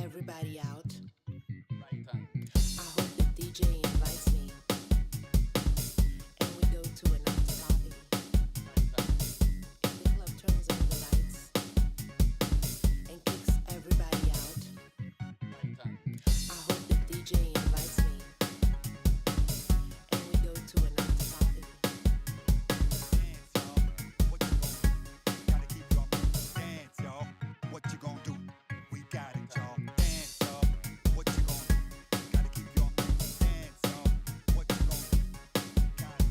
everybody out. I hope the DJ invites me and we go to an after party. If the club turns on the lights and kicks everybody out, I hope the DJ invites me and we go to an after party. Dance, y'all. What you gonna do? We got it, y'all. Dance, y'all. What you gonna do? Gotta keep your dance, y'all. What you gonna do? Got it,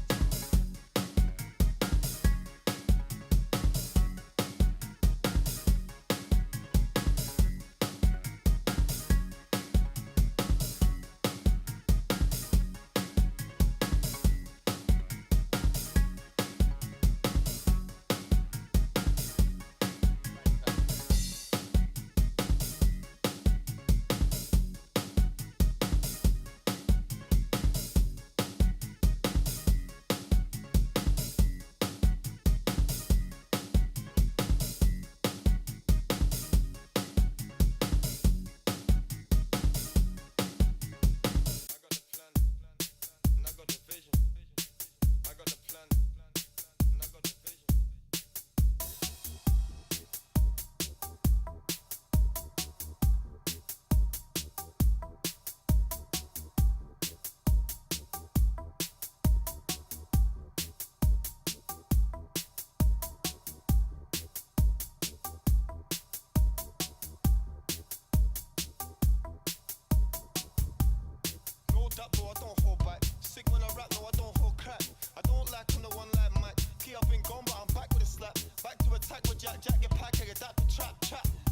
no, I don't hold back. Sick when I rap, no, I don't hold crap. I don't like, I'm the one like Mike. Key, I've been gone, but I'm back with a slap. Back to attack with Jack, your pack, I adapt to trap.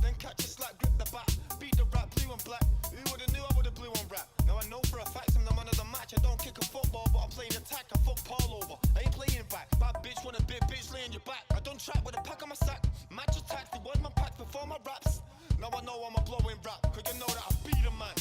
Then catch a slap, grip the bat. Beat the rap, blue and black. Who would've knew I would've blue on rap? Now I know for a fact I'm the man of the match. I don't kick a football, but I'm playing attack. I fuck Paul over, I ain't playing back. Bad bitch, want a big bitch laying your back. I don't trap with a pack on my sack. Match attacks, the was my pack before my raps. Now I know I'm a blowing rap, cause you know that I beat a man.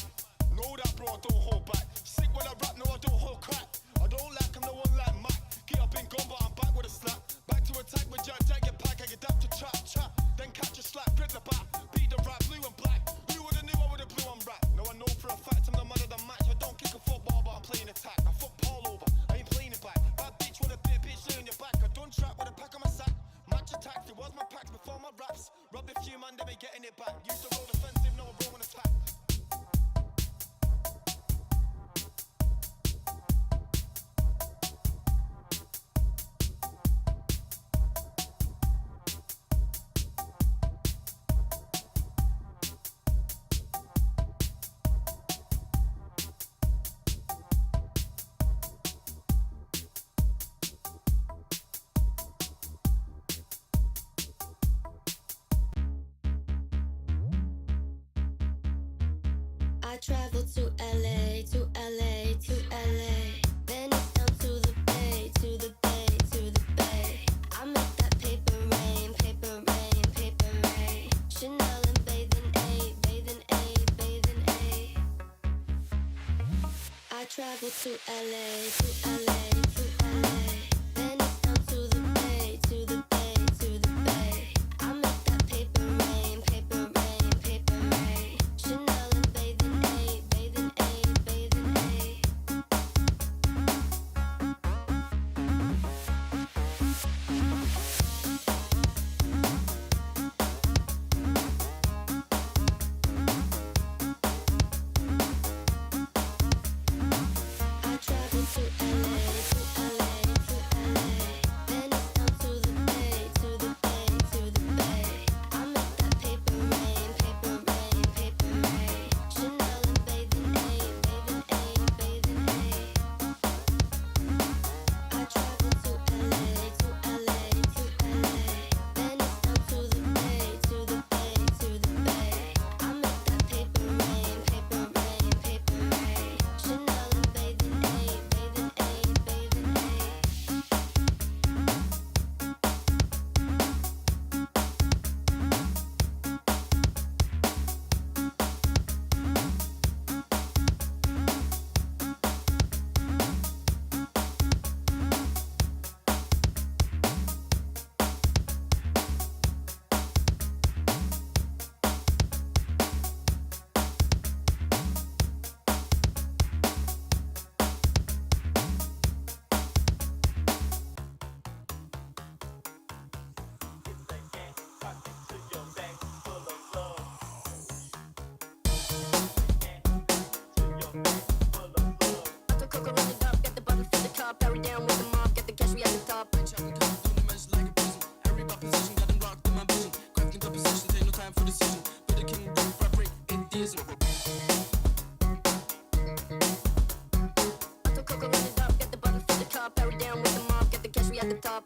Know that, bro, I don't hold back. Sick when I rap, no, I don't hold crack. I don't like, I'm the one like Mac. Get up and gone, but I'm back with a slap. Back to attack with Jack, your pack, I adapt to trap. Then catch a slap, grip the bat. Beat the rap, blue and black. Who would've knew I would've blue on rap? Now I know for a fact I'm the man of the match. I don't kick a football, but I'm playing attack. I fuck Paul over, I ain't playing it back. Bad bitch with a big bitch laying your back. I don't trap with a pack on my sack. Match attacks, it was my packs before my raps. Robbed a few man, they be getting it back. Used to roll defensive, now I roll an attack. I traveled to LA, to LA, to LA. Then it's down to the bay, to the bay, to the bay. I make that paper rain, paper rain, paper rain. Chanel and bathing A, bathing A, bathing A. I traveled to LA, to LA, to LA. Then it's down to the bay, to the bay, to the bay. I make that paper rain, paper rain, paper rain. Chanel and bathing A, bathing A, bathing A. I traveled to LA, is. Uncle Coco run it up, get the button for the top, parry down with the mob, get the cash we at the top.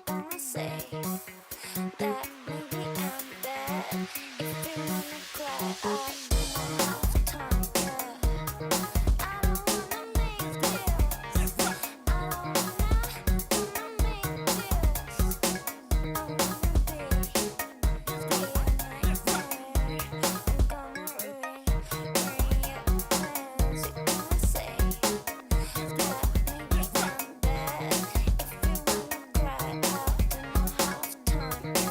Wanna say that maybe I'm bad. If you wanna cry, I'll do my house time, yeah. I don't wanna make deals. I don't wanna make deals. I wanna be a nightmare. I'm gonna ring your plans. You wanna say that maybe I'm bad. If you wanna cry, I'll do my house time, yeah.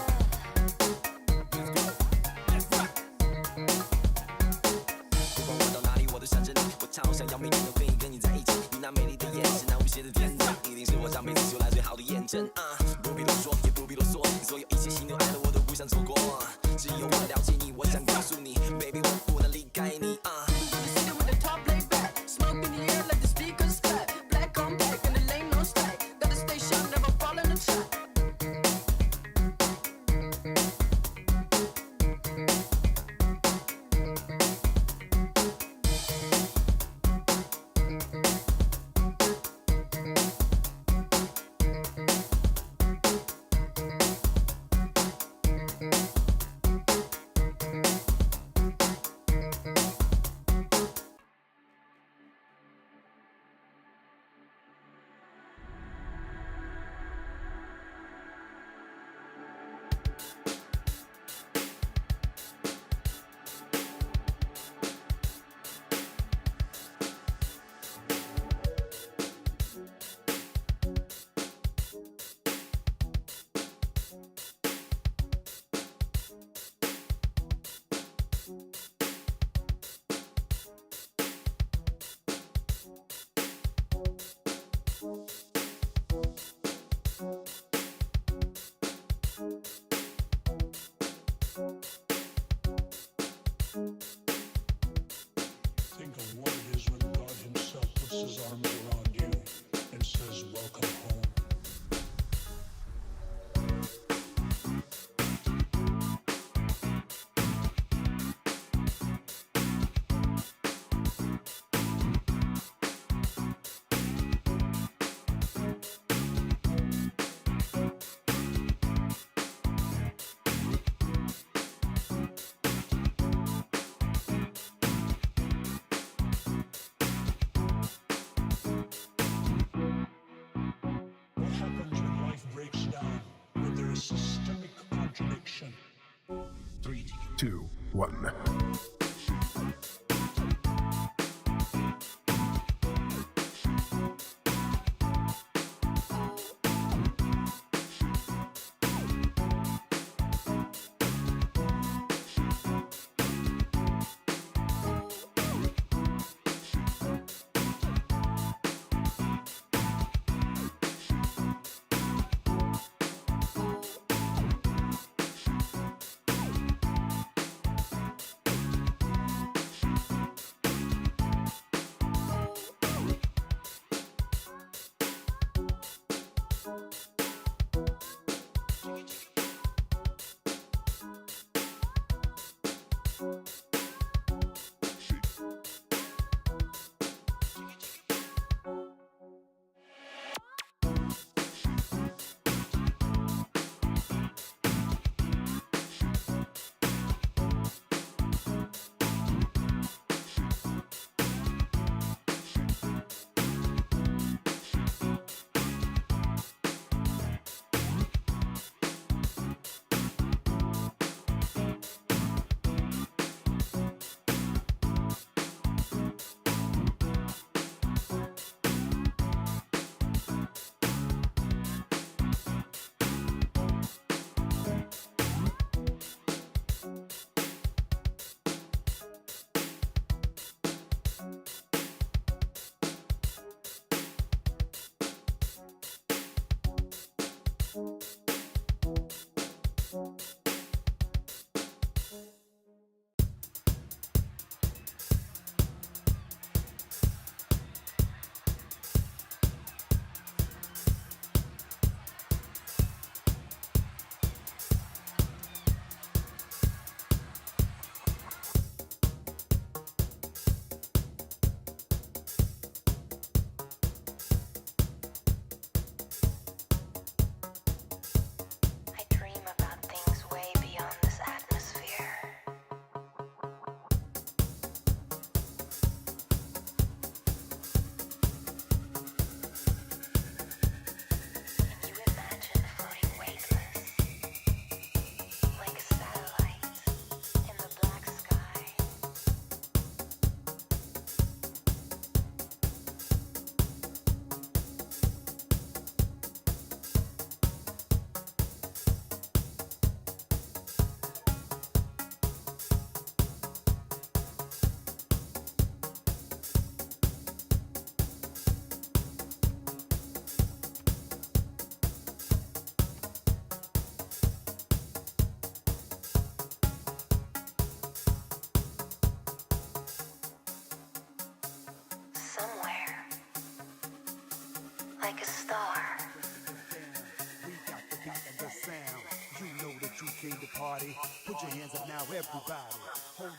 不管我到哪里，我都想着你。我超想要每天都可以跟你在一起。你那美丽的眼神，那无邪的天真，一定是我上辈子修来最好的验证。不必多说，也不必啰嗦，所有一切喜怒哀乐我都不想错过。只有我了解你，我想告诉你，baby 我不能离开你。With the top laid back, smoke in the air like the speakers clap. Black on black and the lane no slack. Gotta stay sharp, never fall in the trap. Think of what it is when God Himself puts His arms around you and says, "Welcome home." What happens when life breaks down, when there is systemic contradiction? 3, 2, 1. like a star. We got the sound. You know that you came to party. Put your hands up now, everybody. Hold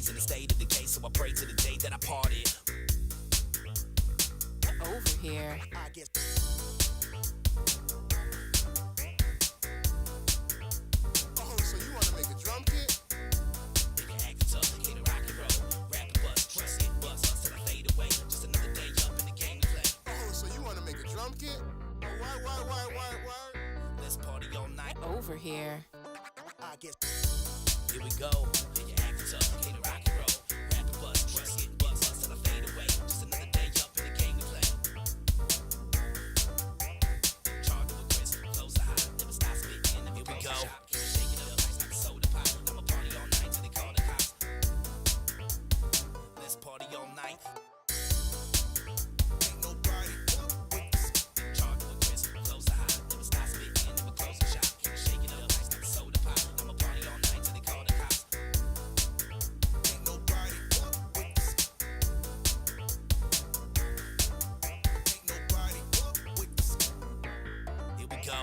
place in a state of decay, so I pray to the day that I parted. Over here. I get. Oh, so you wanna make a drum kit? Make it act tough, get a rock and roll. Rap and bust, trust it, bust till I fade away. Just another day up in the game to play. Oh, so you wanna make a drum kit? Oh, why? Let's party all night. Over here. I get. Here we go. Make it act tough, get a rock and roll. Rap and bust, trust it, bust till I fade away. Just another day up in the game to play. Charge to a crisp, close the high, never stop spitting. Here we go. Shake it up, like a soda pop. I'ma party all night till they call the cops. Let's party all night. Ain't nobody with this. Charge to a crisp, close the high, never stop spitting. Never close the shop. Shake it up, like a soda pop. I'ma party all night till they call the cops. Ain't nobody with this. Ain't nobody with this. Here we go.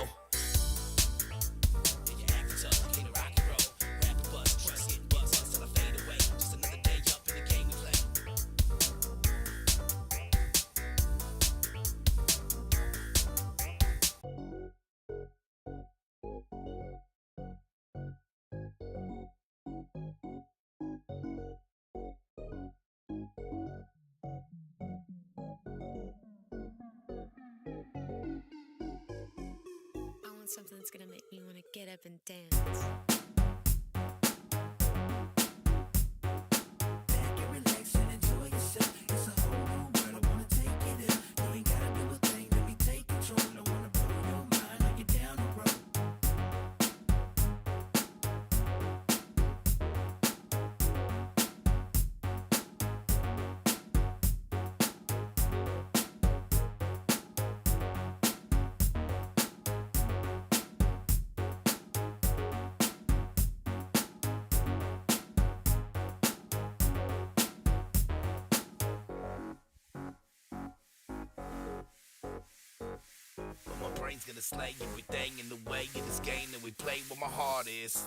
Yeah, you act tough, get a rock and roll. Rap and bust, trust it, bust till I fade away. Just another day up in the game to play. I want something that's gonna make me wanna get up and dance. But my brain's gonna slay everything in the way in this game that we play where my heart is.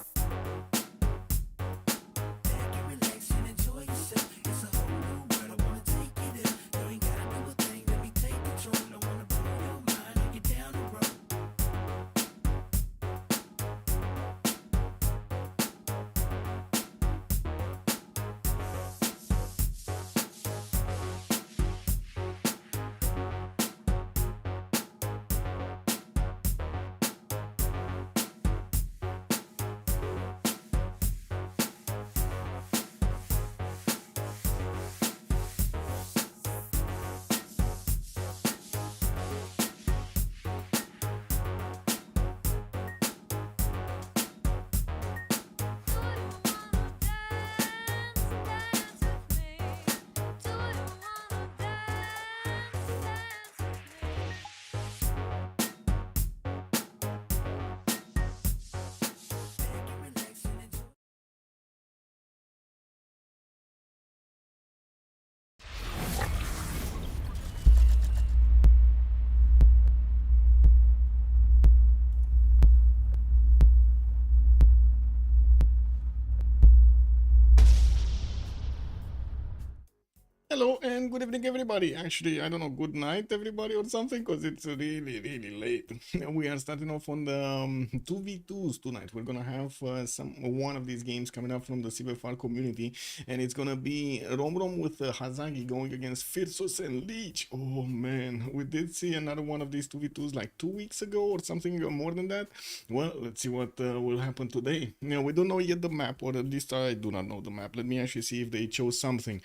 Hello and good evening, everybody. Actually, I don't know, good night, everybody, or something, because it's really, really late. We are starting off on the 2v2s tonight. We're gonna have one of these games coming up from the CivFR community, and it's gonna be Romrom with Hazaggi going against Phyrsos and Lege. Oh man, we did see another one of these 2v2s like 2 weeks ago or something more than that. Well, let's see what will happen today. Now, we don't know yet the map, or at least I do not know the map. Let me actually see if they chose something.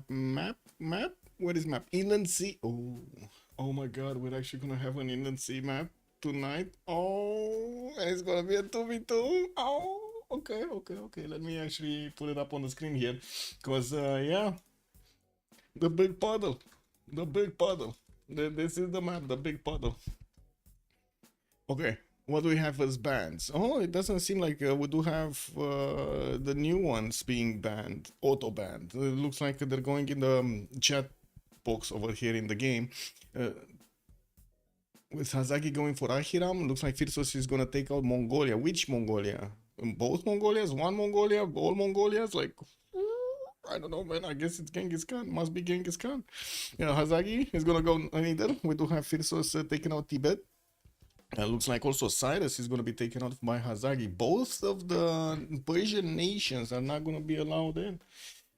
Map. Where is map? Inland Sea. Oh my god, we're actually gonna have an Inland Sea map tonight. Oh, and it's gonna be a 2v2. Oh, okay. Let me actually put it up on the screen here, because yeah, the big puddle. This is the map, the big puddle. Okay, what do we have as bans? Oh, it doesn't seem like we do have the new ones being banned, auto banned. It looks like they're going in the chat box over here in the game. With Hazaggi going for Ahiram, looks like Phyrsos is gonna take out Mongolia. Which Mongolia? Both Mongolias, one Mongolia, all Mongolias, like I don't know, man. I guess it's Genghis Khan. Must be Genghis Khan. Yeah, Hazaggi is gonna go neither. We do have Phyrsos taking out Tibet. Looks like also Cyrus is gonna be taken out by Hazaggi. Both of the Persian nations are not gonna be allowed in.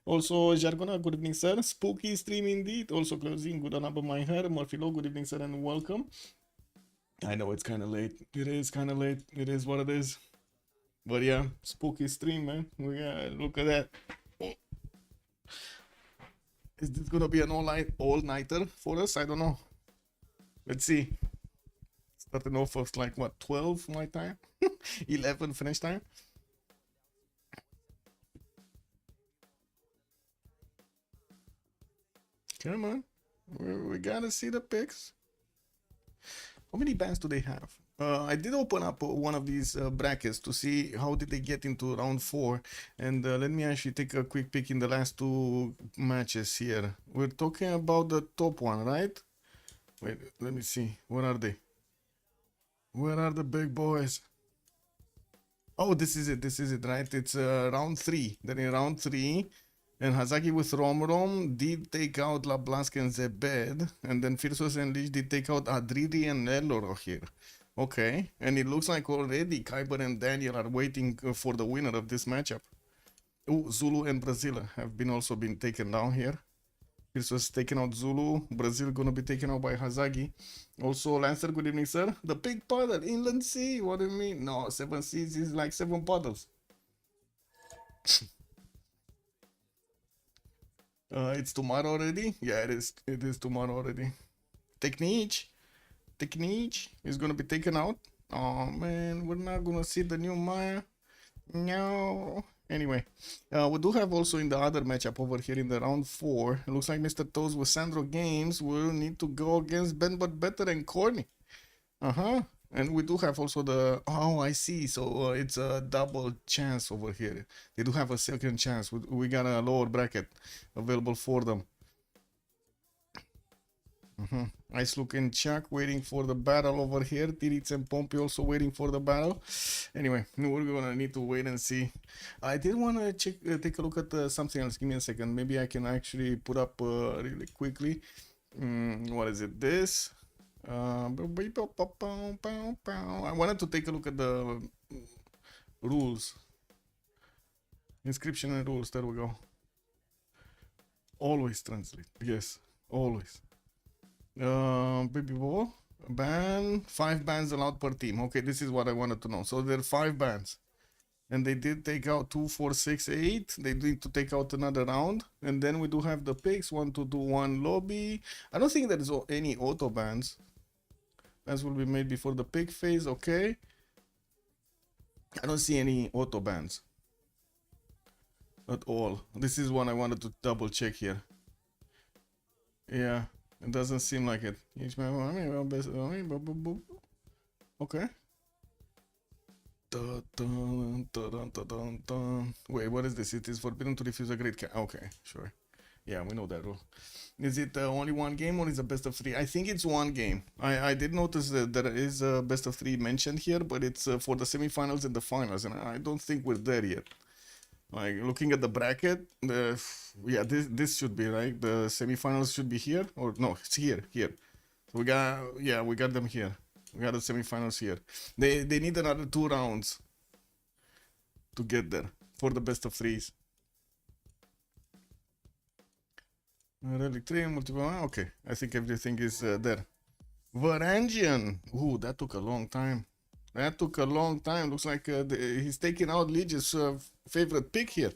Also, Jargona, good evening, sir. Spooky stream indeed. Also, closing. Good on my hair. Morphilo, good evening, sir, and welcome. I know it's kind of late. It is kind of late. It is what it is. But yeah, spooky stream, man. We look at that. Is this gonna be an all-nighter for us? I don't know. Let's see. Starting off of like what, 12 my time, 11 French time. Come on, we gotta see the picks. How many bands do they have? I did open up one of these brackets to see how did they get into round 4, and let me actually take a quick peek in the last 2 matches here. We're talking about the top one, right? Wait, let me see. Where are they? Where are the big boys? Oh, this is it, right? It's round 3. Then in round 3, and Hazaggi with Romrom did take out Lablask and Zebed, and then Phyrsos and Lege did take out Adridi and Eloro here. Okay, and it looks like already Kyber and Daniel are waiting for the winner of this matchup. Oh, Zulu and Brazil have also been taken down here. Phyrsos taken out Zulu, Brazil gonna be taken out by Hazaggi. Also, Lancer, good evening, sir. The big puddle, Inland Sea, what do you mean? No, 7 seas is like 7 puddles. It's tomorrow already? Yeah, it is tomorrow already. Technique is gonna be taken out. Oh man, we're not gonna see the new Maya. No. Anyway, we do have also in the other matchup over here in the round 4. It looks like Mr. Toes with Sandro Games will need to go against Ben But Better and Corny. And we do have also the... Oh, I see. So it's a double chance over here. They do have a second chance. We got a lower bracket available for them. Nice looking Chuck waiting for the battle over here. Tiritz and Pompey also waiting for the battle. Anyway, we're gonna need to wait and see. I did want to take a look at something else. Give me a second. Maybe I can actually put up really quickly. What is it? This. I wanted to take a look at the rules. Inscription and rules. There we go. Always translate. Yes, always. Baby ball. Ban. 5 bans allowed per team. Okay, this is what I wanted to know. So there are 5 bans. And they did take out 2, 4, 6, 8. They need to take out another round. And then we do have the picks. 1, 2, 2, 1 lobby. I don't think there is any auto bans. Bans will be made before the pick phase. Okay. I don't see any auto bans at all. This is one I wanted to double check here. Yeah. It doesn't seem like it. Okay. Wait, what is this? It is forbidden to refuse a great okay, sure. Yeah, we know that rule. Is it only 1 game or is it best of 3? I think it's 1 game. I did notice that there is a best of 3 mentioned here, but it's for the semifinals and the finals, and I don't think we're there yet. Like looking at the bracket, yeah, this should be right. The semifinals should be here, or no, it's here. So we got them here. We got the semifinals here. They need another 2 rounds to get there for the best of 3s. Relic 3, multiple. Okay, I think everything is there. Varangian. Ooh, that took a long time. Looks like he's taking out Lege's favorite pick here.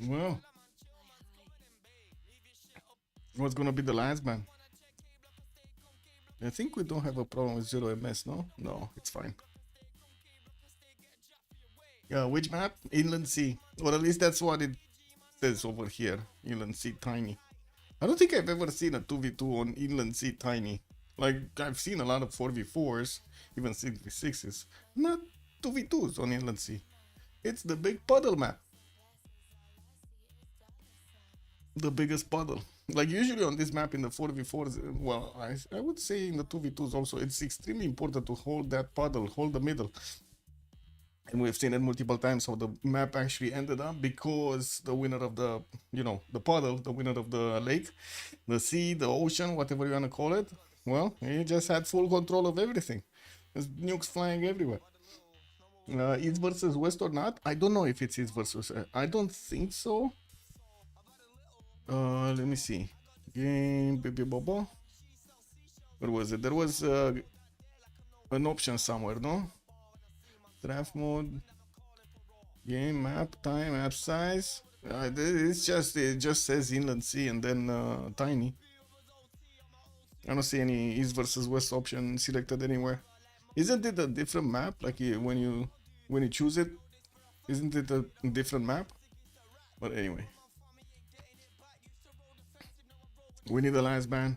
Well, what's gonna be the last ban? I think we don't have a problem with 0 MS, no? No, it's fine. Yeah, which map? Inland Sea. Or at least that's what it says over here. Inland Sea Tiny. I don't think I've ever seen a 2v2 on Inland Sea Tiny. Like, I've seen a lot of 4v4s, even 6v6s. Not 2v2s on Inland Sea. It's the big puddle map. The biggest puddle. Like usually on this map in the 4v4s, well, I would say in the 2v2s also, it's extremely important to hold that puddle, hold the middle. And we've seen it multiple times how the map actually ended up because the winner of the, you know, the puddle, the winner of the lake, the sea, the ocean, whatever you want to call it, well, he just had full control of everything. There's nukes flying everywhere. East versus West or not? I don't know if it's East versus. I don't think so. Let me see. Game, baby bobo. Where was it? There was an option somewhere, no? Draft mode, game, map, time, app size. It just says inland sea and then tiny. I don't see any East versus West option selected anywhere. Isn't it a different map? Like when you choose it, isn't it a different map? But anyway, we need a last ban.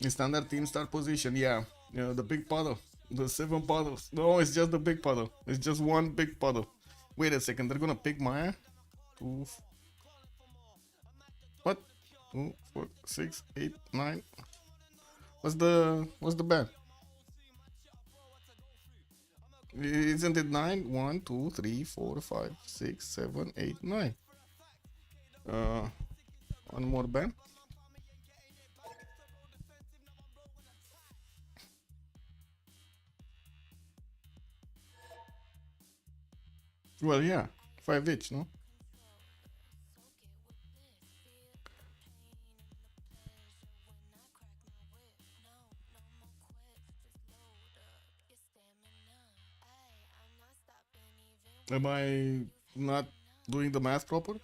Standard team start position, yeah, the big puddle, the 7 puddles. No, it's just the big puddle. It's just one big puddle. Wait a second, they're gonna pick Maya. What? 2, 4, 6, 8, 9. What's the ban? Isn't it 9? 1, 2, 3, 4, 5, 6, 7, 8, 9. One more ban. Well, yeah, 5 each, no? Am I not doing the math proper?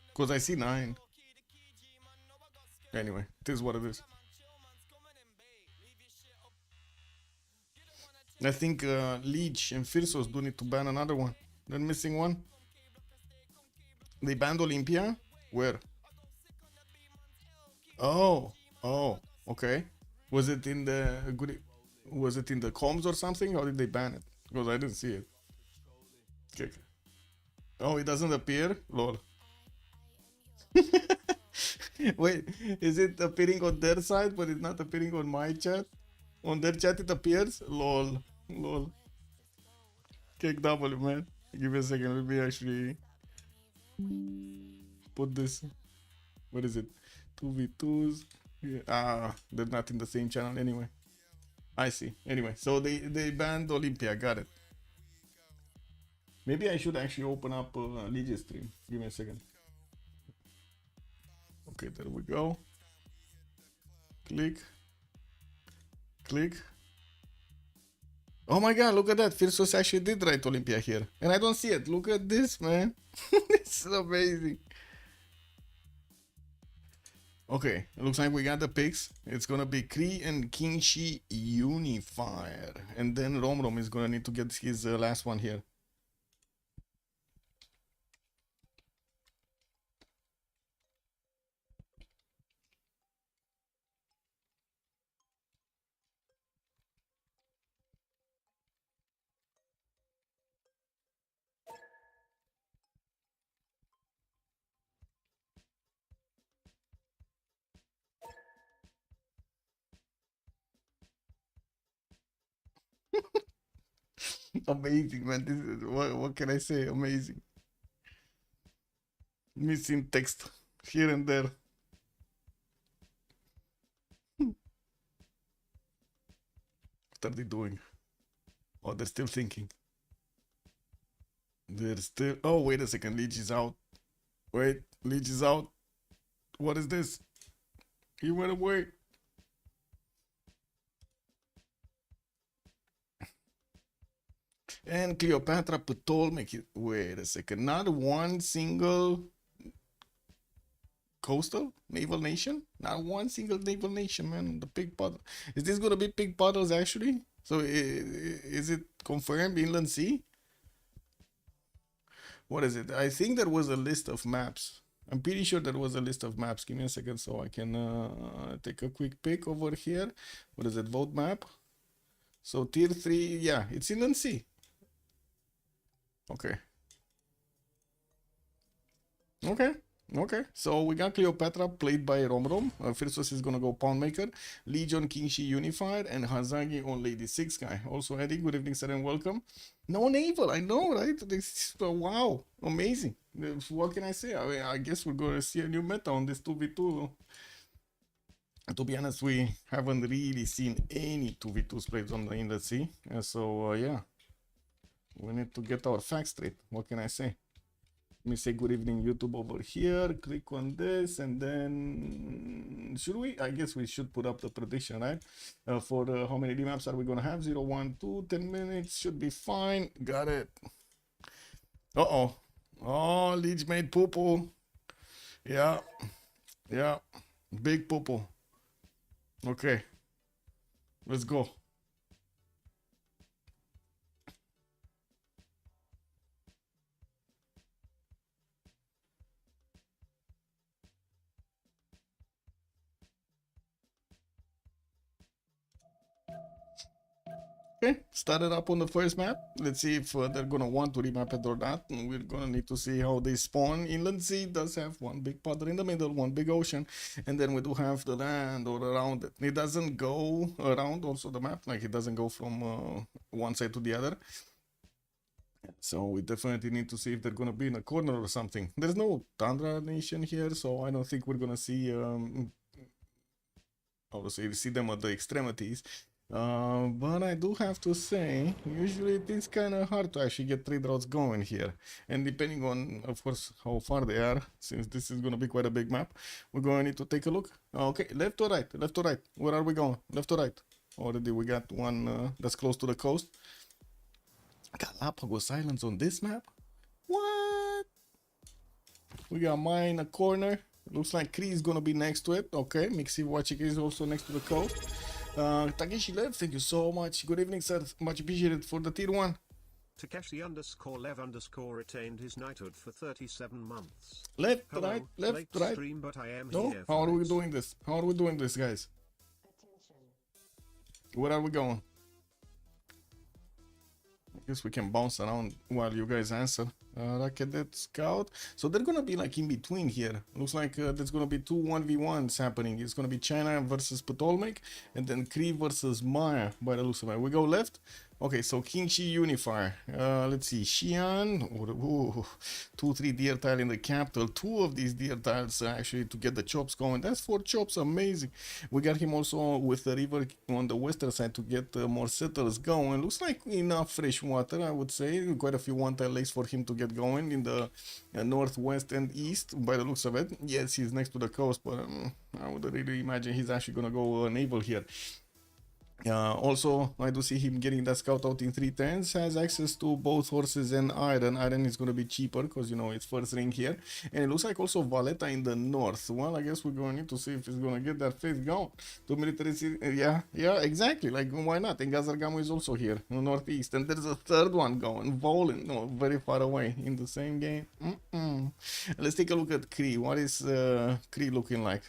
Because I see 9. Anyway, it is what it is. I think Lege and Phyrsos do need to ban another one. They're missing one. They banned Olympia? Where? Oh, okay. Was it in the comms or something? How did they ban it? Because I didn't see it. Okay. Oh, it doesn't appear? Lol. Wait, is it appearing on their side but it's not appearing on my chat? On their chat it appears? Lol. Cake W, man. Give me a second, let me actually put this. What is it? 2v2s. Yeah. They're not in the same channel anyway. I see. Anyway, so they banned Olympia, got it. Maybe I should actually open up Lege stream. Give me a second. Okay, there we go. Click. Oh my god, look at that. Phyrsos actually did write Olympia here. And I don't see it. Look at this, man. It's amazing. Okay, it looks like we got the picks. It's gonna be Kree and Kingshi Unifier. And then Romrom is gonna need to get his last one here. Amazing, man. This is what can I say? Amazing. Missing text here and there. What are they doing? Oh, they're still thinking. They're still. Oh, wait a second. Lege is out. Wait, Lege is out. What is this? He went away. And Cleopatra Ptolemy. Wait a second. Not one single coastal naval nation? Not one single naval nation, man. The pig puddle. Is this gonna be pig puddles actually? So is it confirmed inland sea? What is it? I think there was a list of maps. I'm pretty sure there was a list of maps. Give me a second so I can take a quick pick over here. What is it? Vote map. So tier 3, yeah, it's inland sea. Okay. Okay, so we got Cleopatra played by Romrom. Phyrsos is gonna go Pawn Maker. Lege on King Shi Unified, and Hazaggi on Lady 6 guy. Also, Eddie, good evening, sir, and welcome. No naval, I know, right? This wow, amazing. What can I say? I mean, I guess we're gonna see a new meta on this 2v2. To be honest, we haven't really seen any 2v2s played in the sea. So, yeah, we need to get our facts straight. What can I say? Let me say good evening YouTube over here, click on this, and then should we? I guess we should put up the prediction, right? For how many D-maps are we gonna have? 0, 1, 2, 10 minutes, should be fine. Got it. Uh-oh. Oh, Leech made poo-poo. Yeah. Yeah. Big poo-poo. Okay. Let's go. Okay, started up on the first map. Let's see if they're gonna want to remap it or not. And we're gonna need to see how they spawn. Inland Sea does have one big puddle in the middle, one big ocean, and then we do have the land or around it. It doesn't go around also the map, like it doesn't go from one side to the other. So we definitely need to see if they're gonna be in a corner or something. There's no Tundra nation here, so I don't think we're gonna see obviously see them at the extremities. But I do have to say, usually it is kind of hard to actually get trade routes going here. And depending on, of course, how far they are, since this is going to be quite a big map, we're going to need to take a look. Okay, left or right? Left or right? Where are we going? Left or right? Already we got one that's close to the coast. Galapagos Islands on this map? What? We got mine in a corner. Looks like Kree is going to be next to it. Okay, Mixi Watching is also next to the coast. Takeshi Lev, thank you so much. Good evening, sir. Much appreciated for the tier 1. Takeshi_Lev_ retained his knighthood for 37 months. Left, Hello, right, left, late right. Stream, but I am No, here, how are we folks. doing this? How are we doing this, guys? Where are we going? I guess we can bounce around while you guys answer. Cadet Scout. So they're gonna be like in between here. Looks like there's gonna be two 1v1s happening. It's gonna be China versus Ptolemaic, and then Kree versus Maya by the looks of it. We go left. Okay, so King Shi Unifier. Let's see, Xi'an. Ooh, 2-3 deer tile in the capital. 2 of these deer tiles actually to get the chops going. That's 4 chops, amazing. We got him also with the river on the western side to get more settlers going. Looks like enough fresh water, I would say. Quite a few 1-tile lakes for him to get going in the northwest and east by the looks of it. Yes, he's next to the coast, but I would really imagine he's actually gonna go naval here. Also, I do see him getting that scout out in 3 turns. Has access to both horses and iron. Iron is going to be cheaper because, you know, it's first ring here. And it looks like also Valletta in the north. Well, I guess we're going to need to see if he's going to get that face going. 2 military yeah, exactly. Like, why not? And Gazargamo is also here in the northeast. And there's a third one going. Volin, no, very far away in the same game. Let's take a look at Kree. What is Kree looking like?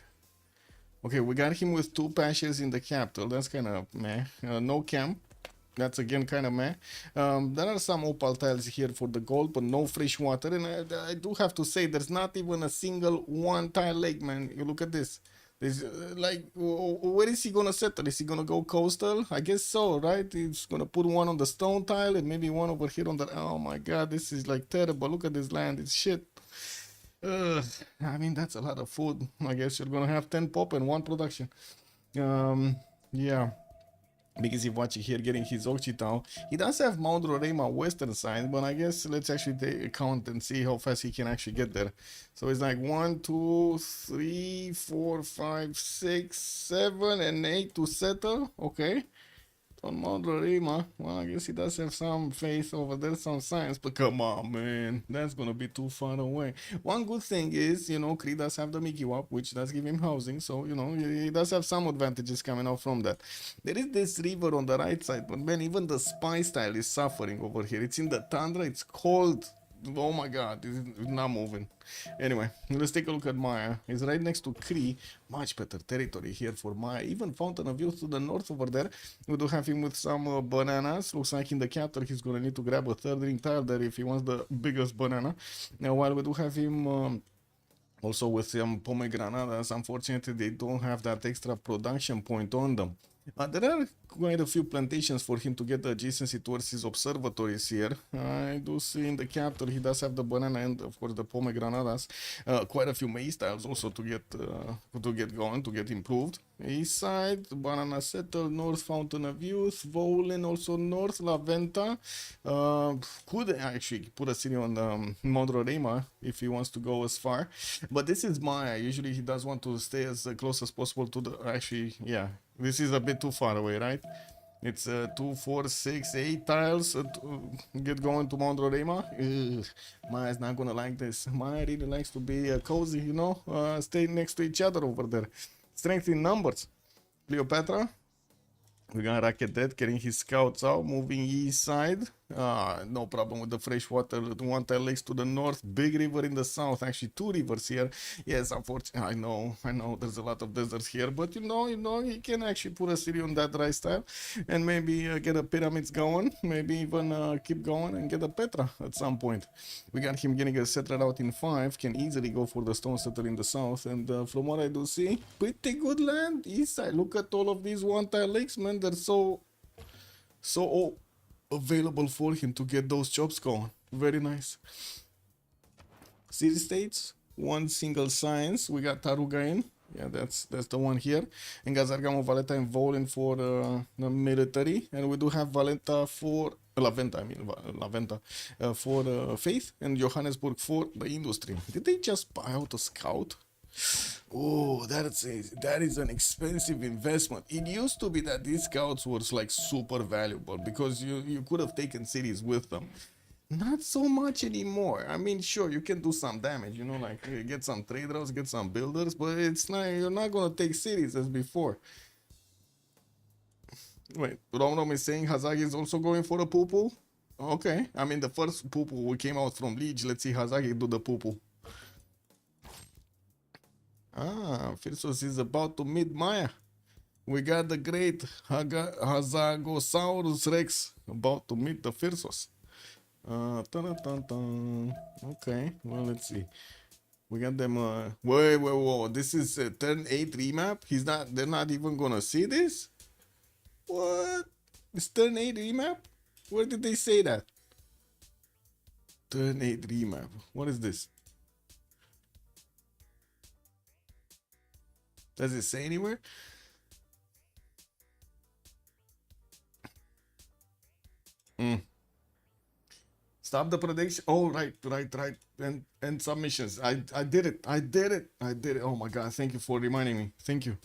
Okay, we got him with 2 patches in the capital. That's kind of meh. No camp. That's again kind of meh. There are some opal tiles here for the gold, but no fresh water. And I do have to say, there's not even a single 1-tile lake, man. You look at this. There's like, where is he gonna settle? Is he gonna go coastal? I guess so, right? He's gonna put one on the stone tile and maybe one over here on the. Oh my God, this is like terrible. Look at this land. It's shit. I mean, that's a lot of food. I guess you're gonna have 10 pop and 1 production. Yeah. Because if watching here getting his Occitan, he does have Mount Roraima western side, but I guess let's actually take a count and see how fast he can actually get there. So it's like 1, 2, 3, 4, 5, 6, 7, and 8 to settle. Okay. On Mount Roraima, well, I guess he does have some faith over there, some science, but come on, man, that's gonna be too far away. One good thing is, you know, Kree does have the Mickey Wap, which does give him housing, so, you know, he does have some advantages coming out from that. There is this river on the right side, but man, even the spy style is suffering over here. It's in the tundra, it's cold. Oh my God, it's not moving. Anyway, let's take a look at Maya. It's right next to Kree. Much better territory here for Maya. Even Fountain of Youth to the north over there. We do have him with some bananas. Looks like in the capital he's gonna need to grab a 3rd ring tile there if he wants the biggest banana. Now, while we do have him Also with some pomegranates, unfortunately, they don't have that extra production point on them. There are quite a few plantations for him to get the adjacency towards his observatories here. I do see in the capital he does have the banana and of course the pomegranates. Quite a few maize tiles also to get going, to get improved. East side, Banana Settle, North Fountain of Youth, Volin, also North Laventa. Could actually put a city on Mondrorema if he wants to go as far. But this is Maya. Usually he does want to stay as close as possible to the... Actually, yeah. This is a bit too far away, right? It's 2, 4, 6, 8 tiles to get going to Mondrorema. Maya's not gonna like this. Maya really likes to be cozy, you know? Stay next to each other over there. Strength in numbers. Cleopatra. We got Raketet getting his scouts out, moving east side. No problem with the freshwater. One tile lakes to the north, big river in the south. Actually, 2 rivers here. Yes, unfortunately, I know. There's a lot of deserts here, but you know, he can actually put a city on that right style, and maybe get a pyramids going. Maybe even keep going and get a Petra at some point. We got him getting a settler out in 5. Can easily go for the stone settler in the south, and from what I do see, pretty good land east side. Look at all of these one tile lakes, man. They're so available for him to get those jobs going. Very nice. City states, 1 single science. We got Tarugain. Yeah, that's the one here. And Gazargamo, Valeta, and Volin for the military. And we do have Valenta for Laventa for faith, and Johannesburg for the industry. Did they just buy out a scout? Oh, that is an expensive investment. It used to be that these scouts were like super valuable because you could have taken cities with them. Not so much anymore. I mean, sure, you can do some damage, you know, like get some traders, get some builders, but it's not, you're not gonna take cities as before. Wait, Romrom is saying Hazaggi is also going for a poo-poo? Okay, I mean the first poo-poo we came out from Lege. Let's see Hazaggi do the poo-poo. Phyrsos is about to meet Maya. We got the great Hazagosaurus Rex about to meet the Phyrsos. Okay, well, let's see. We got them. Whoa. This is a turn 8 remap. They're not even gonna see this? What? It's turn 8 remap? Where did they say that? Turn 8 remap. What is this? Does it say anywhere? Stop the prediction. Oh, right. And submissions. I did it. Oh my god, thank you for reminding me. Thank you.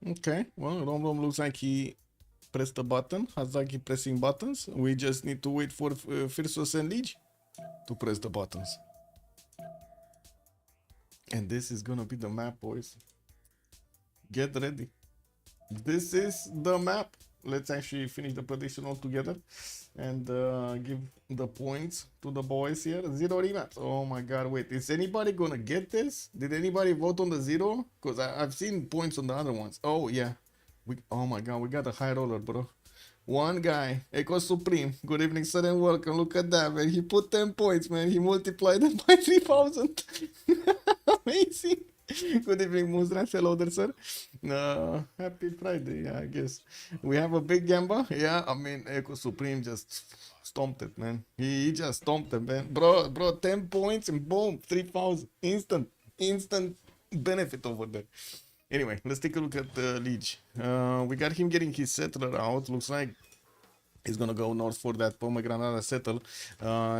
Okay, well, Romrom looks like he pressed the button. Hazaggi pressing buttons. We just need to wait for Phyrsos and Lege to press the buttons. And this is gonna be the map, boys. Get ready. This is the map. Let's actually finish the prediction all together and give the points to the boys here. 0 remaps. Oh my god, wait. Is anybody gonna get this? Did anybody vote on the 0? Because I've seen points on the other ones. Oh, yeah. Oh my god, we got a high roller, bro. One guy, Echo Supreme. Good evening, sir, and welcome. Look at that, man. He put 10 points, man. He multiplied them by 3,000. Amazing. Good evening, Muzran. Hello there, sir. Happy Friday, I guess. We have a big gamba. Yeah, I mean, Echo Supreme just stomped it, man. He just stomped it, man. Bro, 10 points and boom, 3,000. Instant benefit over there. Anyway, let's take a look at the Lege. We got him getting his settler out. Looks like he's gonna go north for that pomegranate settle.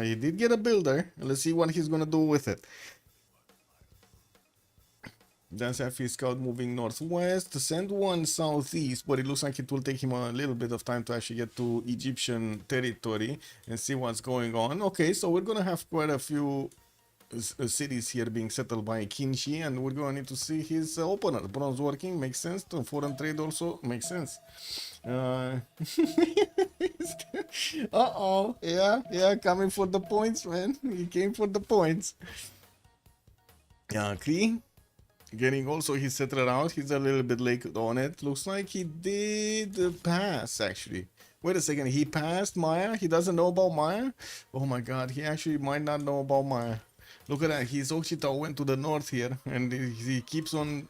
He did get a builder. Let's see what he's gonna do with it. Then have his scout moving northwest. Send one southeast, but it looks like it will take him a little bit of time to actually get to Egyptian territory and see what's going on. Okay, so we're gonna have quite a few cities here being settled by Kinshi, and we're going to need to see his opener. Bronze working makes sense. Foreign trade also makes sense. Uh-oh. Yeah, coming for the points, man. He came for the points. Kree. Getting also his settler out. He's a little bit late on it. Looks like he did pass, actually. Wait a second. He passed Maya? He doesn't know about Maya? Oh my god. He actually might not know about Maya. Look at that. His Ochita went to the north here. And he keeps on...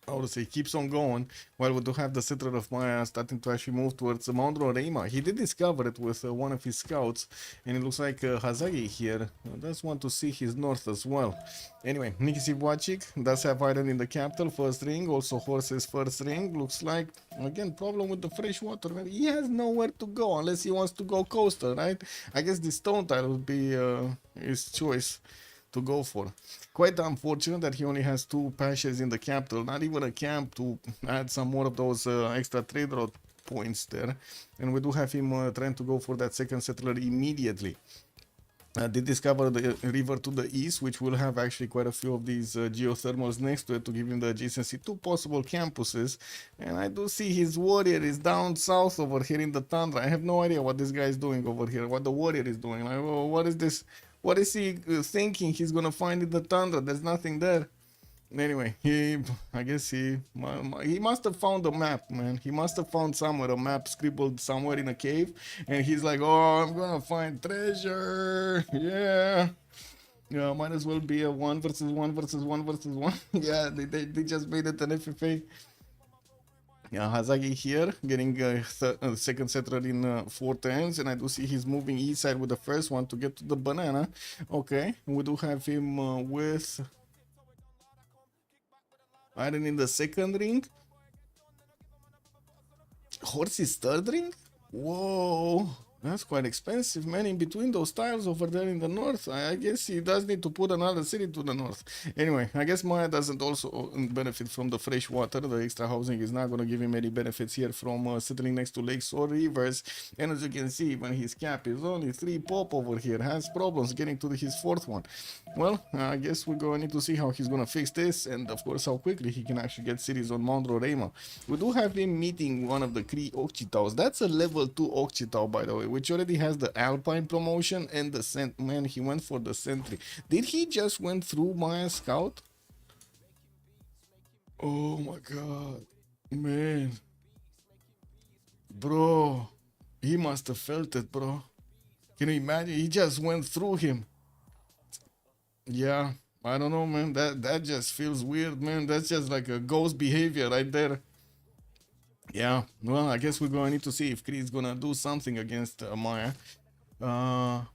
How to say, keeps on going, while we do have the settler of Maya starting to actually move towards Mount Roraima. He did discover it with one of his scouts, and it looks like Hazaggi here does want to see his north as well. Anyway, Nikki Civ6 does have iron in the capital, first ring, also horses first ring. Looks like, again, problem with the fresh water. He has nowhere to go unless he wants to go coastal, right? I guess the stone tile would be his choice to go for. Quite unfortunate that he only has 2 pashas in the capital, not even a camp to add some more of those extra trade route points there. And we do have him trying to go for that second settler immediately. Did discover the river to the east, which will have actually quite a few of these geothermals next to it to give him the adjacency to possible campuses. And I do see his warrior is down south over here in the tundra. I have no idea what this guy is doing over here, what the warrior is doing. Like, well, what is this? What is he thinking he's gonna find in the tundra? There's nothing there. Anyway, I guess he must have found a map, man. He must have found somewhere a map scribbled somewhere in a cave, and he's like, "Oh, I'm gonna find treasure." Yeah, yeah. Might as well be a 1 versus 1 versus 1 versus 1. Yeah, they just made it an FFA. Yeah, Hazaggi here, getting second settler in 4 turns, and I do see he's moving east side with the first one to get to the banana. Okay, we do have him with iron in the second ring. Horse is third ring? Whoa, that's quite expensive, man. In between those tiles over there in the north, I guess he does need to put another city to the north. Anyway, I guess Maya doesn't also benefit from the fresh water. The extra housing is not going to give him any benefits here from settling next to lakes or rivers. And as you can see, when his cap is only 3 pop over here, has problems getting to his 4th one. Well, I guess we're going to need to see how he's going to fix this, and of course how quickly he can actually get cities on Mount Roraima. We do have him meeting one of the Cree Ochitaus. That's a level 2 Ochitau, by the way, which already has the Alpine promotion and the man, he went for the Sentry. Did he just went through my scout? Oh my god, man. Bro, he must have felt it, bro. Can you imagine? He just went through him. Yeah, I don't know, man. That just feels weird, man. That's just like a ghost behavior right there. Yeah, well, I guess we're going to need to see if Kree is going to do something against Maya.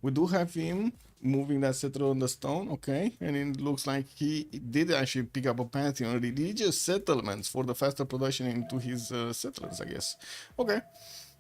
We do have him moving that settler on the stone, okay, and it looks like he did actually pick up a pantheon, religious settlements for the faster production into his settlers, I guess. Okay,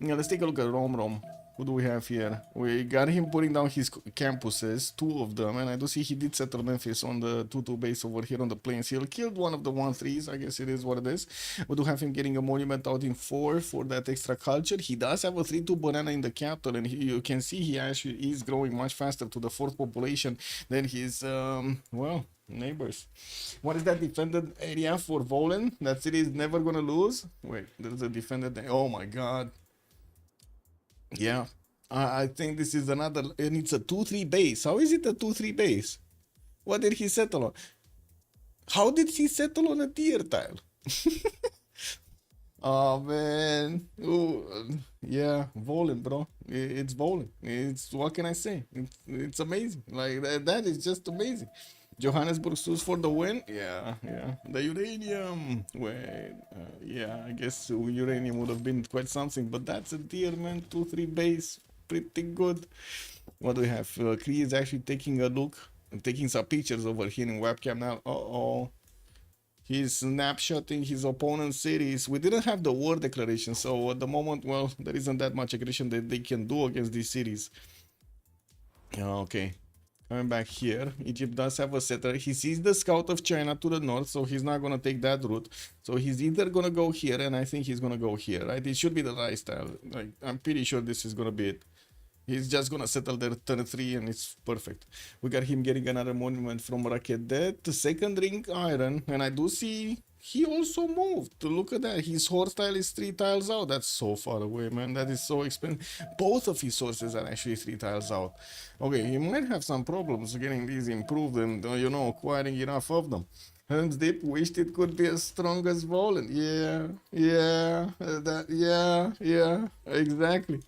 now let's take a look at Romrom. Who do we have here? We got him putting down his campuses, 2 of them, and I do see he did settle Memphis on the 2-2 base over here on the plains. He'll killed one of the 1-3s, I guess it is what it is. We do have him getting a monument out in 4 for that extra culture. He does have a 3-2 banana in the capital, and you can see he actually is growing much faster to the 4th population than his, well, neighbors. What is that defended area for Volen? That city is never gonna lose? Wait, there's a defended, oh my god. Yeah, I think this is another, and it's a 2-3 base. How is it a 2-3 base? What did he settle on? How did he settle on a tier tile? Oh man, ooh, yeah, Volen, bro. It's Volen. It's, what can I say? It's amazing. Like that is just amazing. Johannesburg Sus for the win. Yeah, yeah. The uranium. Wait, yeah. I guess uranium would have been quite something, but that's a tier, man. 2-3 base, pretty good. What do we have? Kree is actually taking a look, taking some pictures over here in webcam now. Uh-oh. He's snapshotting his opponent's cities. We didn't have the war declaration, so at the moment, well, there isn't that much aggression that they can do against these cities. Okay. Coming back here, Egypt does have a settler. He sees the scout of China to the north, so he's not going to take that route. So he's either going to go here, and I think he's going to go here, right? It should be the right style. Like, I'm pretty sure this is going to be it. He's just going to settle there turn 3, and it's perfect. We got him getting another monument from Rakedet, second ring iron, and I do see he also moved. Look at that. His horse tile is 3 tiles out. That's so far away, man. That is so expensive. Both of his horses are actually 3 tiles out. Okay, he might have some problems getting these improved and, you know, acquiring enough of them. Hands deep, wished it could be as strong as Volan. Yeah, exactly.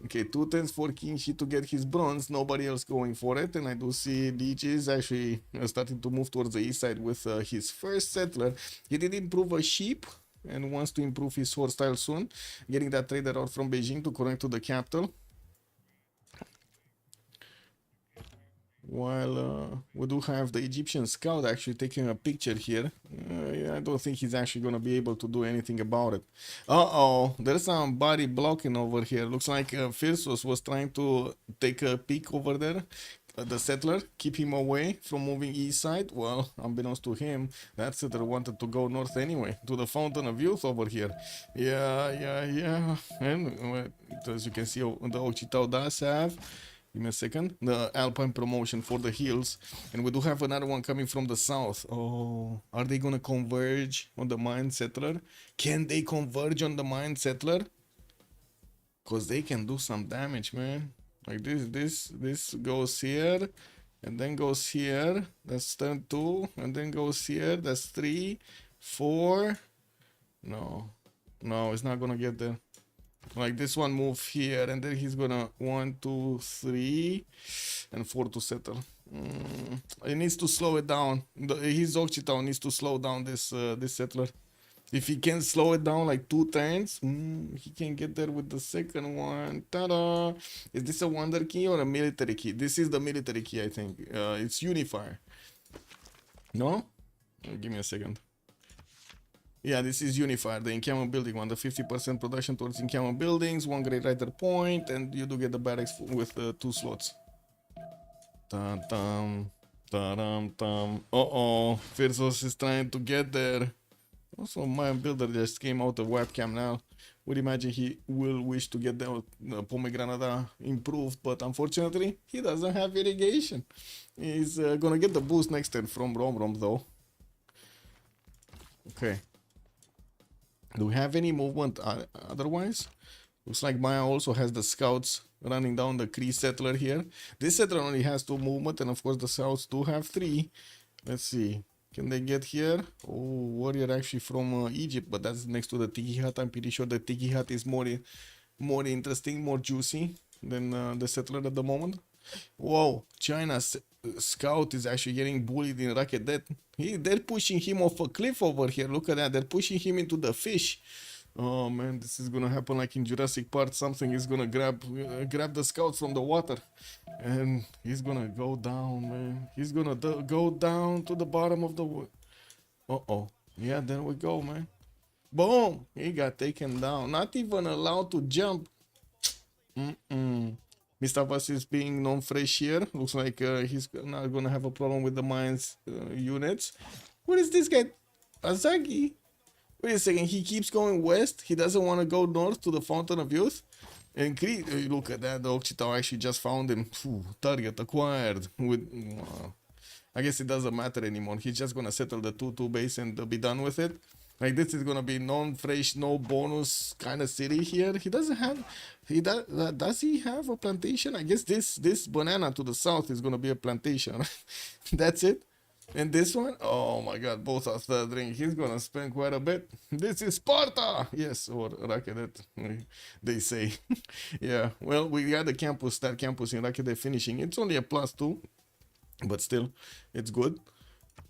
Okay, 2 turns for Kinshi to get his bronze. Nobody else going for it. And I do see Lege is actually starting to move towards the east side with his first settler. He did improve a sheep and wants to improve his sword style soon. Getting that trader out from Beijing to connect to the capital. While we do have the Egyptian scout actually taking a picture here. I don't think he's actually going to be able to do anything about it. Uh-oh, there's somebody blocking over here. Looks like Phyrsos was trying to take a peek over there. The settler, keep him away from moving east side. Well, unbeknownst to him, that settler wanted to go north anyway, to the Fountain of Youth over here. Yeah. And as you can see, the Occitan does have, give me a second, the Alpine promotion for the hills. And we do have another one coming from the south. Oh, are they gonna converge on the Mine Settler? Can they converge on the Mine Settler? Because they can do some damage, man. Like this goes here, and then goes here. That's turn 2, and then goes here. That's 3, 4. No, it's not gonna get there. Like this one move here, and then he's gonna 1, 2, 3, and 4 to settle. He needs to slow it down. His Occitan needs to slow down this settler. If he can slow it down like 2 turns, he can get there with the second one. Ta-da! Is this a wonder key or a military key? This is the military key, I think. It's Unifier. No? Give me a second. Yeah, this is Unifier, the encampment building one. The 50% production towards encampment buildings, 1 Great Rider point, and you do get the barracks with 2 slots. Ta-dum, ta-dum. Uh-oh, Phyrsos is trying to get there. Also, my builder just came out of webcam now. Would imagine he will wish to get the pomegranate improved, but unfortunately, he doesn't have irrigation. He's gonna get the boost next turn from Romrom though. Okay. Do we have any movement otherwise? Looks like Maya also has the scouts running down the Cree settler here. This settler only has 2 movement, and of course the scouts do have 3. Let's see. Can they get here? Oh, warrior actually from Egypt, but that's next to the Tiki Hut. I'm pretty sure the Tiki Hut is more interesting, more juicy than the settler at the moment. Whoa, China's scout is actually getting bullied in Rocket Death. They're pushing him off a cliff over here. Look at that. They're pushing him into the fish. Oh man, this is gonna happen like in Jurassic Park. Something is gonna grab the scouts from the water, and he's gonna go down, man. He's gonna go down to the bottom of the wood. Uh-oh. Yeah, there we go, man. Boom! He got taken down. Not even allowed to jump. Mistavas is being non-fresh here. Looks like he's not gonna have a problem with the mines units. What is this guy? Hazaggi? Wait a second, he keeps going west. He doesn't want to go north to the Fountain of Youth. And look at that, the Occitan actually just found him. Target acquired. I guess it doesn't matter anymore. He's just gonna settle the 2-2 base and be done with it. Like this is gonna be non-fresh, no bonus kind of city here. He doesn't have. Does he have a plantation? I guess this banana to the south is gonna be a plantation. That's it. And this one, oh my god, both are stuttering. He's gonna spend quite a bit. This is Sparta! Yes, or Rakedet, they say. Yeah, well, we got the campus, that campus in Rakedet finishing. It's only a +2, but still, it's good.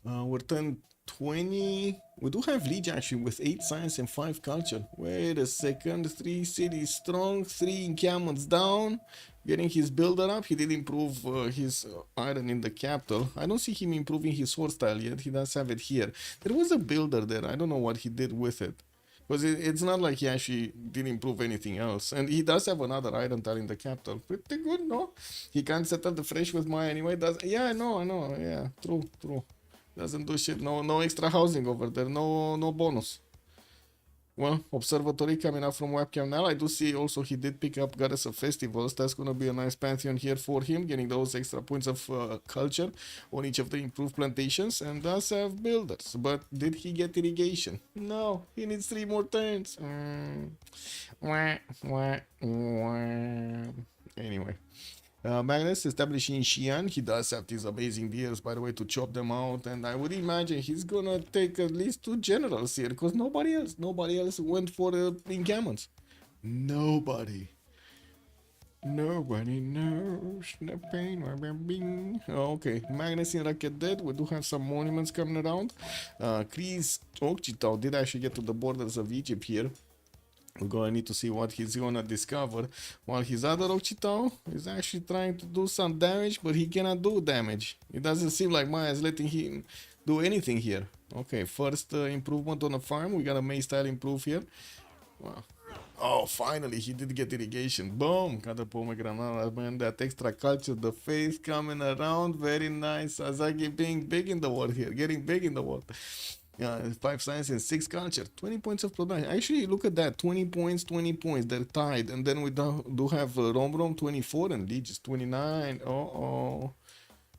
We're 10-20. We do have Lege actually with 8 science and 5 culture. Wait a second, 3 cities strong, 3 encampments down. Getting his builder up. He did improve his iron in the capital. I don't see him improving his sword style yet. He does have it here. There was a builder there. I don't know what he did with it. Because it's not like he actually did improve anything else. And he does have another iron tile in the capital. Pretty good, no? He can't settle the fresh with Maya anyway. Yeah, I know. Yeah, true. Doesn't do shit. No extra housing over there. No bonus. Well, observatory coming up from webcam now. I do see also he did pick up Goddess of Festivals. That's going to be a nice pantheon here for him, getting those extra points of culture on each of the improved plantations, and does have builders. But did he get irrigation? No, he needs 3 more turns. Anyway, Magnus establishing Xi'an. He does have these amazing deers, by the way, to chop them out. And I would imagine he's gonna take at least 2 generals here, because nobody else went for the encampments. Nobody knows the pain of being. Okay, Magnus in Racket dead. We do have some monuments coming around. Chris Okchitau did actually get to the borders of Egypt here. We're gonna need to see what he's gonna discover. While his other Okchitau is actually trying to do some damage, but he cannot do damage. It doesn't seem like Maya is letting him do anything here. Okay, first improvement on the farm. We got a May style improve here. Wow. Oh, finally, he did get irrigation. Boom! Got a pomegranate, man. That extra culture, the face coming around. Very nice. Hazaggi being big in the world here. Getting big in the world. 5 science and 6 culture. 20 points of production. Actually, look at that. 20 points, 20 points. They're tied. And then we do have Romrom 24 and Lege is 29. Oh.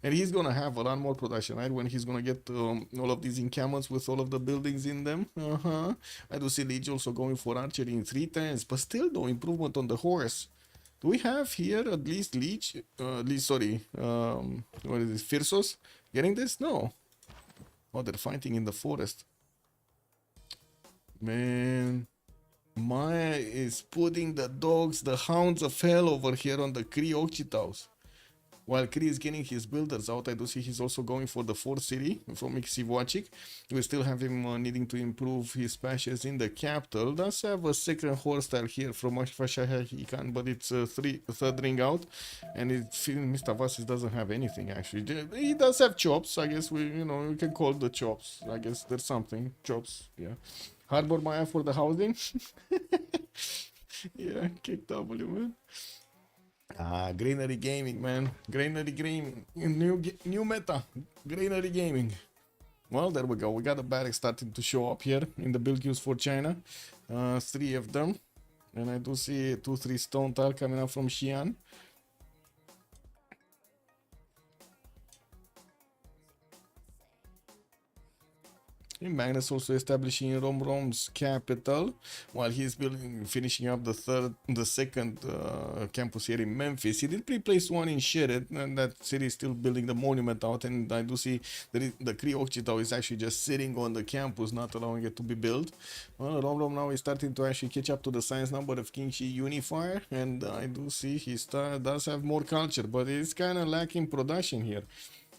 And he's gonna have a lot more production, right? When he's gonna get all of these encampments with all of the buildings in them. I do see Lege also going for archery in 3 times, but still no improvement on the horse. Do we have here at least Lege? What is this? Phyrsos getting this? No. Oh, they're fighting in the forest. Man, Maya is putting the dogs, the hounds of hell over here on the Kree Okchitaus. While Kree is getting his builders out, I do see he's also going for the 4th city from Civ6. We still have him needing to improve his patches in the capital. Does have a 2nd horse style here from Ashfashahikan, but it's 3rd ring out. And Mr. Vasis doesn't have anything actually. He does have chops, I guess we can call the chops. I guess there's something. Chops, yeah. Harbor Maya for the housing. Yeah, kick W, man. Granary Gaming, man. Granary Gaming. New meta. Granary Gaming. Well, there we go. We got the barracks starting to show up here in the build queues for China. 3 of them. And I do see 2-3 stone tile coming up from Xi'an. Magnus also establishing Romrom's capital, while he's finishing up the 2nd campus here in Memphis. He did pre-place 1 in Sheret, and that city is still building the monument out. And I do see that the Kree Okchitau is actually just sitting on the campus, not allowing it to be built. Well, Romrom now is starting to actually catch up to the science number of King Shi Unifier, and I do see he does have more culture, but it's kind of lacking production here.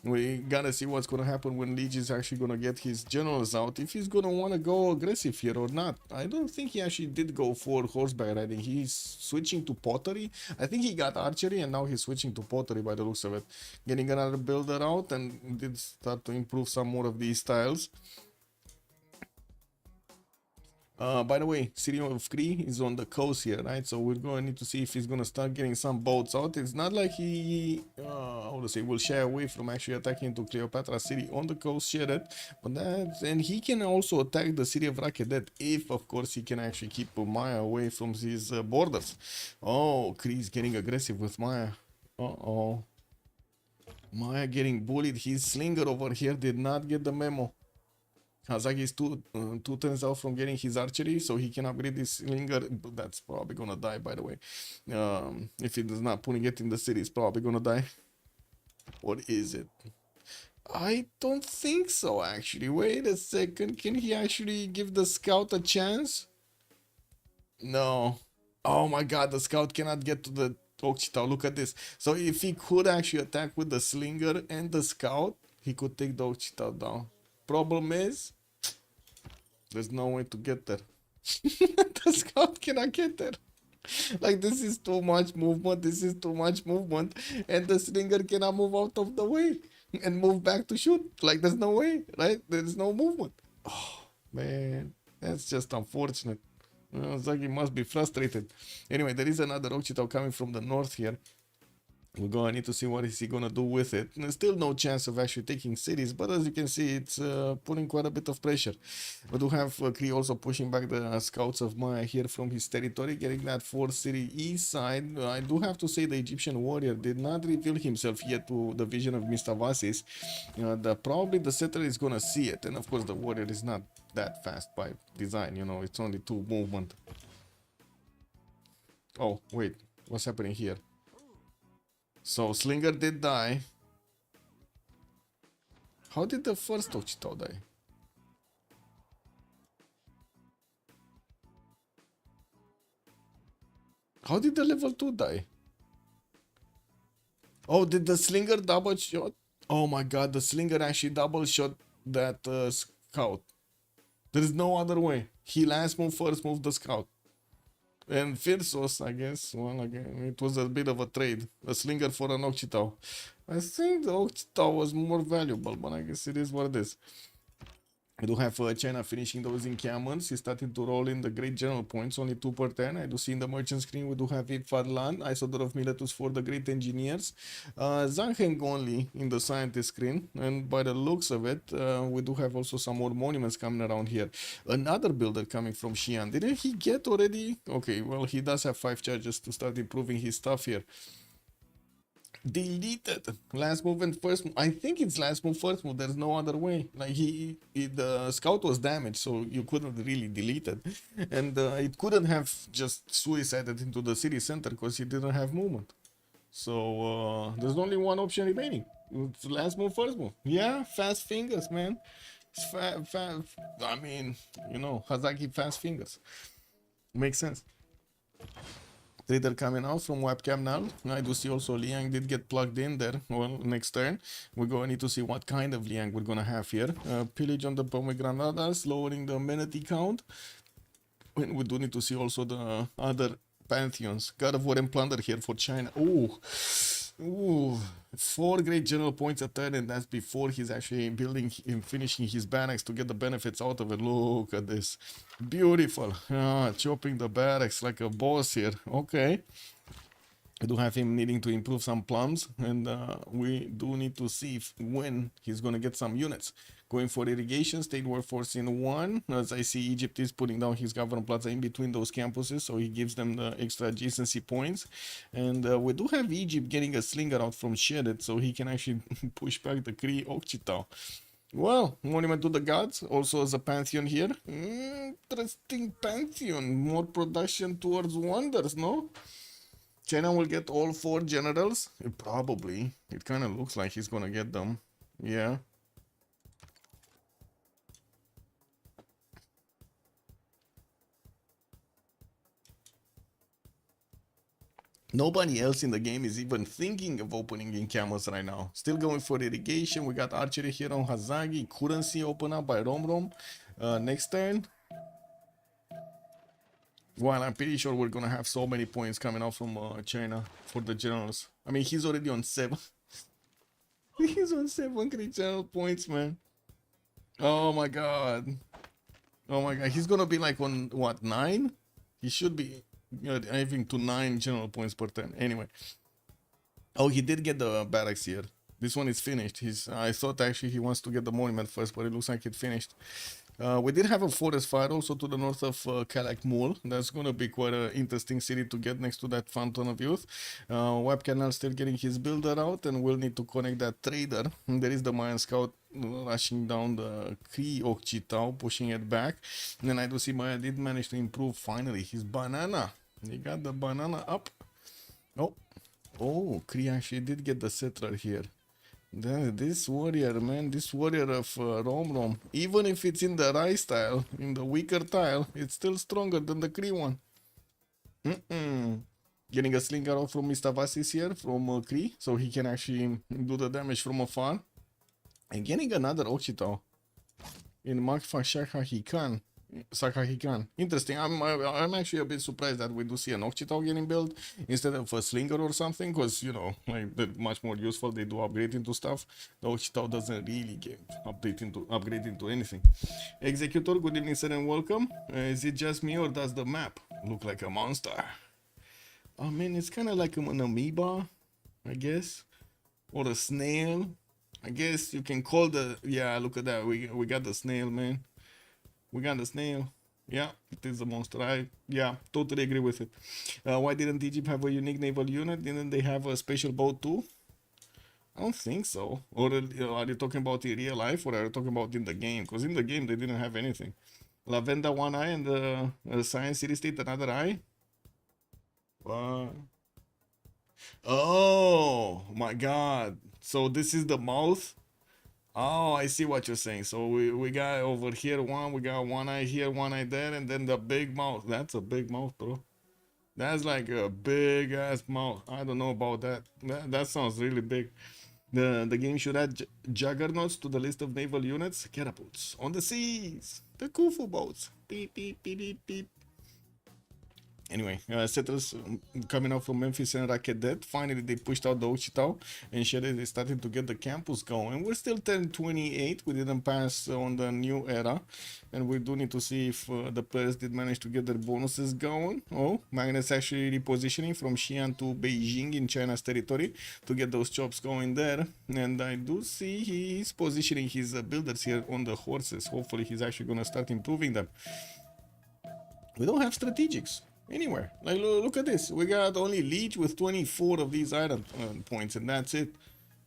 We gotta see what's gonna happen when Lege is actually gonna get his generals out, if he's gonna want to go aggressive here or not. I don't think he actually did go for horseback riding. He's switching to pottery. I think he got archery and now he's switching to pottery by the looks of it. Getting another builder out and did start to improve some more of these styles. By the way, City of Kree is on the coast here, right? So we're going to need to see if he's going to start getting some boats out. It's not like he, will shy away from actually attacking into Cleopatra City on the coast, and he can also attack the city of Rakedet if, of course, he can actually keep Maya away from his borders. Oh, Kree is getting aggressive with Maya. Maya getting bullied. His slinger over here did not get the memo. Hazaggi is two turns out from getting his archery, so he can upgrade his slinger. But that's probably gonna die, by the way. If he does not putting it in the city, it's probably gonna die. What is it? I don't think so, actually. Wait a second. Can he actually give the scout a chance? No. Oh my god, the scout cannot get to the Okchitau. Look at this. So if he could actually attack with the slinger and the scout, he could take the Okchitau down. Problem is, there's no way to get there. The scout cannot get there. Like, this is too much movement. And the slinger cannot move out of the way and move back to shoot. Like, there's no way, right? There's no movement. Oh, man. That's just unfortunate. Zagi must be frustrated. Anyway, there is another Okchitau coming from the north here. We're gonna need to see what is he gonna do with it. There's still no chance of actually taking cities, but as you can see, it's putting quite a bit of pressure. We do have Kree also pushing back the scouts of Maya here from his territory, getting that 4th city east side. I do have to say the Egyptian warrior did not reveal himself yet to the vision of Mr. Vasis. Probably the settler is gonna see it, and of course the warrior is not that fast by design. It's only 2 movement. Oh wait, what's happening here? So Slinger did die. How did the first Occitan die? How did the level 2 die? Oh, did the Slinger double shot? Oh my god, the Slinger actually double shot that scout. There is no other way. He last move, first move the scout. And Phyrsos, I guess, well, again, it was a bit of a trade. A Slinger for an Occitan. I think the Occitan was more valuable, but I guess it is what it is. I do have China finishing those encampments. He's starting to roll in the great general points, only 2 per 10. I do see in the merchant screen we do have Ifadland, Isodor of Miletus for the great engineers. Zanheng only in the scientist screen, and by the looks of it, we do have also some more monuments coming around here. Another builder coming from Xi'an. Didn't he get already? Okay, well, he does have 5 charges to start improving his stuff here. Deleted last move and first move. I think it's last move first move. There's no other way. Like the scout was damaged, so you couldn't really delete it, and it couldn't have just suicided into the city center because he didn't have movement. So there's only one option remaining. It's last move first move. Yeah, fast fingers, man. I mean, you know, Hazaggi fast fingers. Makes sense. Trader coming out from webcam now. I do see also Liang did get plugged in there. Well, next turn we're going to need to see what kind of Liang we're going to have here. Pillage on the pomegranatas, lowering the amenity count. And we do need to see also the other pantheons. God of War and Plunder here for China. Ooh, 4 great general points a turn, and that's before he's actually building and finishing his barracks to get the benefits out of it. Look at this. Beautiful. Chopping the barracks like a boss here. Okay. I do have him needing to improve some plums, and we do need to see when he's going to get some units. Going for irrigation, state workforce in 1. As I see, Egypt is putting down his government plaza in between those campuses, so he gives them the extra adjacency points. And we do have Egypt getting a slinger out from Shedet, so he can actually push back the Cree Occitan. Well, monument to the gods, also as a pantheon here. Interesting pantheon. More production towards wonders, no? China will get all 4 generals? Probably. It kind of looks like he's gonna get them. Yeah. Nobody else in the game is even thinking of opening in camels right now. Still going for irrigation. We got archery here on Hazaggi. Couldn't see open up by Romrom. Next turn. Well, I'm pretty sure we're gonna have so many points coming out from China for the generals. I mean, he's already on 7. He's on 7 great general points, man. Oh my god. Oh my god. He's gonna be like on what, 9? He should be, you know, having to 9 general points per turn. Anyway. Oh, he did get the barracks here. This one is finished. I thought actually he wants to get the monument first, but it looks like it finished. We did have a forest fire also to the north of Kalak Mul. That's going to be quite an interesting city to get next to that Fountain of Youth. Web Canal still getting his builder out, and we'll need to connect that trader. And there is the Mayan Scout rushing down the Cree Occitan, pushing it back. And then I do see Maya did manage to improve finally his banana. He got the banana up. Oh, Cree actually did get the settler here. This warrior, man, this warrior of Romrom, even if it's in the rice tile, in the weaker tile, it's still stronger than the Cree one. Getting a slinger out from Mr. Vasis here from Cree, so he can actually do the damage from afar. And getting another Occitan in Makfa Shakahikan. Interesting. I'm actually a bit surprised that we do see an Occitan getting built instead of a slinger or something, because, you know, like, they're much more useful. They do upgrade into stuff. The Occitan doesn't really get upgrade into anything. Executor, good evening, sir, and welcome. Is it just me, or does the map look like a monster? I mean, it's kind of like an amoeba, I guess, or a snail. I guess you can call the, yeah, look at that. We got the snail, man. We got the snail. Yeah, it is a monster. Yeah, totally agree with it. Why didn't Egypt have a unique naval unit? Didn't they have a special boat too? I don't think so. Or are you talking about in real life, or are you talking about in the game? Because in the game they didn't have anything. Lavenda 1 eye, and the Science City State another eye. Oh my god. So this is the mouth? Oh, I see what you're saying. So we got over here one, we got one eye here, one eye there, and then the big mouth. That's a big mouth, bro. That's like a big ass mouth. I don't know about that. That sounds really big. The game should add juggernauts to the list of naval units. Catapults on the seas. The Khufu boats. Beep beep beep beep beep. Anyway, settlers coming out from Memphis and Rakedet. Finally, they pushed out the Ochitau and Shere is starting to get the campus going. We're still 1028. We didn't pass on the new era. And we do need to see if the players did manage to get their bonuses going. Oh, Magnus actually repositioning from Xi'an to Beijing in China's territory to get those chops going there. And I do see he's positioning his builders here on the horses. Hopefully, he's actually going to start improving them. We don't have strategics anywhere. Like, look at this. We got only Lege with 24 of these item points, and that's it.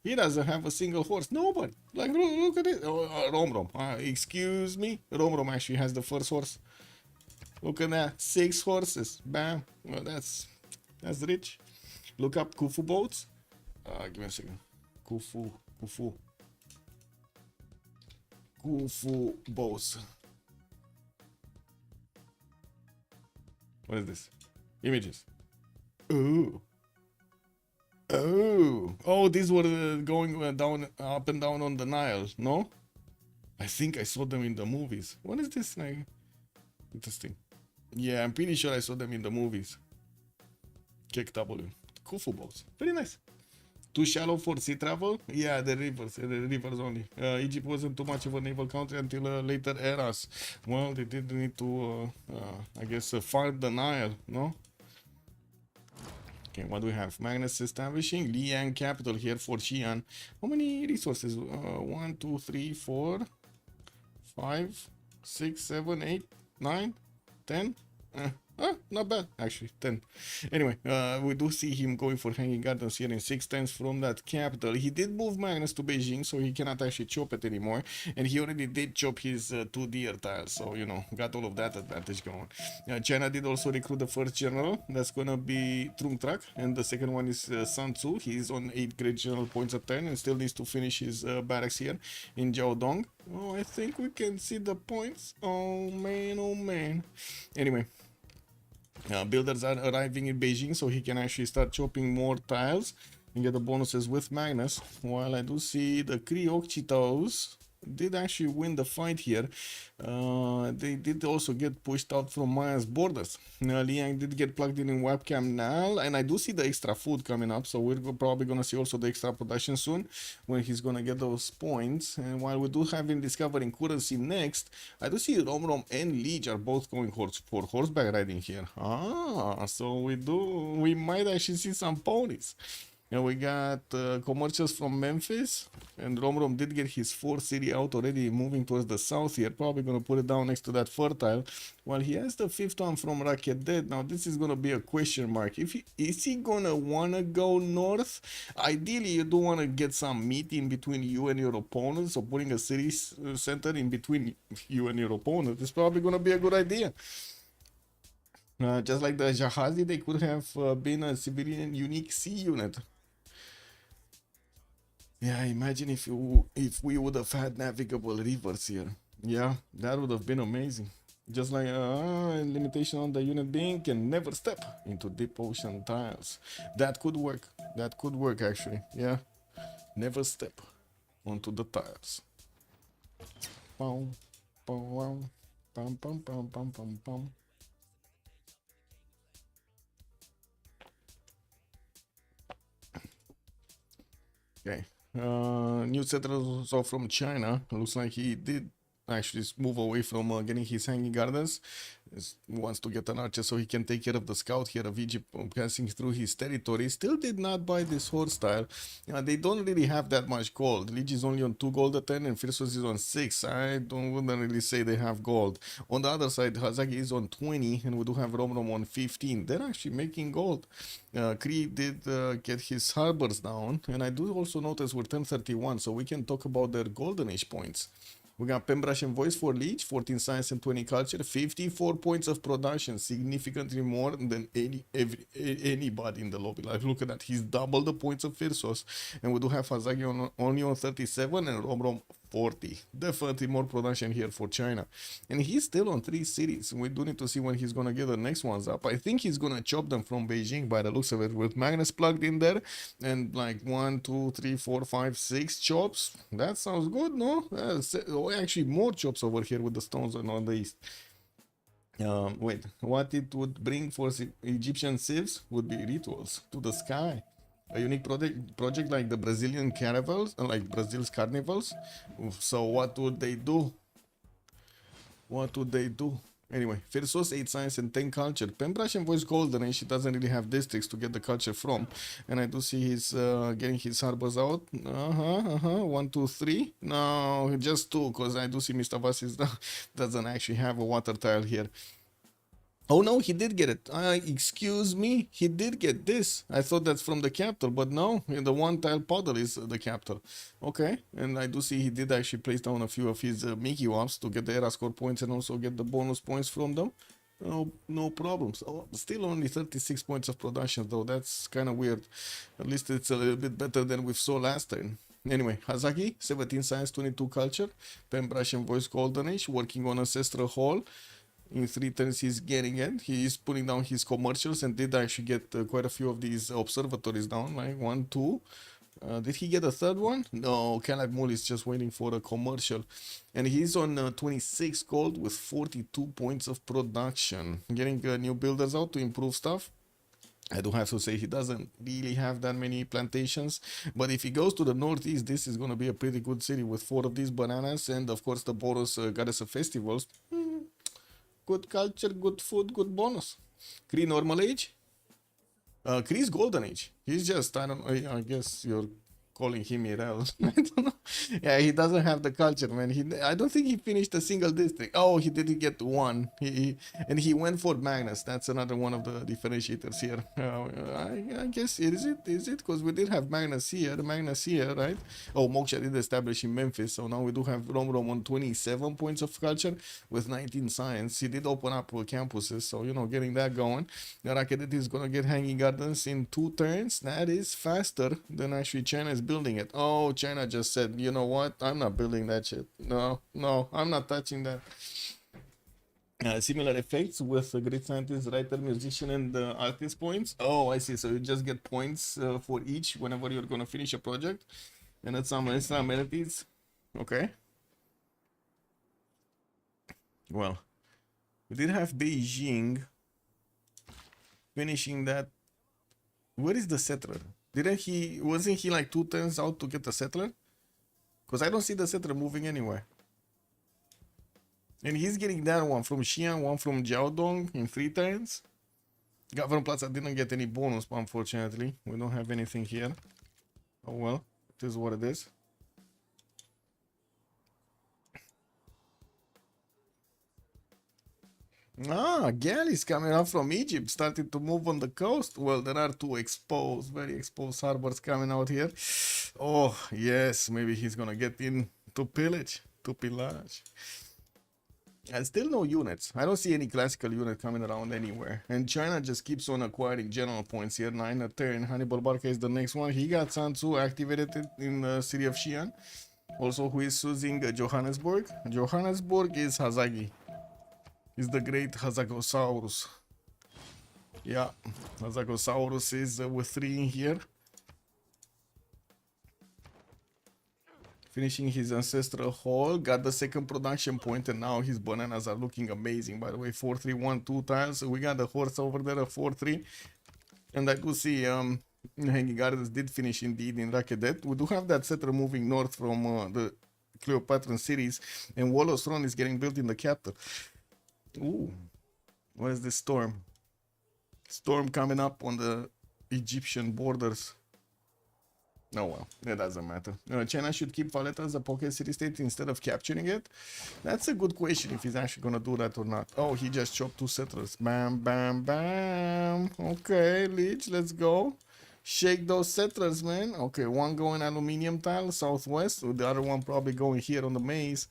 He doesn't have a single horse. Nobody. Like, look at it. Romrom. Excuse me. Romrom actually has the first horse. Look at that. 6 horses. Bam. Well, that's rich. Look up Khufu boats. Give me a second. Khufu boats. What is this? Images. Oh, these were going down, up and down on the Nile, no? I think I saw them in the movies. What is this? Like, interesting. Yeah, I'm pretty sure I saw them in the movies. Kick W. Khufu boats. Very nice. Too shallow for sea travel? Yeah, the rivers only. Egypt wasn't too much of a naval country until later eras. Well, they did need to, I guess, farm the Nile, no? Okay, what do we have? Magnus establishing Liang capital here for Xi'an. How many resources? 1, 2, 3, 4, 5, 6, 7, 8, 9, 10. Not bad, actually, 10. Anyway, we do see him going for hanging gardens here in 6 tenths from that capital. He did move Magnus to Beijing, so he cannot actually chop it anymore. And he already did chop his 2 deer tiles, so, you know, got all of that advantage going. China did also recruit the first general. That's gonna be Trung Trak, and the second one is Sun Tzu. He's on 8 great general points of 10 and still needs to finish his barracks here in Jiaodong. Oh, I think we can see the points. Oh, man, oh, man. Anyway. Builders are arriving in Beijing, so he can actually start chopping more tiles and get the bonuses with Magnus. While I do see the Kree Ochitaus did actually win the fight here. They did also get pushed out from Maya's borders. Liang did get plugged in webcam now, and I do see the extra food coming up, so we're probably gonna see also the extra production soon when he's gonna get those points. And while we do have him discovering currency next, I do see Romrom and Lege are both going for horseback riding here. So we might actually see some ponies. And we got commercials from Memphis, and Romrom did get his 4th city out already, moving towards the south here. Probably going to put it down next to that fertile. While he has the 5th one from Rakedet. Now this is going to be a question mark. Is he going to want to go north? Ideally, you do want to get some meat in between you and your opponent. So putting a city center in between you and your opponent is probably going to be a good idea. Just like the Jahazi, they could have been a civilian unique sea unit. Yeah, imagine if we would have had navigable rivers here. Yeah, that would have been amazing. Just like limitation on the unit being can never step into deep ocean tiles. That could work. That could work actually. Yeah, never step onto the tiles. Pum, pum, pum, pum, pum, pum, pum, pum. Okay. New settlers are from China. Looks like he did actually move away from getting his hanging gardens. He wants to get an archer so he can take care of the scout here of Egypt passing through his territory. Still did not buy this horse style. They don't really have that much gold. Lege is only on 2 gold a 10 and Phyrsos is on 6. I wouldn't really say they have gold. On the other side, Hazaggi is on 20 and we do have Romrom on 15. They're actually making gold. Kree did get his harbors down, and I do also notice we're 1031, so we can talk about their golden age points. We got Pembrokeshire Voice for Lege, 14 science and 20 culture, 54 points of production, significantly more than anybody in the lobby. Like, look at that, he's double the points of Phyrsos. And we do have Hazaggi only on 37 and Romrom 40. Definitely more production here for China. And he's still on 3 cities. We do need to see when he's gonna get the next ones up. I think he's gonna chop them from Beijing by the looks of it, with Magnus plugged in there and like 1, 2, 3, 4, 5, 6 chops. That sounds good, no? Actually more chops over here with the stones on the east. Wait, what it would bring for Egyptian civs would be rituals to the sky. A unique project like the Brazilian caravels, like Brazil's carnivals. So what would they do? What would they do? Anyway, Phyrsos 8 science and 10 culture. Pembrokeshire Voice golden, and she doesn't really have districts to get the culture from. And I do see he's getting his harbors out. 1, 2, 3. No, just 2, because I do see Mr. Vasis doesn't actually have a water tile here. Oh no, he did get it. Excuse me, he did get this. I thought that's from the capital, but no, the one tile puddle is the capital. Okay, and I do see he did actually place down a few of his Mickey Wops to get the era score points and also get the bonus points from them. No problems. Oh, still only 36 points of production though. That's kind of weird. At least it's a little bit better than we saw last time. Anyway, Hazaggi, 17 science, 22 culture. Pembrokeshire Voice Golden Age, working on Ancestral Hall. In 3 turns he's getting it. He is putting down his commercials and did actually get quite a few of these observatories down, like 1, 2. Did he get a third one? No, Caleb Mool is just waiting for a commercial. And he's on 26 gold with 42 points of production. Getting new builders out to improve stuff. I do have to say he doesn't really have that many plantations, but if he goes to the northeast, this is going to be a pretty good city with 4 of these bananas, and of course the bonus goddess of festivals. Good culture, good food, good bonus. Kree normal age? Kree's golden age. He's just, I don't know, I guess you're calling him Irel. I don't know. Yeah, he doesn't have the culture, man. I don't think he finished a single district. Oh, he didn't get 1. And he went for Magnus. That's another one of the differentiators here. I guess, is it? Because we did have Magnus here, right? Oh, Moksha did establish in Memphis. So now we do have Romrom on 27 points of culture with 19 science. He did open up campuses, so, you know, getting that going. Rakedet is going to get Hanging Gardens in 2 turns. That is faster than actually China is building it. Oh, China just said, you know what, I'm not building that shit. No, I'm not touching that. Similar effects with the great scientist, writer, musician, and artist points. Oh, I see. So you just get points for each whenever you're going to finish a project, and that's some extra amenities. Okay. Well, we did have Beijing finishing that. Where is the settler? Wasn't he like 2 turns out to get the settler? Because I don't see the settler moving anywhere. And he's getting that one from Xi'an, one from Jiaodong in 3 turns. Governor Plaza didn't get any bonus, unfortunately. We don't have anything here. Oh well, it is what it is. Galleys coming up from Egypt, starting to move on the coast. Well, there are 2 exposed, very exposed harbors coming out here. Oh, yes, maybe he's gonna get in to pillage, to pillage. And still no units. I don't see any classical unit coming around anywhere. And China just keeps on acquiring general points here. 9 a turn. Hannibal Barca is the next one. He got Sun Tzu activated in the city of Xi'an. Also, who is using Johannesburg? Johannesburg is Hazaggi. Is the great Hazagosaurus. Yeah, Hazagosaurus is with 3 in here. Finishing his ancestral hall, got the 2nd production point, and now his bananas are looking amazing. By the way, 4-3-1-2 tiles. We got the horse over there, a 4-3. And I do see Hanging Gardens did finish indeed in Rakedet. We do have that settler moving north from the Cleopatran cities, and Wallace Throne is getting built in the capital. Ooh, what is this storm? Storm coming up on the Egyptian borders. Oh well, it doesn't matter. China should keep Valletta as a pocket city-state instead of capturing it? That's a good question if he's actually gonna do that or not. Oh, he just chopped 2 settlers. Bam, bam, bam. Okay, Lege, let's go. Shake those settlers, man. Okay, one going aluminium tile, southwest. The other one probably going here on the maze.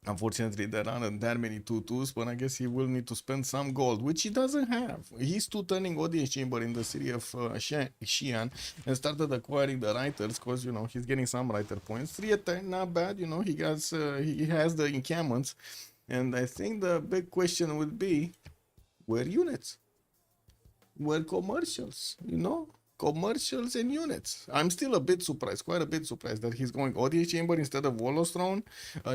Unfortunately, there aren't that many tutus, but I guess he will need to spend some gold, which he doesn't have. He's two-turning audience chamber in the city of Xi'an and started acquiring the writers because, you know, he's getting some writer points. 3 a turn, not bad, you know, he has the encampments. And I think the big question would be, where units? Where commercials, you know? Commercials and units. I'm still a bit surprised, quite a bit surprised that he's going audience chamber instead of Warlord's Throne.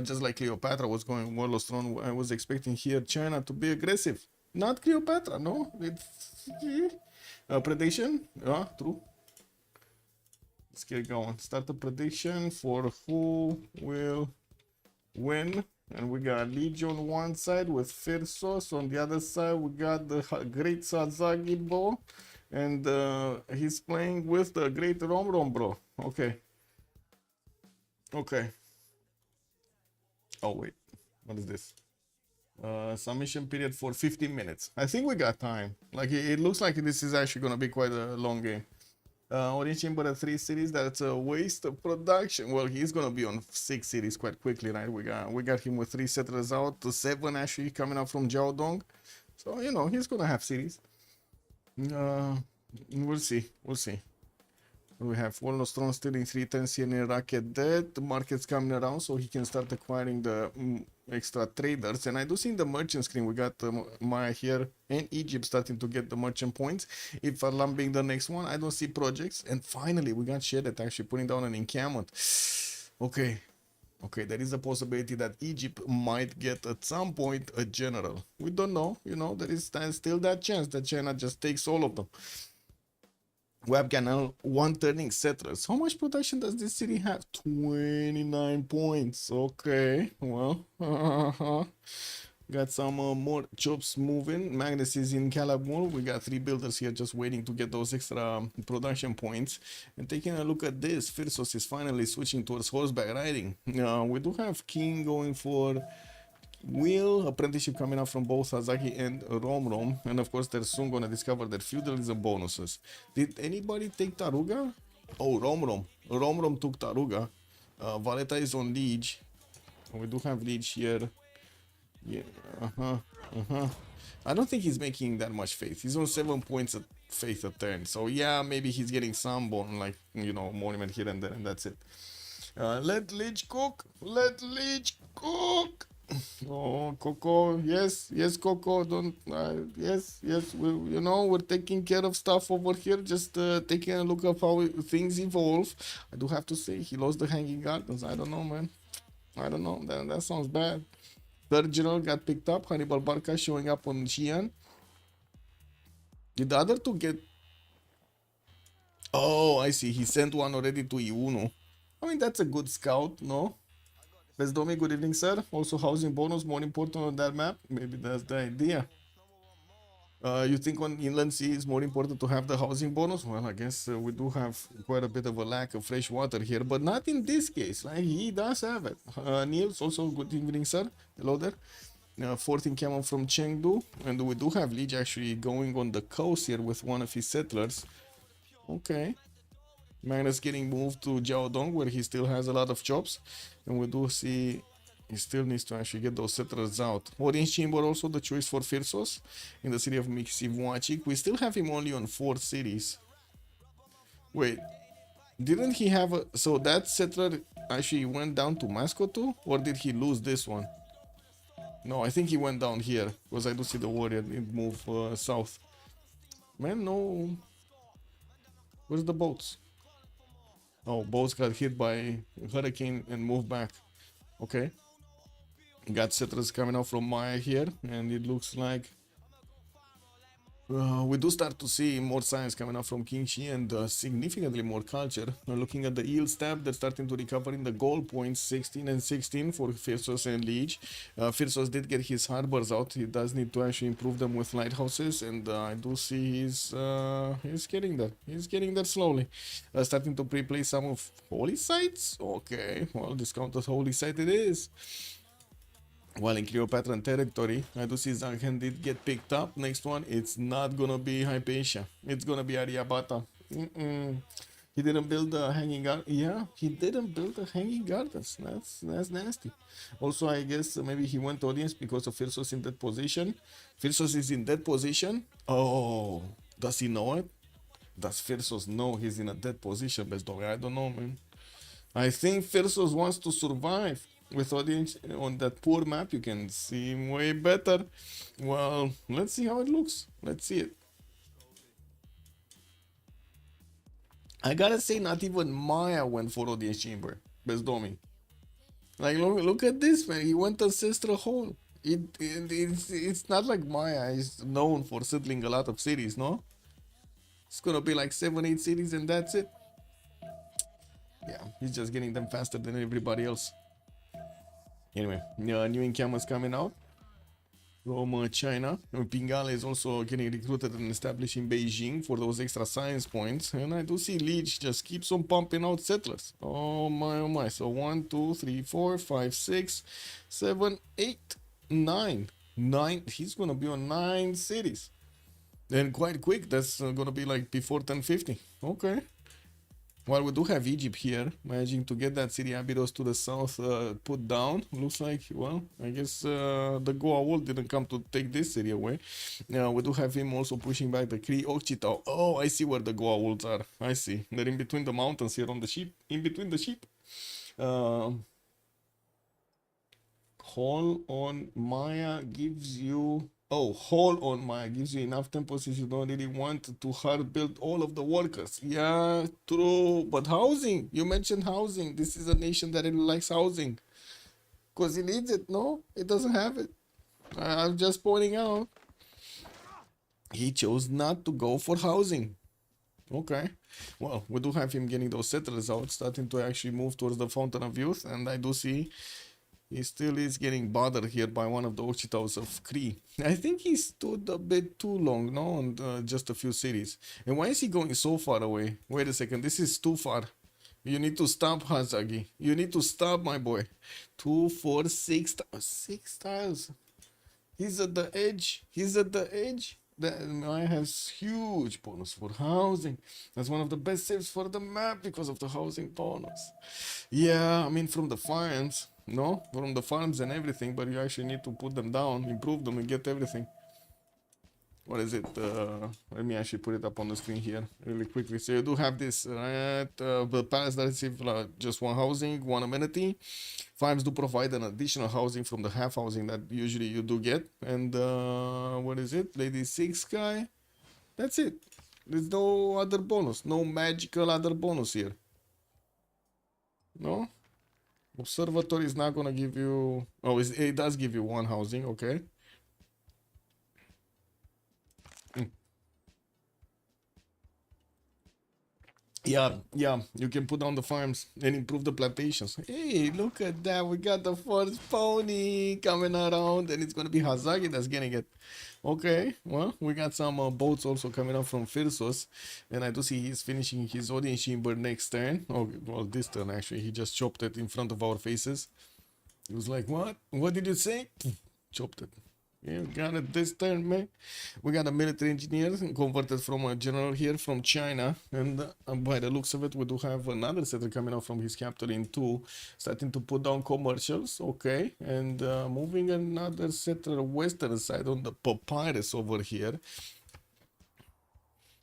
Just like Cleopatra was going Warlord's Throne, I was expecting here China to be aggressive. Not Cleopatra, no. It's prediction. Yeah, true. Let's get going. Start a prediction for who will win. And we got Lege on one side with Phyrsos. On the other side, we got the great Hazaggi bro. And he's playing with the great Romrom bro. Okay. Okay. Oh, wait. What is this? Submission period for 15 minutes. I think we got time. Like, it looks like this is actually going to be quite a long game. Audience chamber at 3 cities, that's a waste of production. Well, he's gonna be on 6 cities quite quickly, right? We got him with 3 settlers out, 7 actually coming up from Jiaodong. So, you know, he's gonna have cities. We'll see. We have Warlord's Throne still in 3 turns here in Rocket Dead. The market's coming around so he can start acquiring the extra traders. And I do see in the merchant screen we got Maya here and Egypt starting to get the merchant points. If Farlam being the next one, I don't see projects. And finally we got Shedet actually putting down an encampment. Okay, there is a possibility that Egypt might get at some point a general. We don't know, you know, there is still that chance that China just takes all of them. Web canal, 1 turning settlers. How much production does this city have? 29 points. Okay, well, got some more jobs moving. Magnus is in Calabul. We got 3 builders here just waiting to get those extra production points. And taking a look at this, Phyrsos is finally switching towards horseback riding. We do have King going for Will, apprenticeship coming up from both Hazaggi and Romrom, and of course they're soon gonna discover their feudalism bonuses. Did anybody take Taruga? Oh, Romrom took Taruga. Valeta is on Lege. We do have Lege here. Yeah, I don't think he's making that much faith. He's on 7 points at faith a turn. So yeah, maybe he's getting some bone, like, you know, monument here and there, and that's it. Let Lege cook. Let Lege cook. Oh, Coco, yes, Coco, don't, yes, you know, we're taking care of stuff over here, just taking a look at how things evolve. I do have to say, he lost the Hanging Gardens. I don't know, man. I don't know, that sounds bad. Third general got picked up, Hannibal Barca showing up on Xi'an. Did the other two get... Oh, I see, he sent one already to Iuno. I mean, that's a good scout, no? Let's do me, good evening, sir. Also, housing bonus more important on that map. Maybe that's the idea. You think on Inland Sea is more important to have the housing bonus? Well, I guess we do have quite a bit of a lack of fresh water here, but not in this case. Right? He does have it. Niels, also good evening, sir. Hello there. 14 camel from Chengdu, and we do have Lege actually going on the coast here with one of his settlers. Okay. Magnus getting moved to Jiaodong, where he still has a lot of jobs, and we do see he still needs to actually get those settlers out. Audience chamber also the choice for Phyrsos in the city of Mixivuachik. We still have him only on 4 cities. Wait, didn't he have a... So that settler actually went down to Moscow too, or did he lose this one? No, I think he went down here, because I do see the warrior move south. Man, no. Where's the boats? Oh, boats got hit by hurricane and moved back. Okay. Got settlers coming out from Maya here, and it looks like we do start to see more signs coming up from Qingxi and significantly more culture. Looking at the yield stab, they're starting to recover in the gold points, 16 and 16 for Phyrsos and Lege. Phyrsos did get his harbors out. He does need to actually improve them with lighthouses, and I do see he's getting there. He's getting there slowly. Starting to pre-play some of holy sites. Okay, well, discounted holy site it is. While in Cleopatra territory, I do see Zanghen did get picked up. Next one, it's not gonna be Hypatia. It's gonna be Aryabhata. He didn't build the hanging garden. Yeah, he didn't build the hanging gardens. That's nasty. Also, I guess maybe he went audience because of Phyrsos in that position. Phyrsos is in that position. Oh, does he know it? Does Phyrsos know he's in a dead position? Best dog, I don't know, man. I think Phyrsos wants to survive with audience on that poor map. You can see him way better. Well, let's see how it looks. Let's see it. I gotta say, not even Maya went for audience chamber. Best domi. Like, look at this, man. He went ancestral hole. It's not like Maya is known for settling a lot of cities, no? It's gonna be like 7-8 cities and that's it. Yeah, he's just getting them faster than everybody else. Anyway, new encampments coming out from China. Pingale is also getting recruited and established in Beijing for those extra science points. And I do see Lege just keeps on pumping out settlers. Oh my, oh my. So 1, 2, 3, 4, 5, 6, 7, 8, 9. 9. He's gonna be on 9 cities. And quite quick. That's gonna be like before 1050. Okay. Well, we do have Egypt here, managing to get that city Abydos to the south put down. Looks like, well, I guess the Goa wall didn't come to take this city away. We do have him also pushing back the Cree Occitan. Oh, I see where the Goa walls are. I see. They're in between the mountains here on the sheep. In between the sheep. Hall on Maya gives you... Oh, Hall on Maya gives you enough temples if you don't really want to hard build all of the workers. Yeah, true. But housing, you mentioned housing. This is a nation that really likes housing. Because it needs it, no? It doesn't have it. I'm just pointing out. He chose not to go for housing. Okay. Well, we do have him getting those settlers out, starting to actually move towards the Fountain of Youth. And I do see... he still is getting bothered here by one of the Occitans of Cree. I think he stood a bit too long, no? On just a few cities. And why is he going so far away? Wait a second, this is too far. You need to stop, Hazaggi. You need to stop, my boy. 2, 4, 6, 6 tiles. He's at the edge. He's at the edge. Maya has huge bonus for housing. That's one of the best saves for the map because of the housing bonus. Yeah, I mean from the farms, no? From the farms and everything, but you actually need to put them down, improve them and get everything. What is it? Let me actually put it up on the screen here really quickly. So you do have this, right? The palace that receive just one housing, one amenity. Farms do provide an additional housing from the half housing that usually you do get. And what is it? Lady 6 guy. That's it. There's no other bonus. No magical other bonus here. No? Observatory is not gonna give you... Oh, it does give you one housing, okay. Yeah, you can put down the farms and improve the plantations. Hey, look at that. We got the first pony coming around and it's going to be Hazaggi that's getting it. Okay, well, we got some boats also coming up from Phyrsos. And I do see he's finishing his audience chamber next turn. Oh, well, this turn actually. He just chopped it in front of our faces. He was like, what? What did you say? Chopped it. Yeah, we got it this turn, man. We got a military engineer converted from a general here from China. And by the looks of it, we do have another settler coming out from his capital in 2, starting to put down commercials. Okay. And moving another settler western side on the papyrus over here.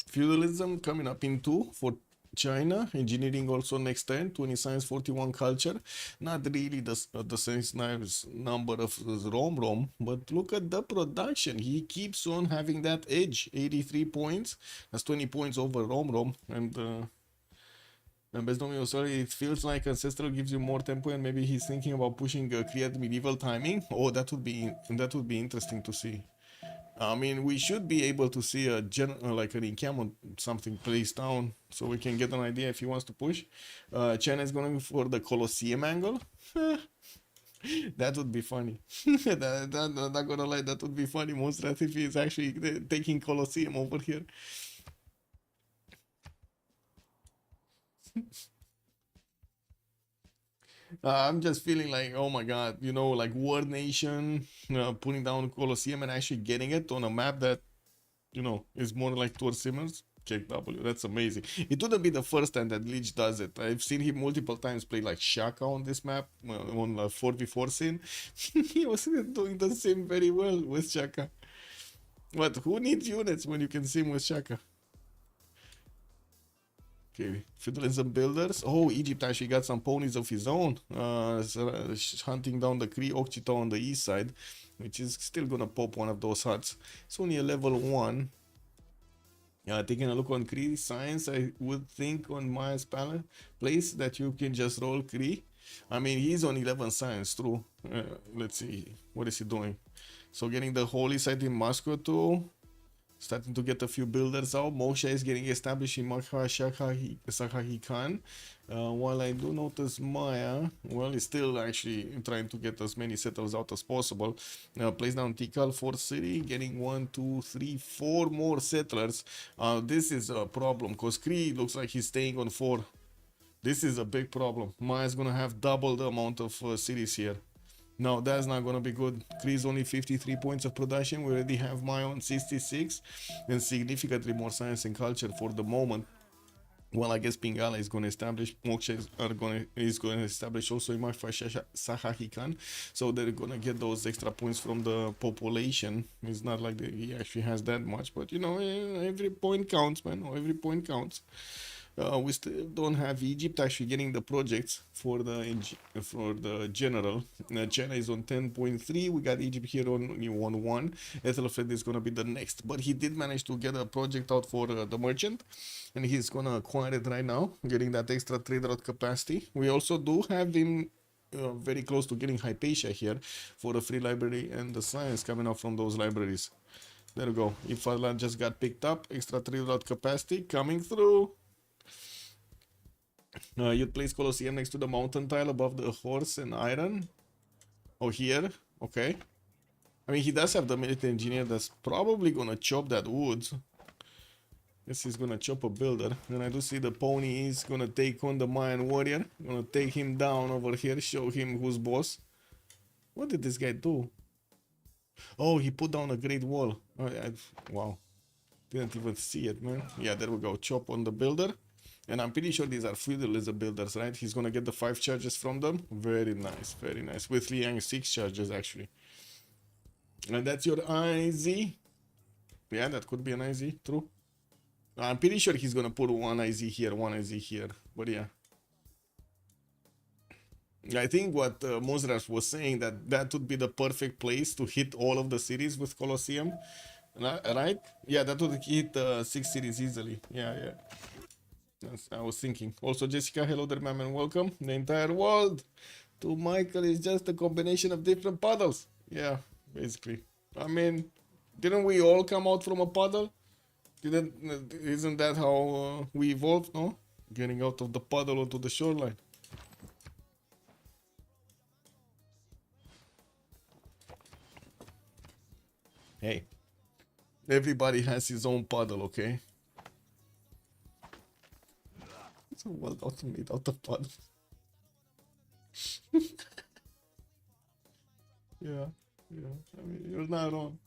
Feudalism coming up in 2 for China. Engineering also next turn. 20 science, 41 culture. Not really the same number of Romrom, but look at the production. He keeps on having that edge. 83 points. That's 20 points over Romrom. And based on your story, it feels like Ancestral gives you more tempo, and maybe he's thinking about pushing create medieval timing. Oh, that would be interesting to see. I mean, we should be able to see a like an encampment, something placed down, so we can get an idea if he wants to push. China is going for the Colosseum angle. That would be funny. I'm not gonna lie, that would be funny. Monstrat if he's actually taking Colosseum over here. I'm just feeling like, oh my god, you know, like War Nation putting down Colosseum and actually getting it on a map that, you know, is more like towards Simmers. Kick W, that's amazing. It wouldn't be the first time that Lege does it. I've seen him multiple times play like Shaka on this map, on the 4v4 scene. He was doing the same very well with Shaka. But who needs units when you can sim with Shaka? Okay, feudalism builders. Oh, Egypt actually got some ponies of his own. Hunting down the Kree Okchita on the east side, which is still gonna pop one of those huts. It's only a level 1. Taking a look on Kree science, I would think on Maya's place that you can just roll Kree. I mean, he's on 11 science, true. Let's see, what is he doing? So getting the holy site in Moscow too. Starting to get a few builders out. Moksha is getting established in Makha Sakhahi Khan. While I do notice Maya, well, is still actually trying to get as many settlers out as possible. Place down Tikal, 4th city, getting 1, 2, 3, 4 more settlers. This is a problem because Kree looks like he's staying on 4. This is a big problem. Maya's gonna have double the amount of cities here. No, that's not gonna be good. Kree's only 53 points of production. We already have Maya on 66 and significantly more science and culture for the moment. Well, I guess Pingala is going to establish, Moksha is going to establish also Imagfa Sahahi Khan. So they're going to get those extra points from the population. It's not like he actually has that much, but you know, every point counts, man. Every point counts. We still don't have Egypt actually getting the projects for the general. China is on 10.3. We got Egypt here on 1. Ethelfred is going to be the next, but he did manage to get a project out for the merchant, and he's going to acquire it right now, getting that extra trade route capacity. We also do have him very close to getting Hypatia here for a free library and the science coming out from those libraries. There we go. Ifala just got picked up, extra trade route capacity coming through. You'd place Colosseum next to the mountain tile above the horse and iron. Oh, here? Okay. I mean, he does have the military engineer that's probably gonna chop that wood. Guess he's gonna chop a builder. And I do see the pony is gonna take on the Mayan warrior. Gonna take him down over here, show him who's boss. What did this guy do? Oh, he put down a great wall. Oh, wow. Didn't even see it, man. Yeah, there we go. Chop on the builder. And I'm pretty sure these are feudalism builders, right? He's gonna get the 5 charges from them. Very nice, very nice. With Liang 6 charges, actually. And that's your IZ. Yeah, that could be an IZ, true. I'm pretty sure he's gonna put 1 IZ here, 1 IZ here. But yeah. I think what Mozras was saying, that would be the perfect place to hit all of the cities with Colosseum. Right? Yeah, that would hit 6 cities easily. Yeah. I was thinking. Also, Jessica, hello there, ma'am, and welcome. The entire world to Michael is just a combination of different puddles. Yeah, basically. I mean, didn't we all come out from a puddle? Isn't that how we evolved, no? Getting out of the puddle onto the shoreline. Hey, everybody has his own puddle, okay? It's a world made out of puddles. Yeah. I mean, you're not wrong.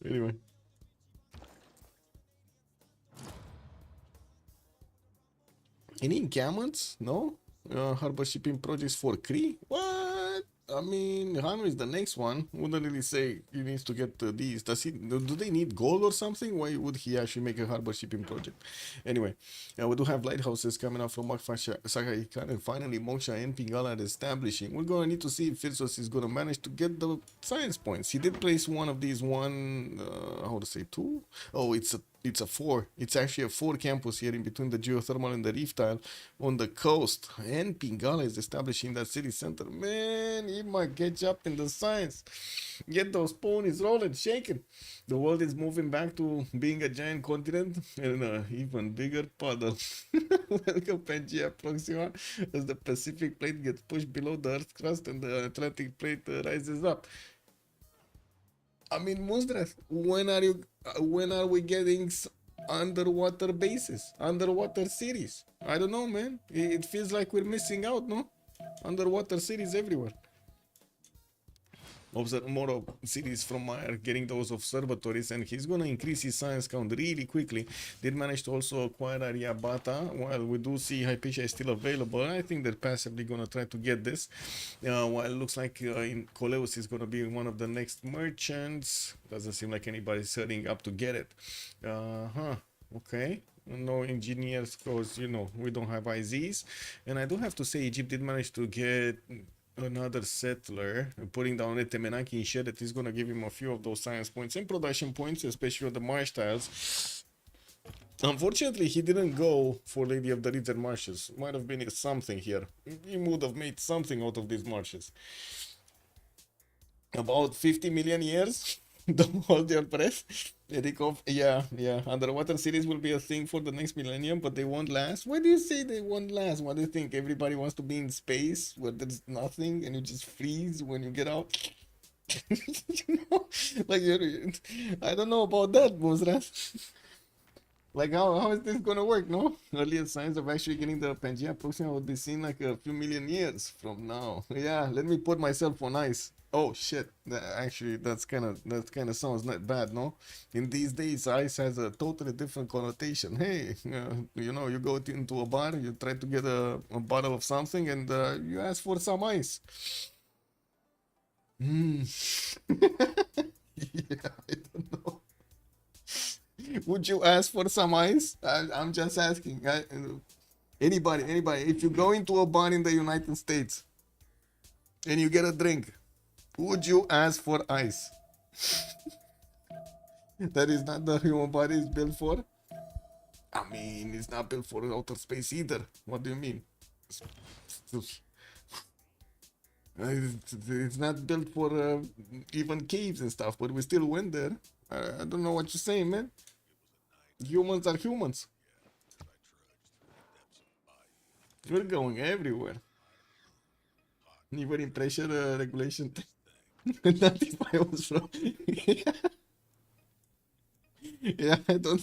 Anyway. Any encampments? No? Harbor shipping projects for Kree? What? I mean, Hanu is the next one. Wouldn't really say he needs to get these. Do they need gold or something? Why would he actually make a harbor shipping project? Anyway, we do have lighthouses coming out from Sakai Khan, and finally Moksha and Pingala are establishing. We're going to need to see if Phyrsos is going to manage to get the science points. He did place one of these, how to say, 2? Oh, it's a 4. It's actually a 4 campus here in between the geothermal and the reef tile on the coast. And Pingala is establishing that city center. Man, he might catch up in the science. Get those ponies rolling, shaking. The world is moving back to being a giant continent and an even bigger puddle. Welcome, Pangea Proxima, as the Pacific plate gets pushed below the Earth's crust and the Atlantic plate rises up. I mean, Mundras, when are we getting underwater bases, underwater cities? I don't know, man. It feels like we're missing out, no? Underwater cities everywhere. more of cities from Maya getting those observatories, and he's gonna increase his science count really quickly. Did manage to also acquire Ariabata. While we do see Hypatia is still available, I think they're passively gonna try to get this. While it looks like in Coleus is gonna be one of the next merchants. Doesn't seem like anybody's setting up to get it. Okay. No engineers, because you know we don't have IZs, and I do have to say Egypt did manage to get another settler, putting down a Temenaki in shed that is going to give him a few of those science points and production points, especially on the marsh tiles. Unfortunately, he didn't go for Lady of the Reeds and Marshes. Might have been something here. He would have made something out of these marshes. About 50 million years. Don't hold your breath. Yeah. Underwater cities will be a thing for the next millennium, but they won't last. Why do you say they won't last? What do you think? Everybody wants to be in space where there's nothing and you just freeze when you get out? You know, like I don't know about that, Mosras. Like how is this gonna work? No, earlier signs of actually getting the Pangea Proxima would be seen like a few million years from now. Yeah, let me put myself on ice. Oh shit! Actually, that's kind of sounds not bad, no? In these days, ice has a totally different connotation. Hey, you know, you go into a bar, you try to get a bottle of something, and you ask for some ice. Yeah, I don't know. Would you ask for some ice? I'm just asking. Anybody, if you go into a bar in the United States and you get a drink, would you ask for ice? That is not the human body is built for. I mean, it's not built for outer space either. What do you mean? It's not built for even caves and stuff, but we still went there. I don't know what you're saying, man. Humans are humans. We're going everywhere. Even in pressure regulation. Not if I was from. Yeah, I don't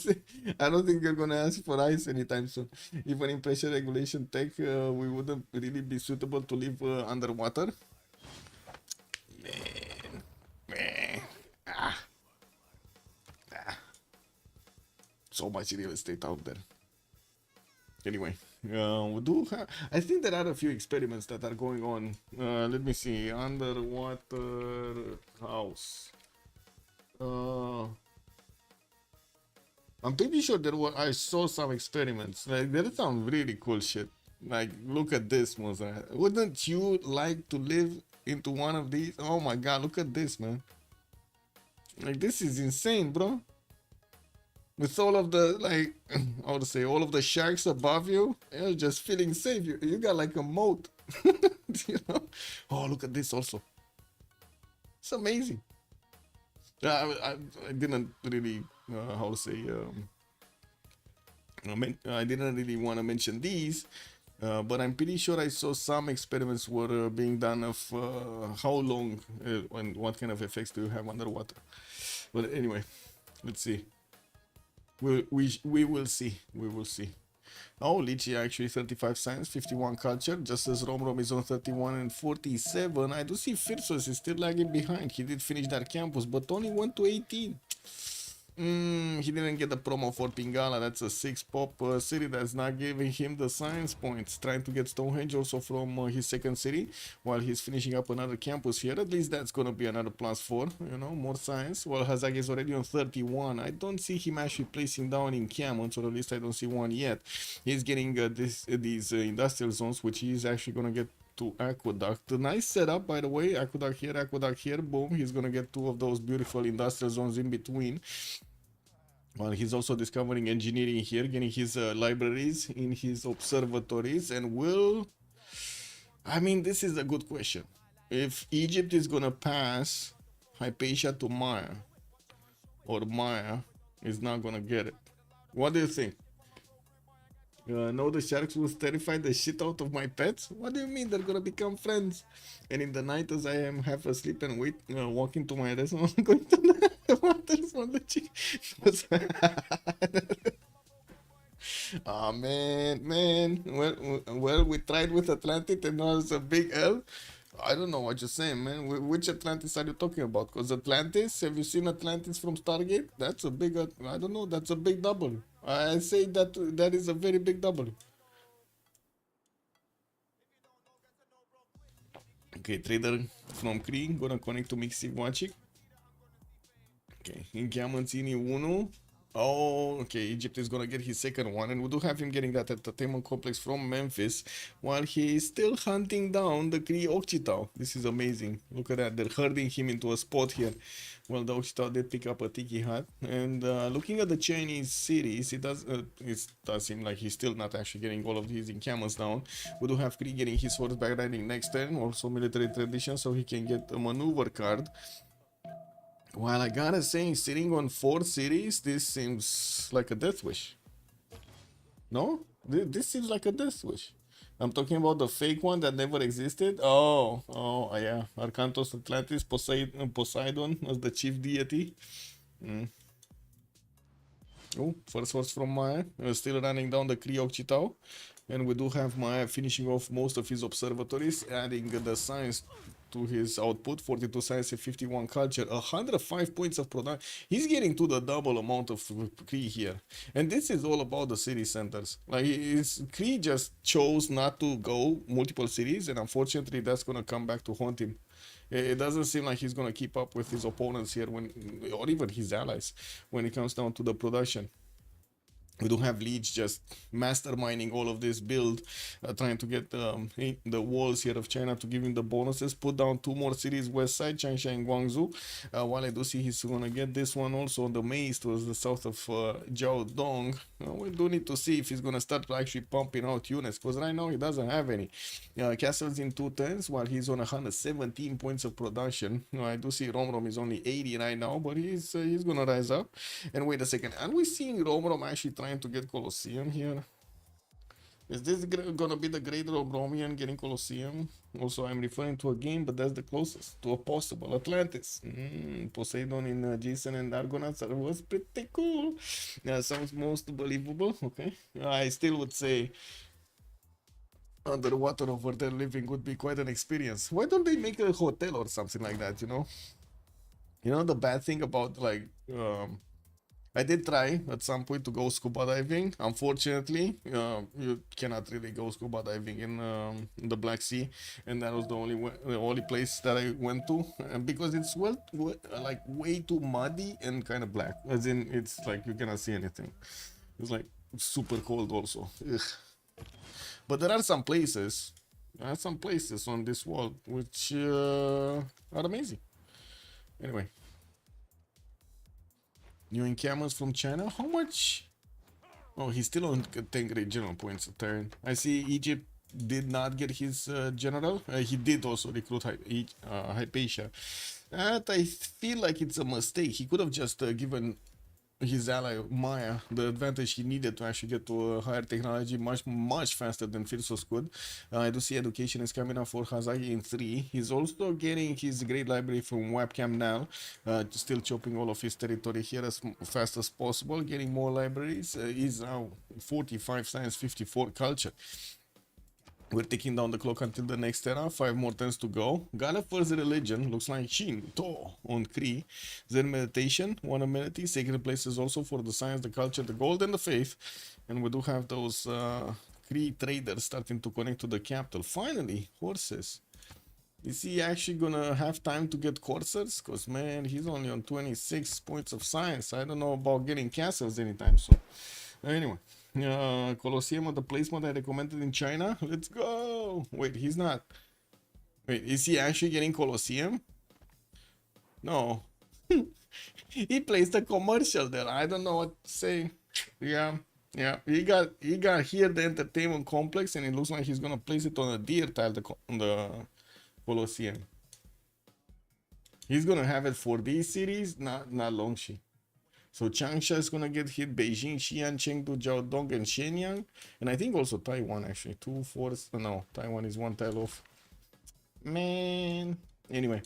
think you're gonna ask for ice anytime soon. Even in pressure regulation tech, we wouldn't really be suitable to live underwater. Man. So much real estate out there. Anyway, we do have, I think there are a few experiments that are going on. Let me see. Underwater house. I'm pretty sure I saw some experiments. Like, there's some really cool shit. Like, look at this, Mozart. Wouldn't you like to live into one of these? Oh my god, look at this, man. Like, this is insane, bro. With all of the, like, I would say, all of the sharks above you, you're just feeling safe. You got like a moat. You know? Oh, look at this also. It's amazing. I didn't really, how to say, I didn't really want to mention these, but I'm pretty sure I saw some experiments were being done of how long and what kind of effects do you have underwater. But anyway, let's see. We will see. We will see. Oh, Lege actually 35 science, 51 culture, just as Romrom is on 31 and 47. I do see Phyrsos is still lagging behind. He did finish that campus, but only went to 18. He didn't get the promo for Pingala. That's a 6 pop city that's not giving him the science points. Trying to get Stonehenge also from his second city while he's finishing up another campus here. At least that's gonna be another +4, you know, more science. While Hazaggi is already on 31. I don't see him actually placing down in Camons, or at least I don't see one yet. He's getting these industrial zones, which he's actually gonna get to Aqueduct. A nice setup, by the way. Aqueduct here, boom. He's gonna get 2 of those beautiful industrial zones in between. Well, he's also discovering engineering here, getting his libraries in his observatories, and I mean, this is a good question. If Egypt is gonna pass Hypatia to Maya, or Maya is not gonna get it, what do you think? No, the sharks will terrify the shit out of my pets? What do you mean they're gonna become friends? And in the night, as I am half asleep and walking to my restaurant, I'm going to the waters on the cheek. Oh man. Well, we tried with Atlantic and now it's a big L. I don't know what you're saying, man. Which Atlantis are you talking about? Because Atlantis, have you seen Atlantis from Stargate? That's a big, I don't know, that's a big double. I say that that is a very big double. Okay, trader from Cree, gonna connect to Mixi watching. Okay, in Chiamanzini 1. Oh, okay, Egypt is gonna get his second one, and we do have him getting that entertainment complex from Memphis, while he is still hunting down the Cree Occitan. This is amazing. Look at that, they're herding him into a spot here. Well, the Occitan did pick up a Tiki Hut, and looking at the Chinese cities, it does seem like he's still not actually getting all of his encampments down. We do have Cree getting his horseback riding next turn, also military tradition, so he can get a maneuver card. While I gotta say, sitting on 4 cities, this seems like a death wish. No? This seems like a death wish. I'm talking about the fake one that never existed. Oh, yeah. Arcantos Atlantis, Poseidon as the chief deity. Oh, first horse from Maya, still running down the Cree Occitan. And we do have Maya finishing off most of his observatories, adding the science to his output, 42 science and 51 culture, 105 points of production. He's getting to the double amount of Cree here. And this is all about the city centers. Like, Cree just chose not to go multiple cities, and unfortunately that's gonna come back to haunt him. It doesn't seem like he's gonna keep up with his opponents here, or even his allies, when it comes down to the production. We do have Lege just masterminding all of this build, trying to get the walls here of China to give him the bonuses. Put down 2 more cities west side, Changsha and Guangzhou. While I do see he's gonna get this one also on the maze towards the south of Jiaodong. We do need to see if he's gonna start actually pumping out units, because right now he doesn't have any. Castles in 2 turns, while he's on 117 points of production. I do see Romrom is only 80 right now, but he's gonna rise up. And wait a second, are we seeing Romrom actually trying to get Colosseum here? Is this gonna be the great Romromian getting Colosseum? Also, I'm referring to a game, but that's the closest to a possible Atlantis. Poseidon in Jason and Argonauts was pretty cool. Sounds most believable. Okay, I still would say underwater over there living would be quite an experience. Why don't they make a hotel or something like that? You know the bad thing about, like, I did try at some point to go scuba diving. Unfortunately, you cannot really go scuba diving in the Black Sea, and that was the only place that I went to, because it's like way too muddy and kind of black. As in, it's like you cannot see anything. It's like super cold also. Ugh. But there are some places on this world which are amazing. Anyway. New encampments from China. How much? Oh, he's still on 10 great general points a turn. I see Egypt did not get his general. He did also recruit Hypatia. I feel like it's a mistake. He could have just given his ally Maya the advantage he needed to actually get to a higher technology much faster than Phyrsos could. I do see education is coming up for Hazaggi in 3. He's also getting his great library from Webcam now, still chopping all of his territory here as fast as possible, getting more libraries. He's now 45 science, 54 culture. We're taking down the clock until the next era. 5 more turns to go. Got first religion. Looks like Shinto on Cree. Zen meditation. 1 amenity. Sacred places also for the science, the culture, the gold, and the faith. And we do have those Cree traders starting to connect to the capital. Finally, horses. Is he actually gonna have time to get coursers? Because, man, he's only on 26 points of science. I don't know about getting castles anytime soon. Anyway. Colosseum of the placement I recommended in China. Let's go. Wait, he's not. Wait, is he actually getting Colosseum? No. He placed a commercial there. I don't know what to say. Yeah. He got here the entertainment complex, and it looks like he's gonna place it on a deer tile on the Colosseum. He's gonna have it for these cities, not Longxi. So Changsha is gonna get hit, Beijing, Xi'an, Chengdu, Jiaodong, and Shenyang. And I think also Taiwan, actually. 2 4s. No, Taiwan is 1 tile off. Man. Anyway.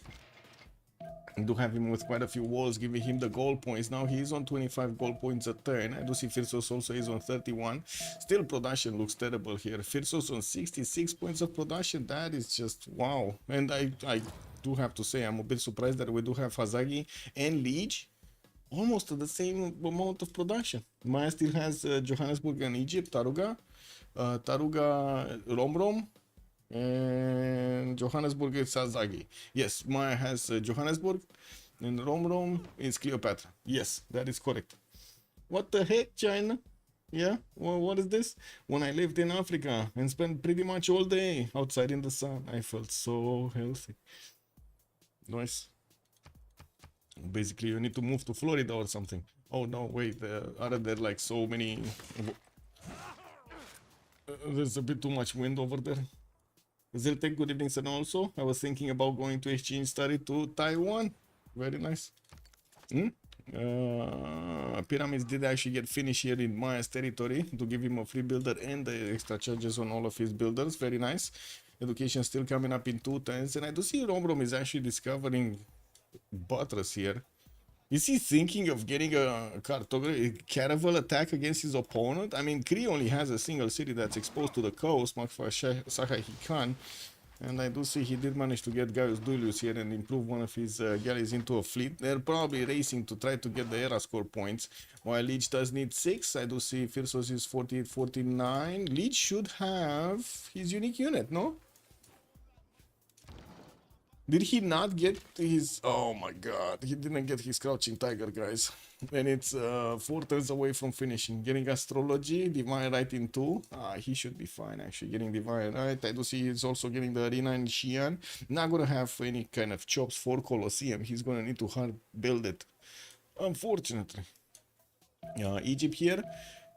do have him with quite a few walls, giving him the goal points. Now he's on 25 goal points a turn. I do see Phyrsos also is on 31. Still, production looks terrible here. Phyrsos on 66 points of production. That is just wow. And I do have to say, I'm a bit surprised that we do have Hazaggi and Lege almost at the same amount of production. Maya still has Johannesburg and Egypt, Taruga, Romrom, and Johannesburg is Hazaggi. Yes, Maya has Johannesburg, and Romrom is Cleopatra. Yes, that is correct. What the heck, China? Yeah, well, what is this? When I lived in Africa and spent pretty much all day outside in the sun, I felt so healthy. Nice. Basically, you need to move to Florida or something. Oh no, wait, aren't there like so many... there's a bit too much wind over there. Ziltek, good evening, sir. Also, I was thinking about going to exchange study to Taiwan. Very nice. Pyramids did actually get finished here in Maya's territory to give him a free builder and the extra charges on all of his builders. Very nice. Education still coming up in 2 turns, and I do see Romrom is actually discovering buttress here. Is he thinking of getting a caravel attack against his opponent? I mean, Kree only has a single city that's exposed to the coast, marked for Saha Hikan. And I do see he did manage to get Gaius Duilius here and improve one of his galleys into a fleet. They're probably racing to try to get the era score points, while Lege does need 6. I do see Phyrsos is 48, 49. Lege should have his unique unit, no? Did he not get his... Oh my god, he didn't get his Crouching Tiger, guys. And it's 4 turns away from finishing. Getting Astrology, Divine Right in 2. He should be fine, actually, getting Divine Right. I do see he's also getting the Arena in Xi'an. Not gonna have any kind of chops for Colosseum. He's gonna need to hard build it, unfortunately. Egypt here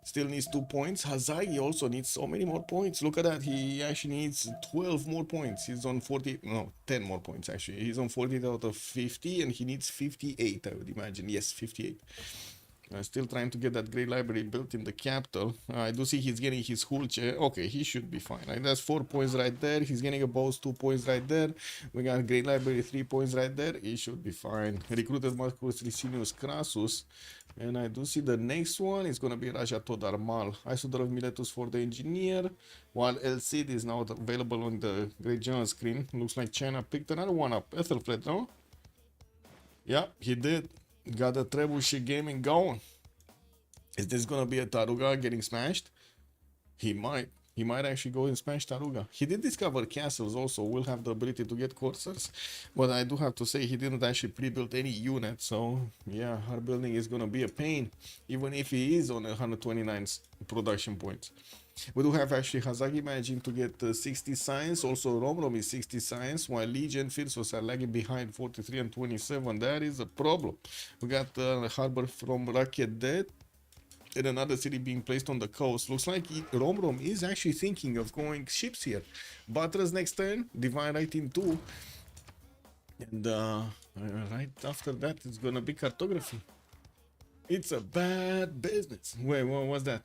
still needs 2 points. Hazaggi also needs so many more points. Look at that. He actually needs 12 more points. He's on 40, no, 10 more points actually. He's on 40 out of 50 and he needs 58, I would imagine. Yes, 58. Still trying to get that great library built in the capital. I do see he's getting his Hulce. Okay, he should be fine. Like, that's 4 points right there. He's getting a boss, 2 points right there. We got great library, 3 points right there. He should be fine. Recruited Marcus Licinius Crassus. And I do see the next one is going to be Raja Todarmal. Isodor of Miletus for the engineer. While El Cid is now available on the Great General screen. Looks like China picked another one up. Ethelflaed, no? Yeah, he did. Got the Trebuchet gaming going. Is this gonna be a Taruga getting smashed? He might. He might actually go and smash Taruga. He did discover castles also. Will have the ability to get coursers. But I do have to say he didn't actually pre-build any unit. So yeah, hard building is gonna be a pain. Even if he is on 129 production points. We do have actually Hazaggi managing to get 60 science. Also Romrom is 60 science, while Lege and Phyrsos are lagging behind 43 and 27. That is a problem. We got the harbor from Racket dead and another city being placed on the coast. Looks like Romrom is actually thinking of going ships here. Buttress next turn, Divine Right in 2. And right after that it's gonna be cartography. It's a bad business. Wait, what was that?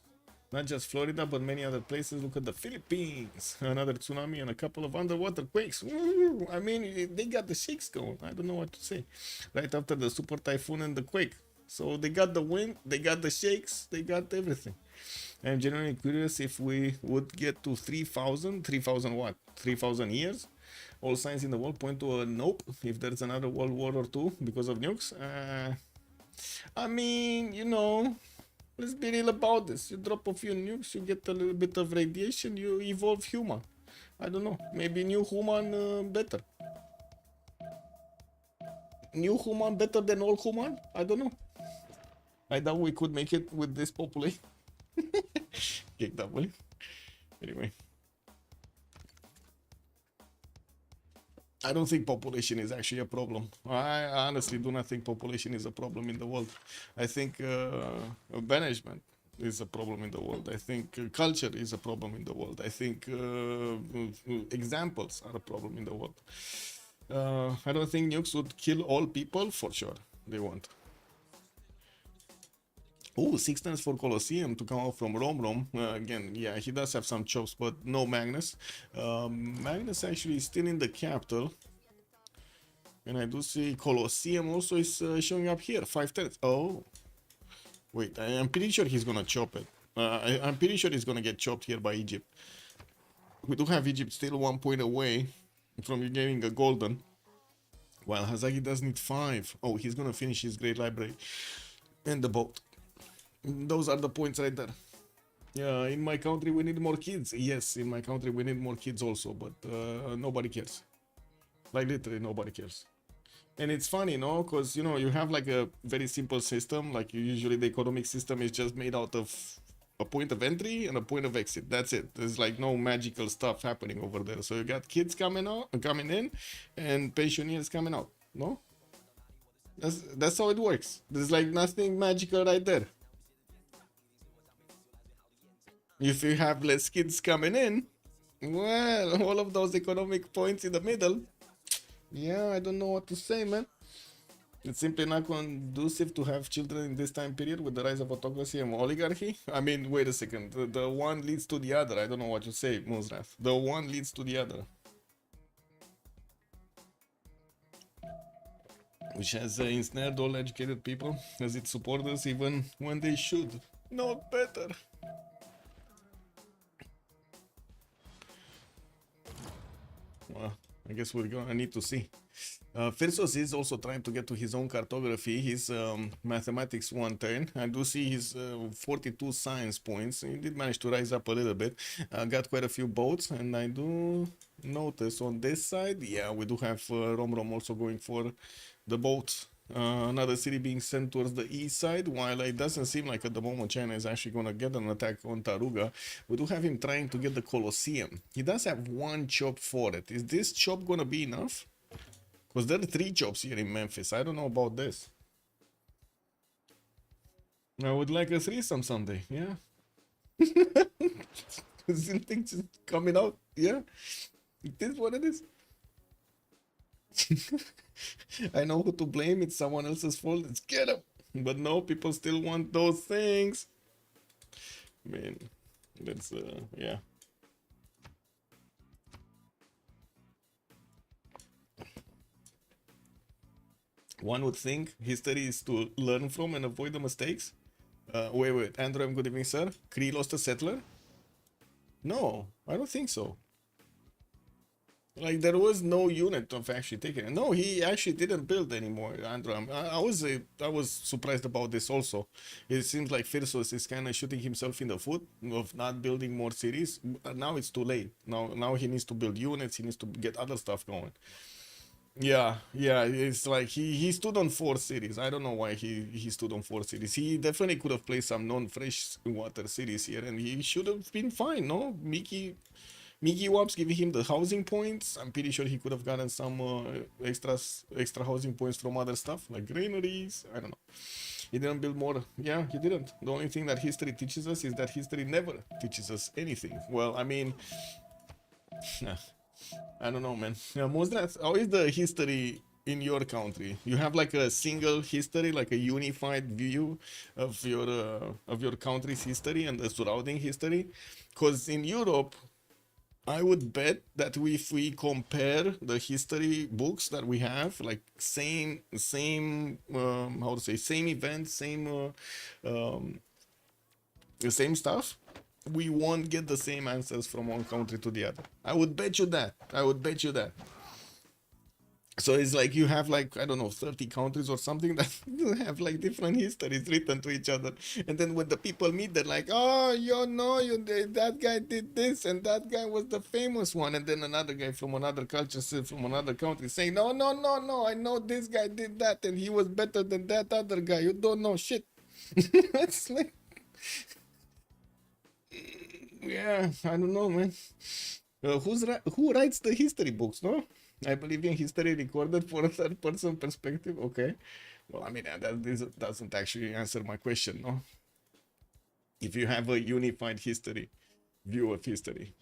Not just Florida, but many other places. Look at the Philippines. Another tsunami and a couple of underwater quakes. Ooh, I mean, they got the shakes going. I don't know what to say. Right after the super typhoon and the quake. So they got the wind, they got the shakes, they got everything. I'm genuinely curious if we would get to 3,000. 3,000 what? 3,000 years? All signs in the world point to a nope. If there's another World War or 2 because of nukes. I mean, you know... Let's be real about this. You drop a few nukes, you get a little bit of radiation, you evolve human. I don't know. Maybe new human better. New human better than old human? I don't know. I doubt we could make it with this population. KW. Anyway. I don't think population is actually a problem. I honestly do not think population is a problem in the world. I think management is a problem in the world. I think culture is a problem in the world. I think examples are a problem in the world. I don't think nukes would kill all people, for sure. They won't. Oh, 6 turns for Colosseum to come out from Romrom. Again, yeah, he does have some chops, but no Magnus. Magnus actually is still in the capital. And I do see Colosseum also is showing up here, 5/10. Oh, wait, I'm pretty sure he's gonna chop it. I'm pretty sure he's gonna get chopped here by Egypt. We do have Egypt still 1 point away from getting a golden, while Hazaggi does need 5. Oh, he's gonna finish his great library and the boat. Those are the points right there. Yeah, in my country we need more kids. Yes, in my country we need more kids also, but nobody cares. Like literally nobody cares. And it's funny, no? Because, you know, you have like a very simple system. Like usually the economic system is just made out of a point of entry and a point of exit. That's it. There's like no magical stuff happening over there. So you got kids coming in and pensioners coming out, no? That's how it works. There's like nothing magical right there. If you have less kids coming in, well, all of those economic points in the middle, yeah, I don't know what to say, man. It's simply not conducive to have children in this time period with the rise of autocracy and oligarchy. I mean, wait a second. The one leads to the other. I don't know what you say, Muzrath. The one leads to the other. Which has ensnared all educated people as its supporters even when they should. Not better. Well, I guess we're gonna need to see. Phyrsos is also trying to get to his own cartography, his mathematics 1 turn. I do see his 42 science points. He did manage to rise up a little bit. Got quite a few boats, and I do notice on this side, yeah, we do have Romrom also going for the boat. Another city being sent towards the east side, while it doesn't seem like at the moment China is actually going to get an attack on Taruga. We do have him trying to get the Colosseum. He does have 1 chop for it. Is this chop going to be enough? Because there are 3 chops here in Memphis. I don't know about this. I would like a threesome someday, yeah. Isn't things just coming out? Yeah. It is what it is. I know who to blame. It's someone else's fault. Let's get them. But no, people still want those things. Man, that's yeah. One would think history is to learn from and avoid the mistakes. Wait. Andrew, good evening, sir. Kree lost a settler? No, I don't think so. Like, there was no unit of actually taking it. No, he actually didn't build anymore, Andrew. I was surprised about this also. It seems like Phyrsos is kind of shooting himself in the foot of not building more cities. Now it's too late. Now he needs to build units. He needs to get other stuff going. Yeah, it's like he stood on 4 cities. I don't know why he stood on 4 cities. He definitely could have placed some non-fresh water cities here, and he should have been fine, no? Mickey Wops giving him the housing points. I'm pretty sure he could have gotten some extra housing points from other stuff, like granaries. I don't know. He didn't build more. Yeah, he didn't. The only thing that history teaches us is that history never teaches us anything. Well, I mean... I don't know, man. Mozrat, how is the history in your country? You have like a single history, like a unified view of your country's history and the surrounding history? Because in Europe, I would bet that if we compare the history books that we have, like same how to say, same events, same stuff, we won't get the same answers from one country to the other. I would bet you that. So it's like you have like, I don't know, 30 countries or something that have like different histories written to each other. And then when the people meet, they're like, oh, that guy did this and that guy was the famous one. And then another guy from another culture, from another country saying, no, I know this guy did that and he was better than that other guy. You don't know shit. It's like... Yeah, I don't know, man. Who writes the history books, no? I believe in history recorded for a third-person perspective. Okay. Well, I mean, that doesn't actually answer my question, no? If you have a unified view of history.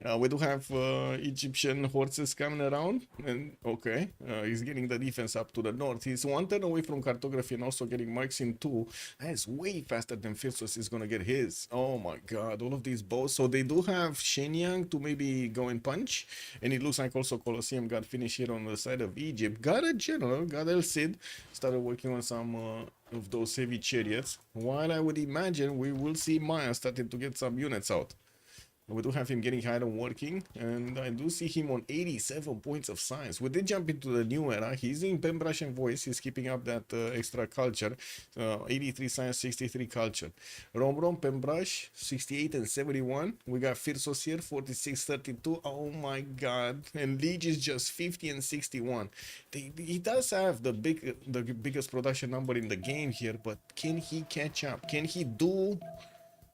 We do have Egyptian horses coming around, and okay, he's getting the defense up to the north. He's 1 turn away from cartography and also getting marks in 2. That's way faster than Phyrsos is gonna get his. Oh my god, all of these bows. So they do have Shenyang to maybe go and punch, and it looks like also Colosseum got finished here on the side of Egypt. Got a general, got El Cid, started working on some of those heavy chariots. While I would imagine we will see Maya starting to get some units out. We do have him getting higher and working, and I do see him on 87 points of science. We did jump into the new era. He's in Pembrush and Voice. He's keeping up that extra culture. 83 science, 63 culture. Romrom, Pembrush, 68 and 71. We got Phyrsos here, 46, 32. Oh my god. And Lege is just 50 and 61. He does have the biggest production number in the game here, but can he catch up? Can he do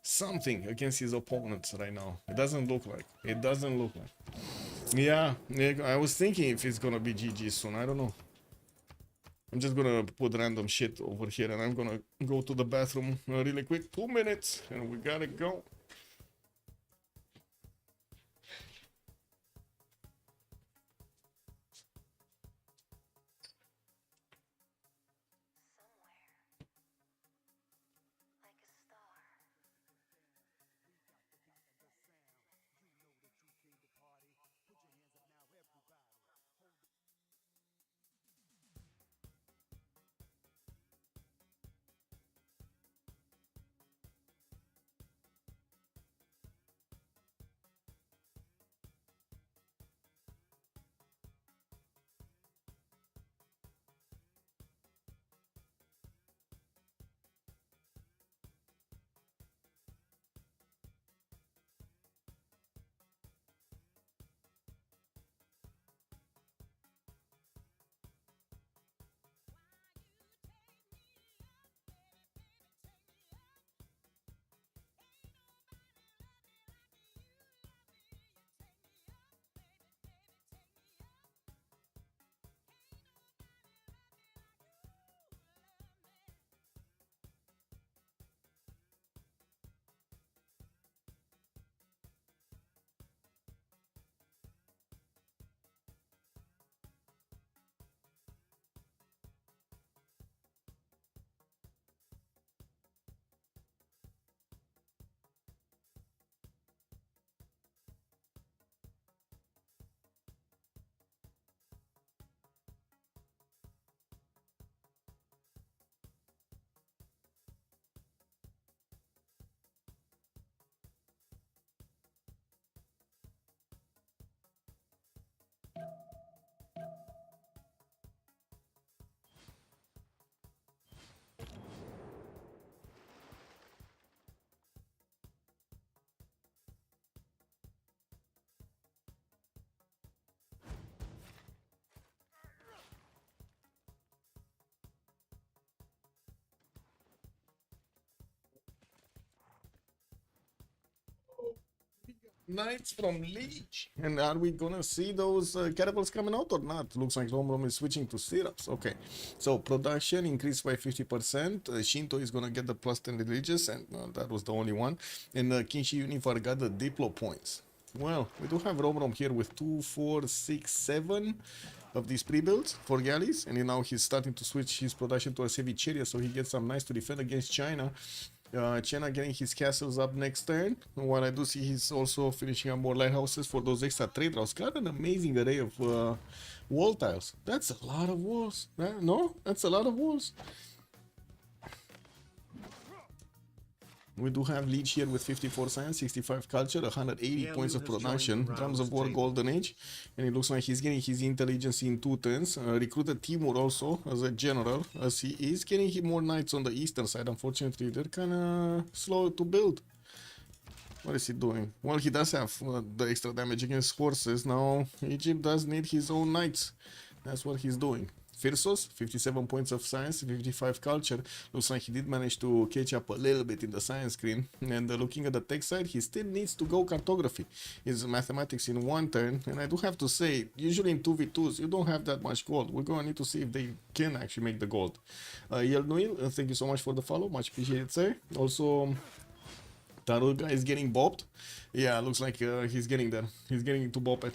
something against his opponents right now? It doesn't look like. It doesn't look like. Yeah, I was thinking if it's gonna be GG soon. I don't know. I'm just gonna put random shit over here and I'm gonna go to the bathroom really quick. 2 minutes and we gotta go. Knights from Lege. And are we gonna see those catapults coming out or not? Looks like Romrom is switching to syrups. Okay, so production increased by 50%. Shinto is gonna get the plus 10 religious, and that was the only one. And Kinshi Univar got the Diplo points. Well, we do have Romrom here with 2, 4, 6, 7 of these pre-builds for galleys, and now he's starting to switch his production to a heavy chariot, so he gets some nice to defend against China. China getting his castles up next turn. While I do see he's also finishing up more lighthouses for those extra trade routes. Got an amazing array of wall tiles. That's a lot of walls. No? That's a lot of walls. We do have Lege here with 54 science, 65 culture, 180 points of production, drums of war golden age, and it looks like he's getting his intelligence in 2 turns. Recruited Timur also as a general, as he is getting him more knights on the eastern side. Unfortunately, they're kind of slow to build. What is he doing? Well, he does have the extra damage against horses. Now, Egypt does need his own knights. That's what he's doing. Phyrsos, 57 points of science, 55 culture. Looks like he did manage to catch up a little bit in the science screen. And looking at the tech side, he still needs to go cartography. It's mathematics in 1 turn. And I do have to say, usually in 2v2s, you don't have that much gold. We're going to need to see if they can actually make the gold. Yelnuil, thank you so much for the follow. Much appreciated, sir. Also, Taruga is getting bopped. Yeah, looks like he's getting there. He's getting to bop it.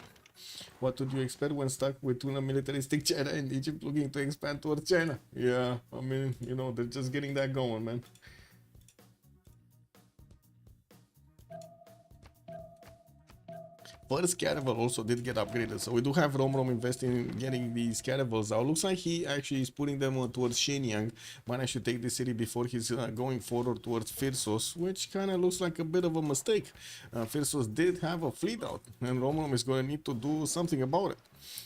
What would you expect when stuck between a militaristic China and Egypt looking to expand towards China? Yeah, I mean, you know, they're just getting that going, man. First Caravel also did get upgraded, so we do have Romrom investing in getting these Caravels out. Looks like he actually is putting them towards Shenyang. Might actually take the city before he's going forward towards Phyrsos, which kind of looks like a bit of a mistake. Phyrsos did have a fleet out, and Romrom is going to need to do something about it.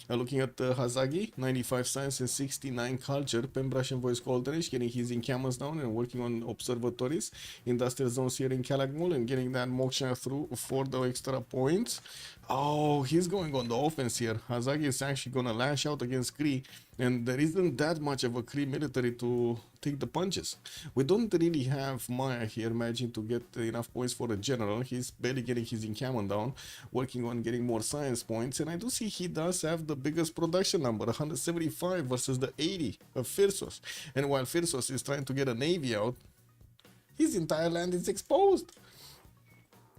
Looking at Hazaggi, 95 science and 69 culture, Pembrash and voice coordination, getting his encampments down and working on observatories, industrial zones here in Calakmul, and getting that Moksha through for the extra points. Oh, he's going on the offense here. Hazaggi is actually going to lash out against Kree, and there isn't that much of a Kree military to take the punches. We don't really have Maya here managing to get enough points for the general. He's barely getting his encampment down, working on getting more science points, and I do see he does have the biggest production number, 175 versus the 80 of Phyrsos. And while Phyrsos is trying to get a navy out, his entire land is exposed.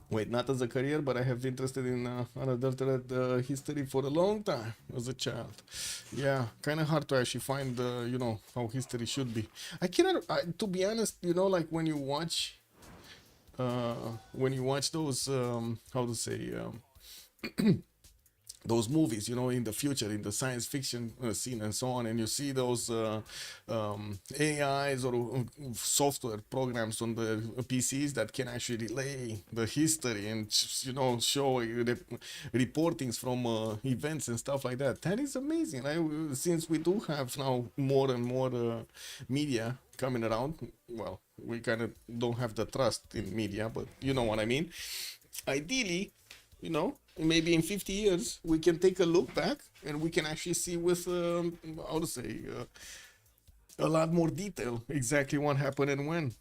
Wait, not as a career, but I have been interested in unadulterated history for a long time as a child. Yeah, kind of hard to actually find, you know, how history should be. I cannot, to be honest, you know, like when you watch those, how to say, those movies, you know, in the future, in the science fiction scene and so on, and you see those AIs or software programs on the PCs that can actually relay the history and, you know, show reportings from events and stuff like that. That is amazing. Since we do have now more and more media coming around, well, we kind of don't have the trust in media, but you know what I mean. Ideally, you know, maybe in 50 years we can take a look back and we can actually see with how to say a lot more detail exactly what happened and when.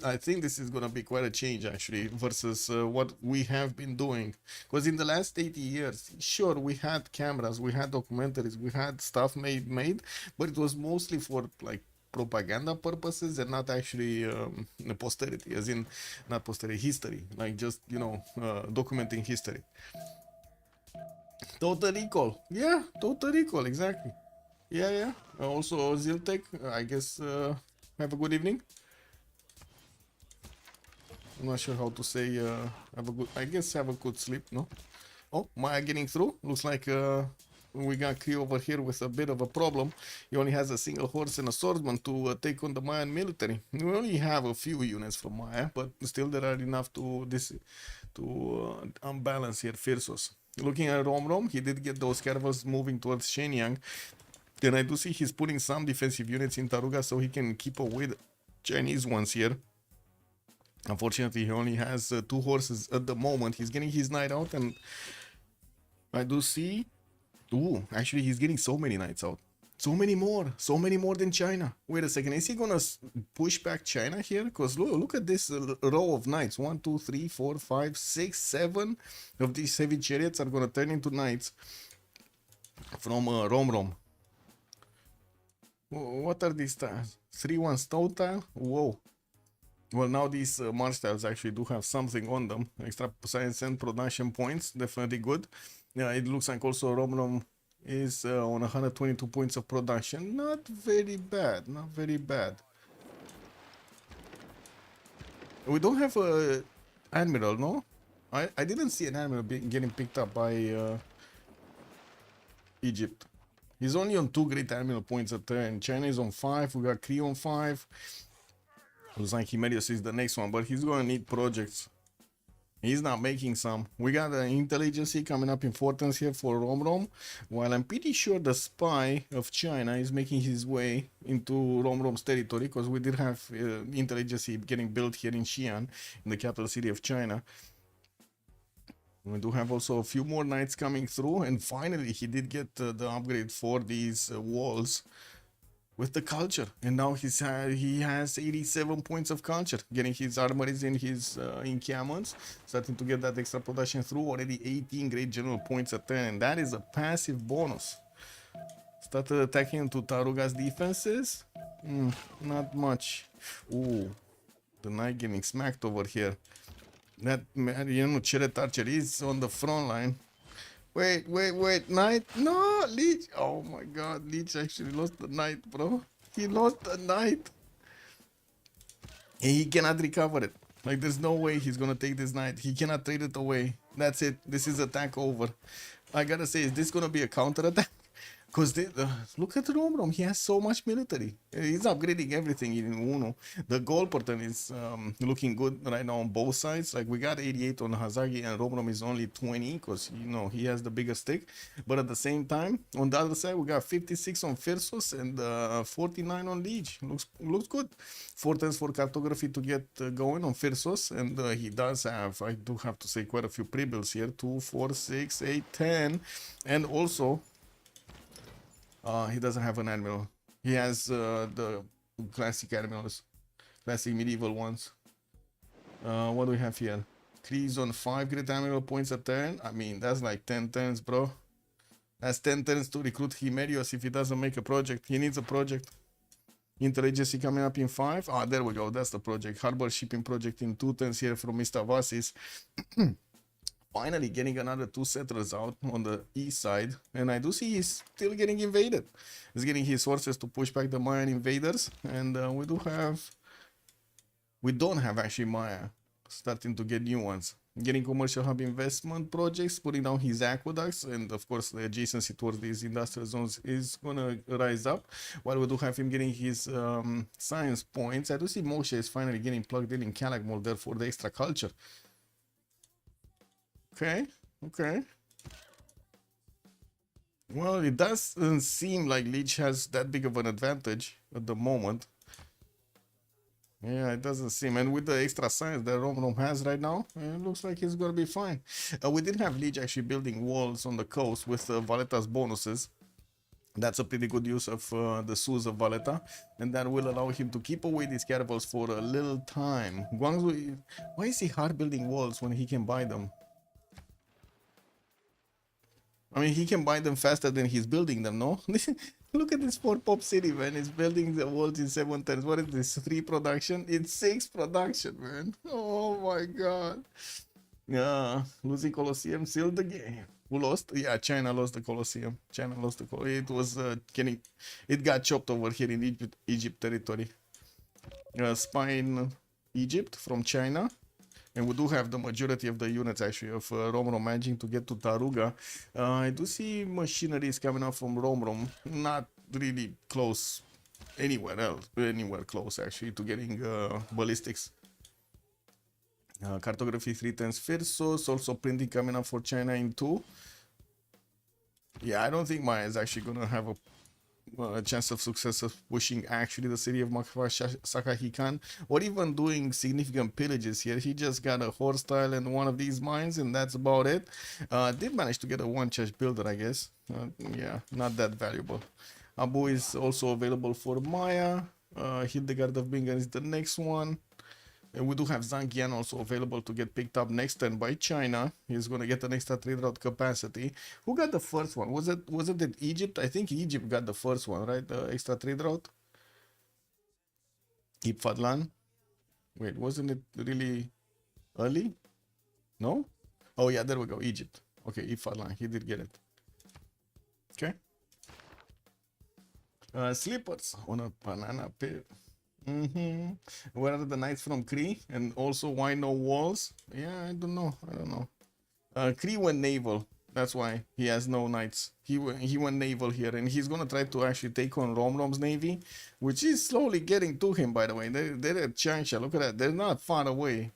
I think this is gonna be quite a change actually versus what we have been doing, because in the last 80 years, sure, we had cameras, we had documentaries, we had stuff made, but it was mostly for like propaganda purposes and not actually posterity, as in not posterity, history, like just, you know, documenting history. Total Recall, yeah, Total Recall, exactly. Yeah. Also Ziltech, I guess, have a good evening. I'm not sure how to say have a good, I guess have a good sleep, no? Oh, Maya getting through, looks like we got Kree over here with a bit of a problem. He only has a single horse and a swordsman to take on the Mayan military. We only have a few units from Maya, but still there are enough to unbalance here Phyrsos. Looking at Romrom, he did get those caravels moving towards Shenyang. Then I do see he's putting some defensive units in Taruga so he can keep away the Chinese ones here. Unfortunately, he only has 2 horses at the moment. He's getting his knight out, and I do see... Ooh, actually, he's getting so many knights out. So many more than China. Wait a second, is he gonna push back China here? Because look at this row of knights. 1, 2, 3, 4, 5, 6, 7 of these heavy chariots are gonna turn into knights from Romrom. What are these tiles? 3-1 stone tile? Whoa. Well, now these Mars tiles actually do have something on them. Extra science and production points, definitely good. Yeah, it looks like also Romrom is on 122 points of production. Not very bad, not very bad. We don't have a admiral, no? I didn't see an admiral getting picked up by Egypt. He's only on 2 great admiral points a turn. China is on 5, we got Kree on 5. Looks like Himerius is the next one, but he's gonna need projects. He's not making some. We got an intelligence coming up importance here for Romrom, while I'm pretty sure the spy of China is making his way into Romrom's territory, because we did have intelligence getting built here in Xi'an, in the capital city of China. We do have also a few more knights coming through, and finally he did get the upgrade for these walls with the culture, and now he has 87 points of culture, getting his armories in his encampments, starting to get that extra production through. Already 18 great general points a turn, and that is a passive bonus. Started attacking into Taruga's defenses. Not much. Ooh, The knight getting smacked over here. That man, you know, Cheret Archer is on the front line. Wait, knight. No, Lege. Oh my god, Lege actually lost the knight, bro. He lost the knight. And he cannot recover it. Like, there's no way he's gonna take this knight. He cannot trade it away. That's it. This is attack over. I gotta say, is this gonna be a counter attack? Because look at Romrom, he has so much military. He's upgrading everything in Uno. The goal pattern is looking good right now on both sides. Like, we got 88 on Hazaggi and Romrom is only 20 because, you know, he has the bigger stick. But at the same time, on the other side, we got 56 on Phyrsos and 49 on Lege. Looks good. 4 turns for cartography to get going on Phyrsos. And he does have, I do have to say, quite a few pre-builds here. 2, 4, 6, 8, 10. And also, he doesn't have an admiral. He has the classic admirals, classic medieval ones. What do we have here? Kree's on 5 great admiral points a turn. I mean, that's like 10 turns, bro. That's 10 turns to recruit Himerios if he doesn't make a project. He needs a project. Interagency coming up in 5. Ah, there we go. That's the project. Harbor shipping project in 2 turns here from Mr. Vasis. Finally getting another 2 settlers out on the east side, and I do see he's still getting invaded. He's getting his forces to push back the Mayan invaders, and we don't have actually Maya starting to get new ones. Getting commercial hub investment projects, putting down his aqueducts, and of course the adjacency towards these industrial zones is gonna rise up. While we do have him getting his science points, I do see Moshe is finally getting plugged in Calakmul there for the extra culture. Okay. Well, it doesn't seem like Lege has that big of an advantage at the moment. Yeah, it doesn't seem. And with the extra science that Romrom has right now, it looks like he's gonna be fine. We did have Lege actually building walls on the coast with Valeta's bonuses. That's a pretty good use of the Sues of Valeta, and that will allow him to keep away these caravels for a little time. Guangzhou, why is he hard building walls when he can buy them? I mean, he can buy them faster than he's building them, no? Look at this poor pop city, man. He's building the walls in 7 turns. What is this? 3 production? It's 6 production, man. Oh my god. Yeah, losing Colosseum sealed the game. Who lost? Yeah, China lost the Colosseum. China lost the Colosseum. It was it got chopped over here in Egypt territory. Spine Egypt from China. And we do have the majority of the units actually of Romrom managing to get to Taruga. I do see machineries coming up from Romrom, not really close anywhere close actually to getting ballistics. Cartography 3 turns Phyrsos, also printing coming up for China in 2. Yeah, I don't think Maya is actually gonna have a chance of success of pushing actually the city of Sakahikan, or even doing significant pillages here. He just got a horse tile and one of these mines, and that's about it. Did manage to get a 1 church builder, I guess. Yeah, not that valuable. Abu is also available for Maya. Hildegard of Bingen is the next one. And we do have Zhangyan also available to get picked up next turn by China. He's going to get an extra trade route capacity. Who got the first one? Was it that Egypt? I think Egypt got the first one, right? The extra trade route. Ipfadlan. Wait, wasn't it really early? No? Oh yeah, there we go. Egypt. Okay, Ipfadlan. He did get it. Okay. Slippers on a banana pit. Where are the knights from Kree? And also, why no walls? Yeah, I don't know. Kree went naval. That's why he has no knights. He went naval here, and he's gonna try to actually take on Romrom's navy, which is slowly getting to him. By the way, they're at Changsha. Look at that. They're not far away.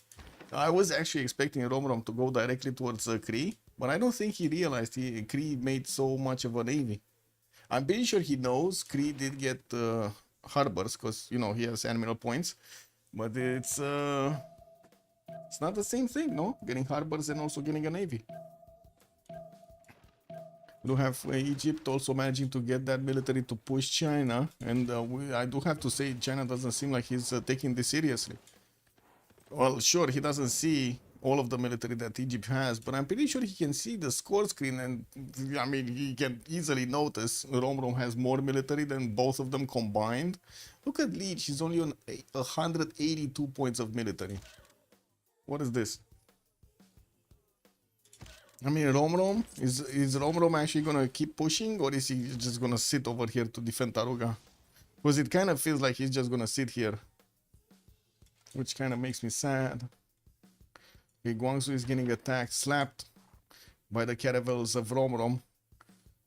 I was actually expecting Romrom to go directly towards Kree, but I don't think he realized Kree made so much of a navy. I'm pretty sure he knows Kree did get harbors because, you know, he has admiral points, but it's not the same thing, no? Getting harbors and also getting a navy. We do have Egypt also managing to get that military to push China, and I do have to say China doesn't seem like he's taking this seriously. Well, sure, he doesn't see all of the military that Egypt has, but I'm pretty sure he can see the score screen, and I mean, he can easily notice Romrom has more military than both of them combined. Look at Lege, he's only on 182 points of military. What is this? I mean, Romrom, is Romrom actually gonna keep pushing, or is he just gonna sit over here to defend Taruga? Because it kind of feels like he's just gonna sit here, which kind of makes me sad. Okay, Guangzhou is getting attacked, slapped by the caravels of Romrom.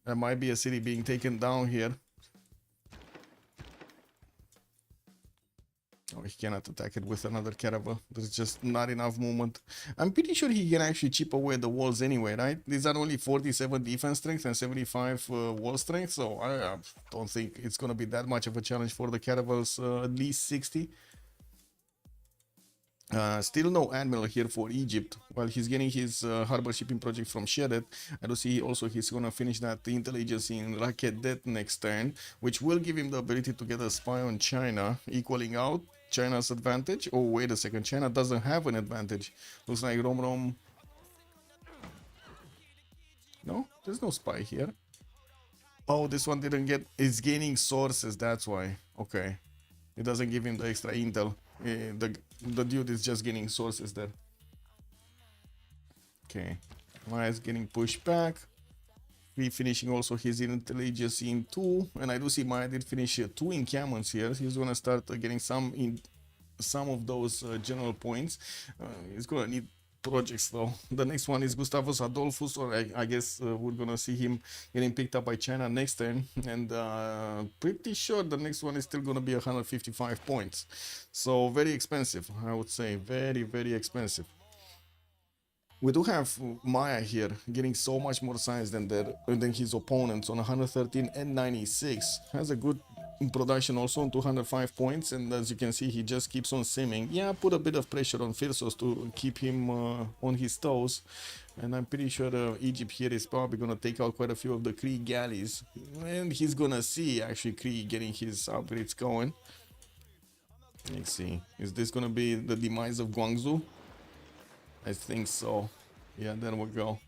There might be a city being taken down here. Oh, he cannot attack it with another caravel. There's just not enough movement. I'm pretty sure he can actually chip away the walls anyway, right? These are only 47 defense strength and 75 wall strength, so I don't think it's going to be that much of a challenge for the caravels, at least 60. Still no admiral here for Egypt. While he's getting his harbor shipping project from Shedet, I do see also he's gonna finish that intelligence in Rakedet next turn, which will give him the ability to get a spy on China, equaling out China's advantage. Oh, wait a second, China doesn't have an advantage. Looks like Romrom... No, there's no spy here. Oh, this one didn't get... It's gaining sources, that's why. Okay. It doesn't give him the extra intel. The dude is just getting sources there. Okay. Maya is getting pushed back. Finishing also his intelligence in 2. And I do see Maya did finish 2 encampments here. He's gonna start getting some of those general points. He's gonna need projects though. The next one is Gustavus Adolphus, or I guess we're gonna see him getting picked up by China next turn, and pretty sure the next one is still gonna be 155 points. So very expensive, I would say, very expensive. We do have Maya here getting so much more science than his opponents on 113 and 96. Has a good production also on 205 points, and as you can see, he just keeps on simming. Yeah, put a bit of pressure on Phyrsos to keep him on his toes, and I'm pretty sure Egypt here is probably gonna take out quite a few of the Kree galleys, and he's gonna see actually Kree getting his upgrades going. Let's see, is this gonna be the demise of Guangzhou? I think so. Yeah, there we go.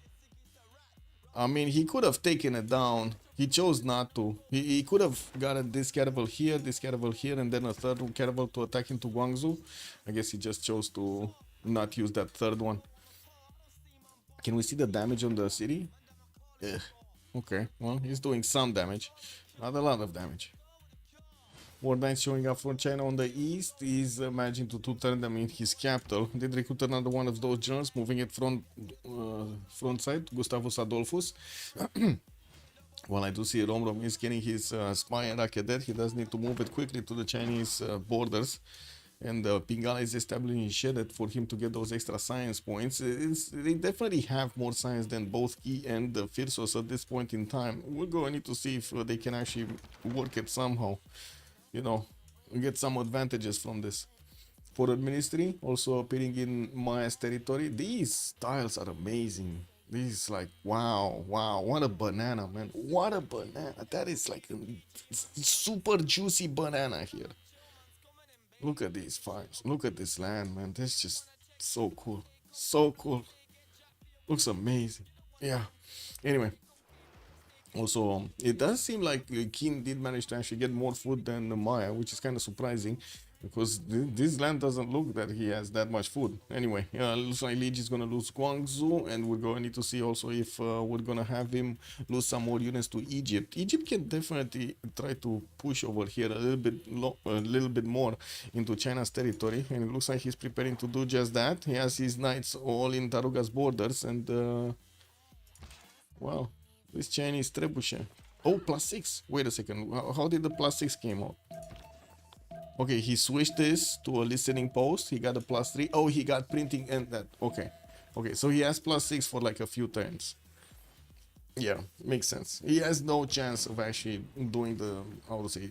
I mean, he could have taken it down. He chose not to. He could have gotten this caravel here, and then a third caravel to attack into Guangzhou. I guess he just chose to not use that third one. Can we see the damage on the city? Ugh. Okay, well, he's doing some damage. Not a lot of damage. War Knights showing up for China on the east. He's managing to turn them in his capital. Did recruit another one of those generals, moving it front side, Gustavus Adolphus. Well, I do see Romrom is getting his spy and Rakedet. He does need to move it quickly to the Chinese borders. And Pingala is establishing Shedet for him to get those extra science points. They definitely have more science than both Key and Phyrsos at this point in time. We're going to need to see if they can actually work it somehow. You know, get some advantages from this. For administry, also appearing in Maya's territory. These tiles are amazing. This is like, wow, what a banana, man. What a banana. That is like a super juicy banana here. Look at these farms. Look at this land, man. That's just so cool. So cool. Looks amazing. Yeah. Anyway. Also, it does seem like Kim did manage to actually get more food than Maya, which is kind of surprising, because this land doesn't look that he has that much food. Anyway, looks like Lege is going to lose Guangzhou, and we're going to need to see also if we're going to have him lose some more units to Egypt. Egypt can definitely try to push over here a little bit more into China's territory, and it looks like he's preparing to do just that. He has his knights all in Taruga's borders, and well, this Chinese trebuchet. Oh, +6. Wait a second. How did the +6 came out? Okay, he switched this to a listening post. He got a +3. Oh, he got printing and that. Okay. Okay, so he has +6 for like a few turns. Yeah, makes sense. He has no chance of actually doing the, how to say,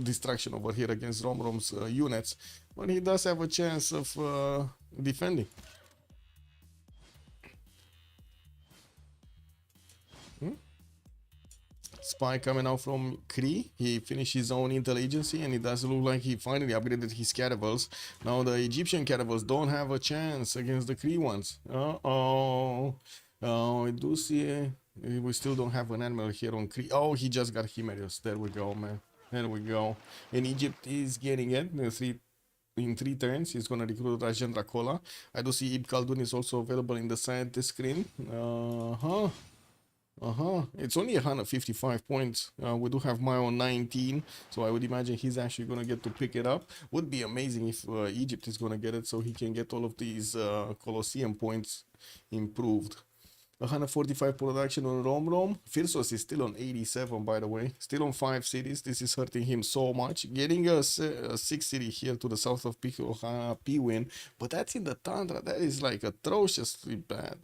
destruction over here against Romrom's units. But he does have a chance of defending. spy coming out from Kree. He finished his own intel agency, and it does look like he finally upgraded his caravels. Now the Egyptian caravels don't have a chance against the Kree ones. Oh, I do see. We still don't have an admiral here on Kree. Oh, he just got Himerius. There we go, man. There we go. And Egypt is getting it. In 3 turns, he's gonna recruit Rajan Dracola. I do see Ibn Khaldun is also available in the scientist screen. It's only 155 points. We do have Maya on 19, so I would imagine he's actually gonna get to pick it up. Would be amazing if Egypt is gonna get it, so he can get all of these Colosseum points improved. 145 production on Romrom. Phyrsos is still on 87, by the way. Still on 5 cities. This is hurting him so much. Getting a 6 city here to the south of P-Win. But that's in the Tundra. That is like atrociously bad.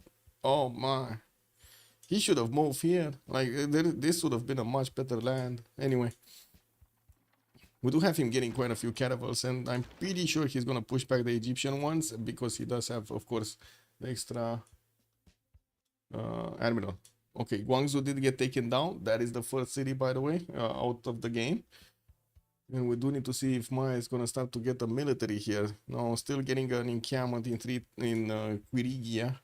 Oh my. He should have moved here. Like, this would have been a much better land. Anyway. We do have him getting quite a few caravels. And I'm pretty sure he's going to push back the Egyptian ones. Because he does have, of course, the extra... Admiral. Okay, Guangzhou did get taken down. That is the first city, by the way, out of the game. And we do need to see if Maya is gonna start to get a military here. No, still getting an encampment in Quirigia,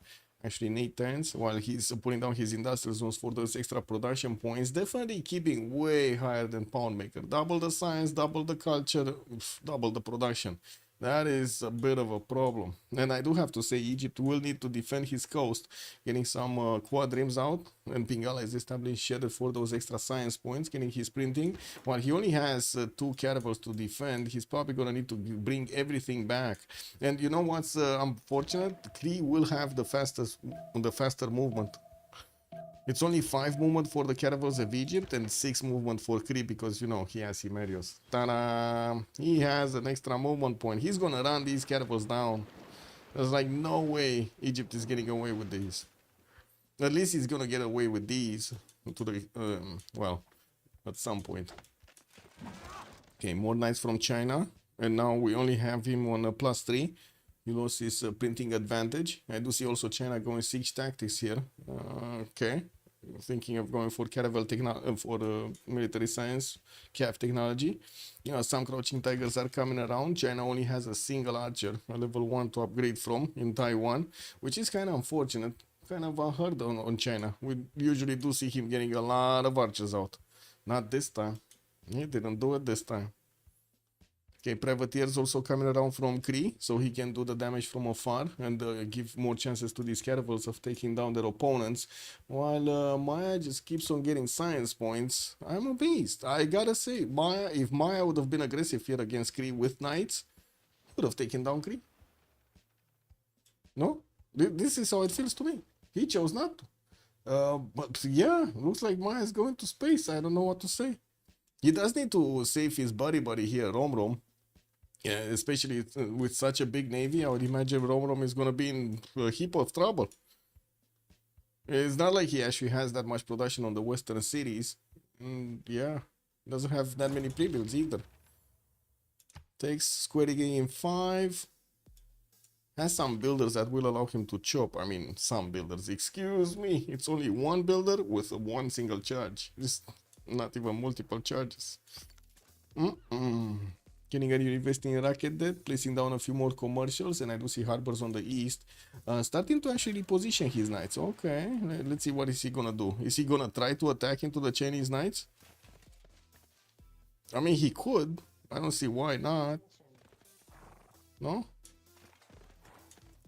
actually in 8 turns, while he's putting down his industrial zones for those extra production points. Definitely keeping way higher than Poundmaker. Double the science, double the culture, double the production. That is a bit of a problem. And I do have to say Egypt will need to defend his coast, getting some quadrims out. And Pingala is established shaded for those extra science points, getting his printing. While he only has 2 caravels to defend, he's probably going to need to bring everything back. And you know what's unfortunate? Kree will have the faster movement. It's only 5 movement for the caravels of Egypt and 6 movement for Kree because, you know, he has Himerius. Ta-da! He has an extra movement point. He's gonna run these caravels down. There's like no way Egypt is getting away with these. At least he's gonna get away with these to the, well, at some point. Okay, more knights from China. And now we only have him on a +3. He lost his printing advantage. I do see also China going siege tactics here. Okay. Thinking of going for caravel for military science, CAF technology. You know, some crouching tigers are coming around. China only has a single archer, a level 1 to upgrade from in Taiwan, which is kind of unfortunate. Kind of unheard on China. We usually do see him getting a lot of archers out. Not this time. He didn't do it this time. Okay, Privateers also coming around from Kree, so he can do the damage from afar and give more chances to these caravels of taking down their opponents. While Maya just keeps on getting science points. I'm a beast. I gotta say, if Maya would have been aggressive here against Kree with knights, he would have taken down Kree. No? This is how it feels to me. He chose not to. But yeah, looks like Maya is going to space. I don't know what to say. He does need to save his buddy here, Romrom. Yeah, especially with such a big navy, I would imagine Romrom is going to be in a heap of trouble. It's not like he actually has that much production on the western cities. Yeah, doesn't have that many pre-builds either. Takes Square in 5. Has some builders that will allow him to chop. I mean, some builders. Excuse me, it's only 1 builder with 1 single charge. It's not even multiple charges. Getting ready to invest in rocket debt, placing down a few more commercials, and I do see harbors on the east. Starting to actually reposition his knights. Okay, let's see what is he gonna do. Is he gonna try to attack into the Chinese knights? I mean, he could. I don't see why not. No?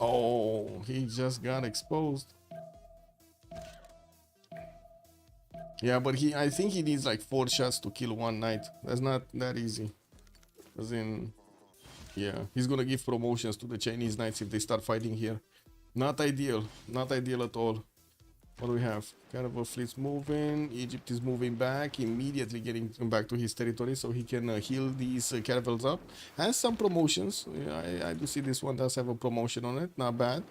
Oh, he just got exposed. Yeah, but I think he needs like 4 shots to kill 1 knight. That's not that easy. As in, yeah, he's gonna give promotions to the Chinese knights if they start fighting here. Not ideal. Not ideal at all. What do we have? Caravel fleet's moving. Egypt is moving back, immediately getting back to his territory so he can heal these caravels up. Has some promotions. Yeah, I do see this one does have a promotion on it. Not bad.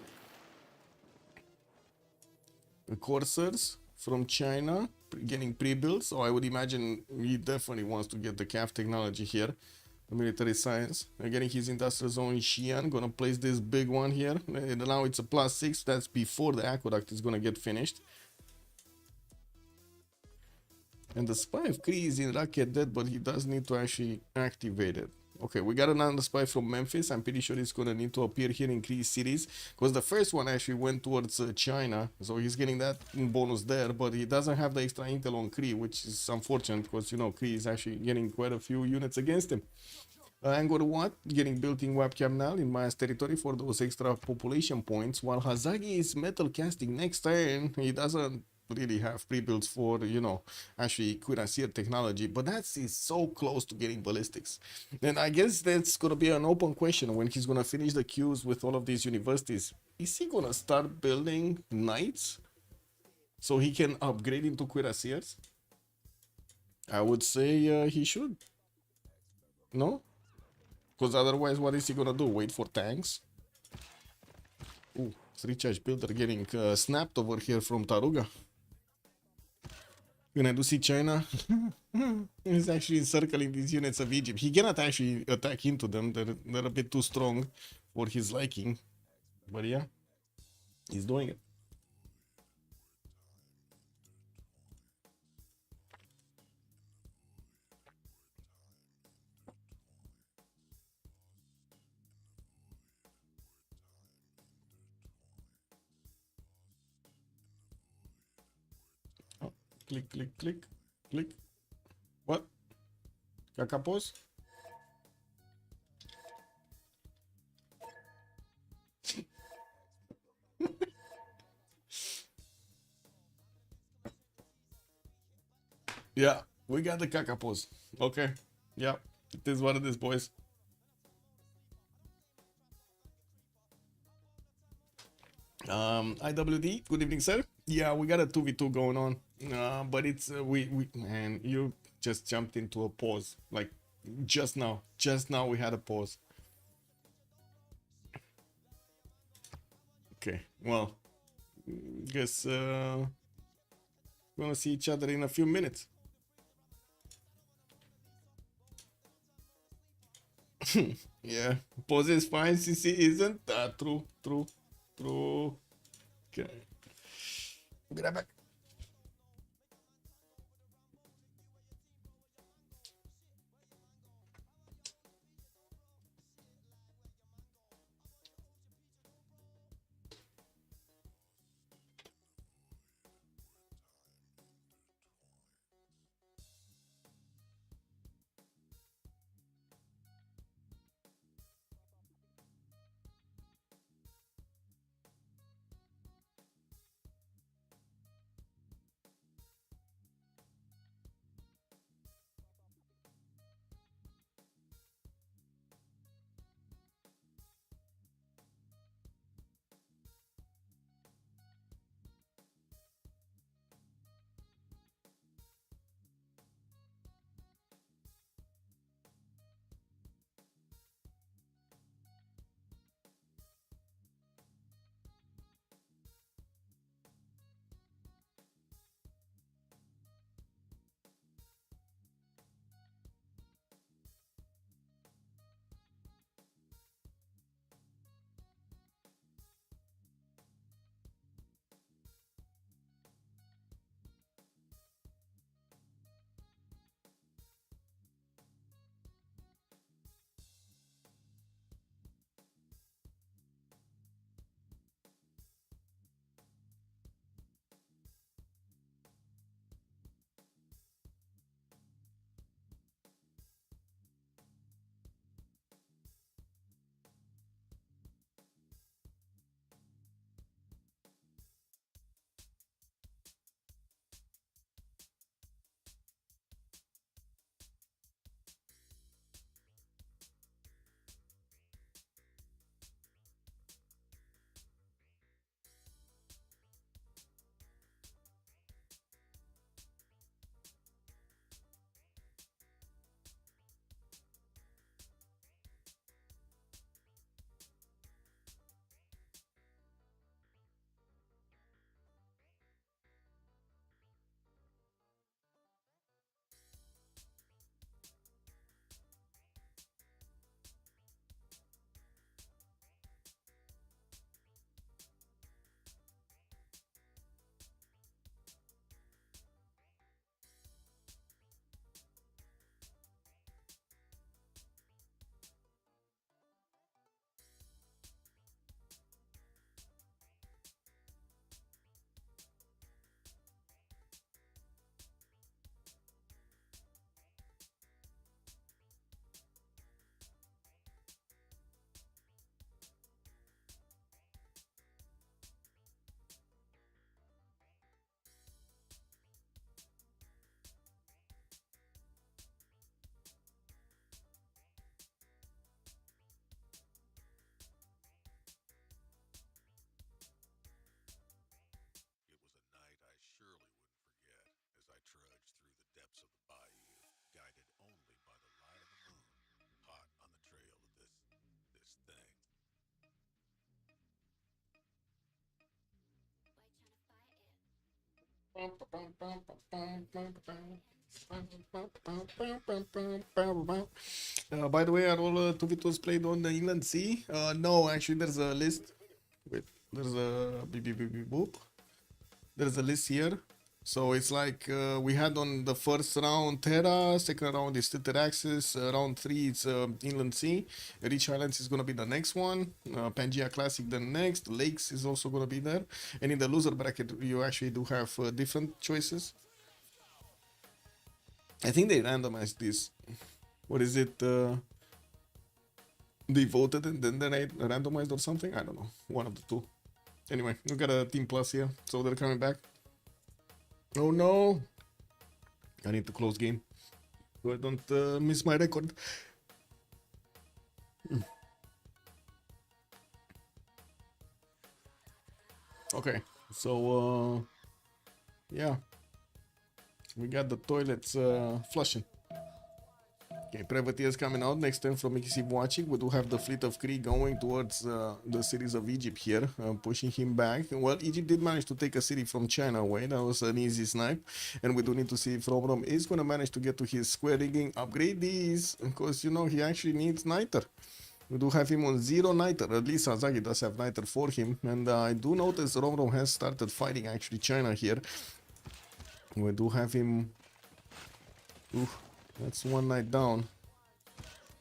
The Corsairs from China getting pre-built, so I would imagine he definitely wants to get the CAF technology here. The military science. Getting his industrial zone in Xi'an. Gonna place this big one here. And now it's a +6. That's before the aqueduct is gonna get finished. And the spy of Kree is in Rocket dead, but he does need to actually activate it. Okay, we got another spy from Memphis. I'm pretty sure he's gonna need to appear here in Kree cities, because the first one actually went towards China, so he's getting that bonus there, but he doesn't have the extra intel on Kree, which is unfortunate, because, you know, Kree is actually getting quite a few units against him. Angkor Wat getting built in webcam now in Maya's territory for those extra population points, while Hazaggi is metal casting next turn. He doesn't really have pre-builds for, you know, actually cuirassier technology, but that's is so close to getting ballistics. And I guess that's gonna be an open question when he's gonna finish the queues with all of these universities. Is he gonna start building knights so he can upgrade into cuirassiers? I would say he should. No? Because otherwise, what is he gonna do? Wait for tanks? Ooh, 3-charge builder getting snapped over here from Taruga. Gonna do see China. He's actually encircling these units of Egypt. He cannot actually attack into them. They're a bit too strong for his liking. But yeah, he's doing it. Oh, click, click, click, click. What? Kakapos? Yeah, we got the Kakapos. Okay. Yeah, it is what it is, boys. IWD, good evening, sir. Yeah, we got a 2v2 going on. But it's we man, you just jumped into a pause. Like just now. Just now we had a pause. Okay, well, guess we're gonna see each other in a few minutes. Yeah, pause is fine, CC isn't that true, true. Okay. We'll be right back. By the way, are all 2v2s played on the Inland Sea? No, actually, there's a list. Wait, there's a beep, beep, beep, beep, boop. There's a list here. So it's like we had on the first round Terra, second round is Tilted Axis, round 3 it's Inland Sea, Rich Islands is gonna be the next one, Pangea Classic the next, Lakes is also gonna be there, and in the loser bracket you actually do have different choices. I think they randomized this. What is it? They voted and then they randomized or something? I don't know. One of the two. Anyway, we got a Team Plus here, so they're coming back. Oh no! I need to close game so I don't miss my record. Okay, so yeah, we got the toilets flushing. Okay, Privateer is coming out. Next turn from Civ watching. We do have the fleet of Kree going towards the cities of Egypt here, pushing him back. Well, Egypt did manage to take a city from China away. That was an easy snipe. And we do need to see if Romrom is going to manage to get to his square rigging. Upgrade these, because, you know, he actually needs Niter. We do have him on 0 Niter. At least Hazaggi does have Niter for him. And I do notice Romrom has started fighting actually China here. We do have him... Ooh. That's one night down.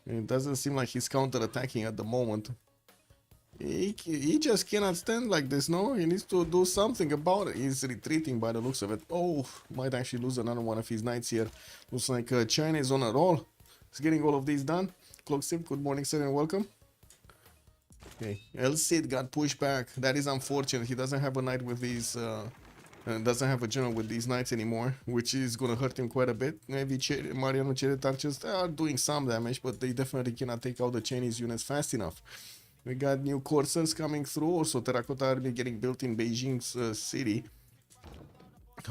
It doesn't seem like he's counter-attacking at the moment. He just cannot stand like this, no? He needs to do something about it. He's retreating by the looks of it. Oh, might actually lose another one of his knights here. Looks like China is on a roll. He's getting all of these done. Cloak Sim, good morning, sir, and welcome. Okay, El Cid got pushed back. That is unfortunate. He doesn't have a knight with these... doesn't have a general with these knights anymore, which is gonna hurt him quite a bit. Maybe Mariano Chariot archers are doing some damage, but they definitely cannot take out the Chinese units fast enough. We got new coursers coming through, also Terracotta Army getting built in Beijing's city.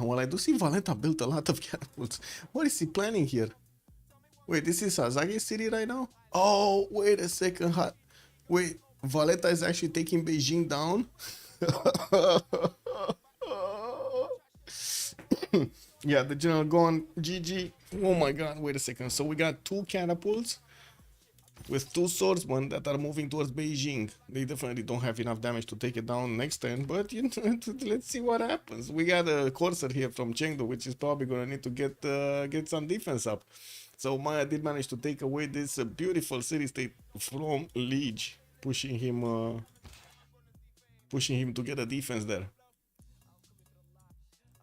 Well, I do see Valletta built a lot of catapults. What is he planning here? Wait, this is Hazaggi's city right now? Oh, wait a second. Wait, Valletta is actually taking Beijing down? Yeah, the general gone. GG. Oh my god, wait a second. So we got 2 catapults with 2 swordsmen that are moving towards Beijing. They definitely don't have enough damage to take it down next turn, but you know, let's see what happens. We got a Corsair here from Chengdu, which is probably gonna need to get some defense up. So Maya did manage to take away this beautiful city-state from Lege, pushing him to get a defense there.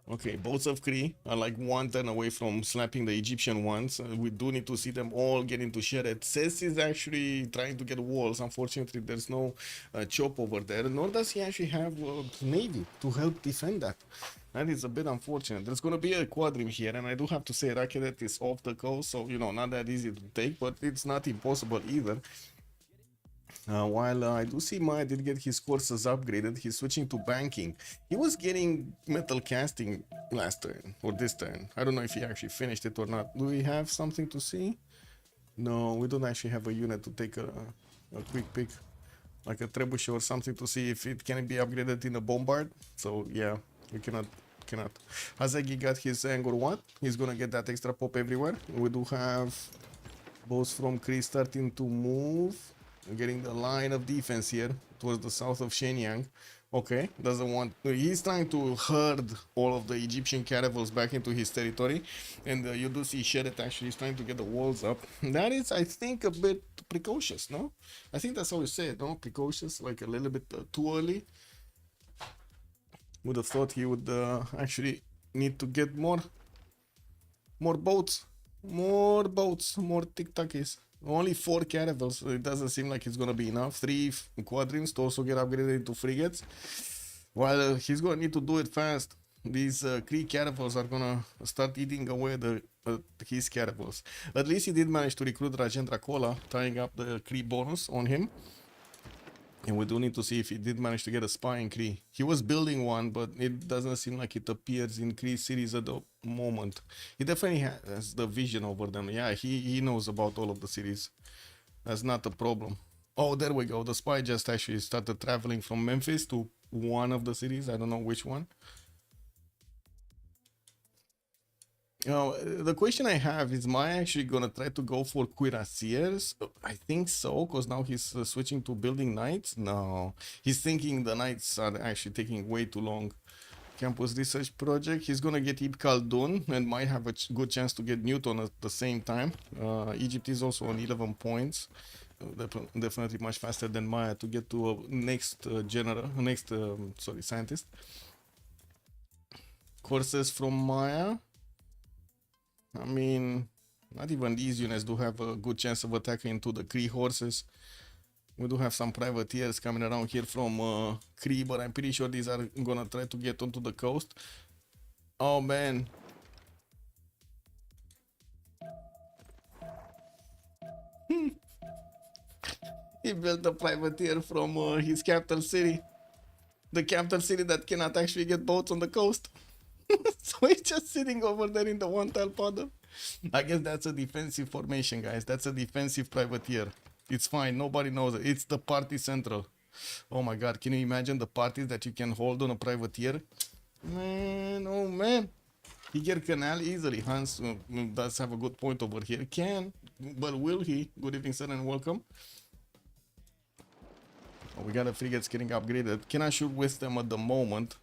Okay, boats of Kree are like 1 turn away from slapping the Egyptian ones. We do need to see them all get into Sheret. Cess is actually trying to get walls. Unfortunately, there's no chop over there, nor does he actually have navy to help defend that. That is a bit unfortunate. There's going to be a quadrim here, and I do have to say Rakedet is off the coast, so, you know, not that easy to take, but it's not impossible either. While I do see Maya did get his courses upgraded, he's switching to banking. He was getting metal casting last turn, or this turn. I don't know if he actually finished it or not. Do we have something to see? No, we don't actually have a unit to take a quick pick, like a trebuchet or something to see if it can be upgraded in a bombard. So yeah, we cannot. Hazaggi got his Angor 1. He's gonna get that extra pop everywhere. We do have boats from Kree starting to move. We're getting the line of defense here towards the south of Shenyang. Okay, doesn't want... He's trying to herd all of the Egyptian caravels back into his territory. And you do see Sheret actually is trying to get the walls up. That is, I think, a bit precocious, no? I think that's how you say it, no? Precocious, like a little bit too early. Would have thought he would actually need to get more boats. More tic-tacis. Only 4 caravels, so it doesn't seem like it's gonna be enough. 3 quadrants to also get upgraded into frigates. While he's gonna need to do it fast. These Kree caravels are gonna start eating away his caravels. At least he did manage to recruit Rajendra Kola, tying up the Kree bonus on him. And we do need to see if he did manage to get a spy in Kree. He was building one, but it doesn't seem like it appears in Kree cities at the moment. He definitely has the vision over them. Yeah, he knows about all of the cities. That's not a problem. Oh, there we go. The spy just actually started traveling from Memphis to one of the cities. I don't know which one. The question I have is, am I actually gonna try to go for cuirassiers? I think so, because now he's switching to building knights. No, he's thinking the knights are actually taking way too long. Campus research project. He's gonna get Ibn Khaldun and might have a good chance to get Newton at the same time. Egypt is also on 11 points. Definitely much faster than Maya to get to a next scientist. Courses from Maya. I mean, not even these units do have a good chance of attacking into the Kree horses. We do have some privateers coming around here from Kree, but I'm pretty sure these are gonna try to get onto the coast. Oh man. He built a privateer from his capital city. The capital city that cannot actually get boats on the coast. So he's just sitting over there in the one tile puddle. I guess that's a defensive formation, guys. That's a defensive privateer. It's fine. Nobody knows it. It's the party central. Oh my god. Can you imagine the parties that you can hold on a privateer? Man, oh man. Tiger Canal easily. Hans does have a good point over here. Can, but will he? Good evening, sir, and welcome. Oh, we got a frigates getting upgraded. Cannot shoot with them at the moment.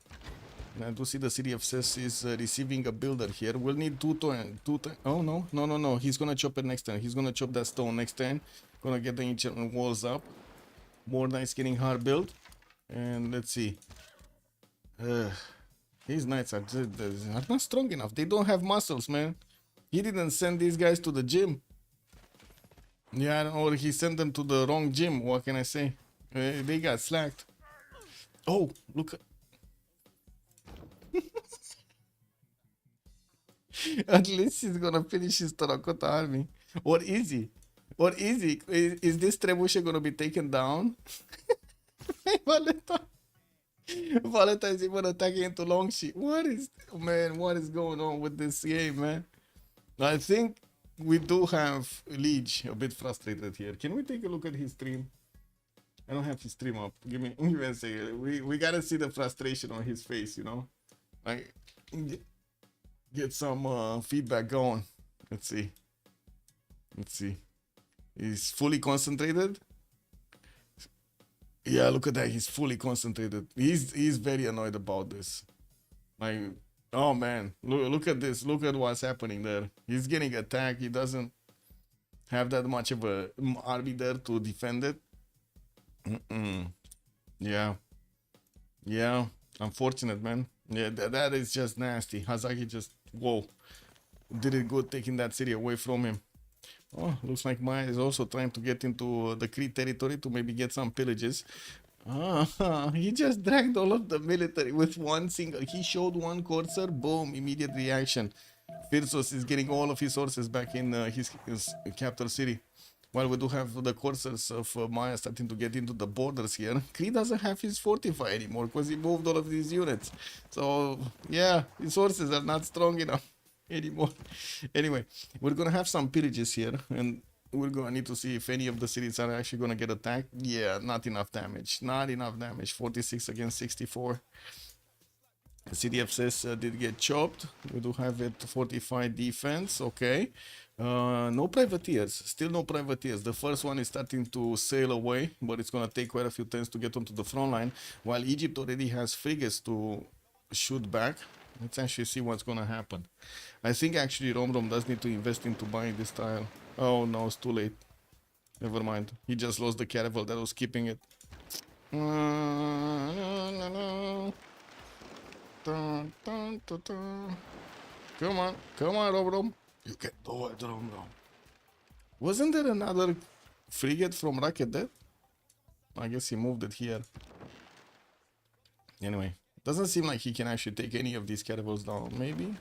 And I do see the city of Ces is receiving a builder here. We'll need two turn. Oh no. He's gonna chop it next turn. He's gonna chop that stone next turn. Gonna get the ancient walls up. More knights getting hard built. And let's see. These knights are not strong enough. They don't have muscles, man. He didn't send these guys to the gym. Yeah, or he sent them to the wrong gym. What can I say? They got slacked. Oh, look. At least he's gonna finish his terracotta army. Or is he? Or is he? Is this trebuchet gonna be taken down? Valeta is even attacking into Longsheet. What is going on with this game, man? I think we do have Lege a bit frustrated here. Can we take a look at his stream? I don't have his stream up. Give me a second. We gotta see the frustration on his face, you know? Like, get some feedback going. Let's see. He's fully concentrated. Yeah, look at that. He's fully concentrated. He's very annoyed about this. Like, oh man, look at this. Look at what's happening there. He's getting attacked. He doesn't have that much of a army there to defend it. Yeah. Unfortunate, man. Yeah, that is just nasty. Hazaggi just, whoa, did it good taking that city away from him. Oh, looks like Maya is also trying to get into the Crete territory to maybe get some pillages. He just dragged all of the military with one single. He showed one courser, boom, immediate reaction. Phyrsos is getting all of his horses back in his capital city. While we do have the coursers of Maya starting to get into the borders here. Crete doesn't have his fortify anymore because he moved all of these units. So, yeah, his horses are not strong enough anymore. Anyway, we're gonna have some pillages here, and we're gonna need to see if any of the cities are actually gonna get attacked. Yeah, not enough damage. 46 against 64. The city of Ces did get chopped. We do have it fortified defense. Okay. No privateers. Still no privateers. The first one is starting to sail away, but it's gonna take quite a few turns to get onto the front line. While Egypt already has frigates to shoot back. Let's actually see what's gonna happen. I think actually Romrom does need to invest into buying this tile. Oh no, it's too late. Never mind. He just lost the caravel that was keeping it. Come on, Romrom. You can do it, Romrom. Wasn't there another frigate from Rocket Death? I guess he moved it here. Anyway. Doesn't seem like he can actually take any of these caravels down. Maybe.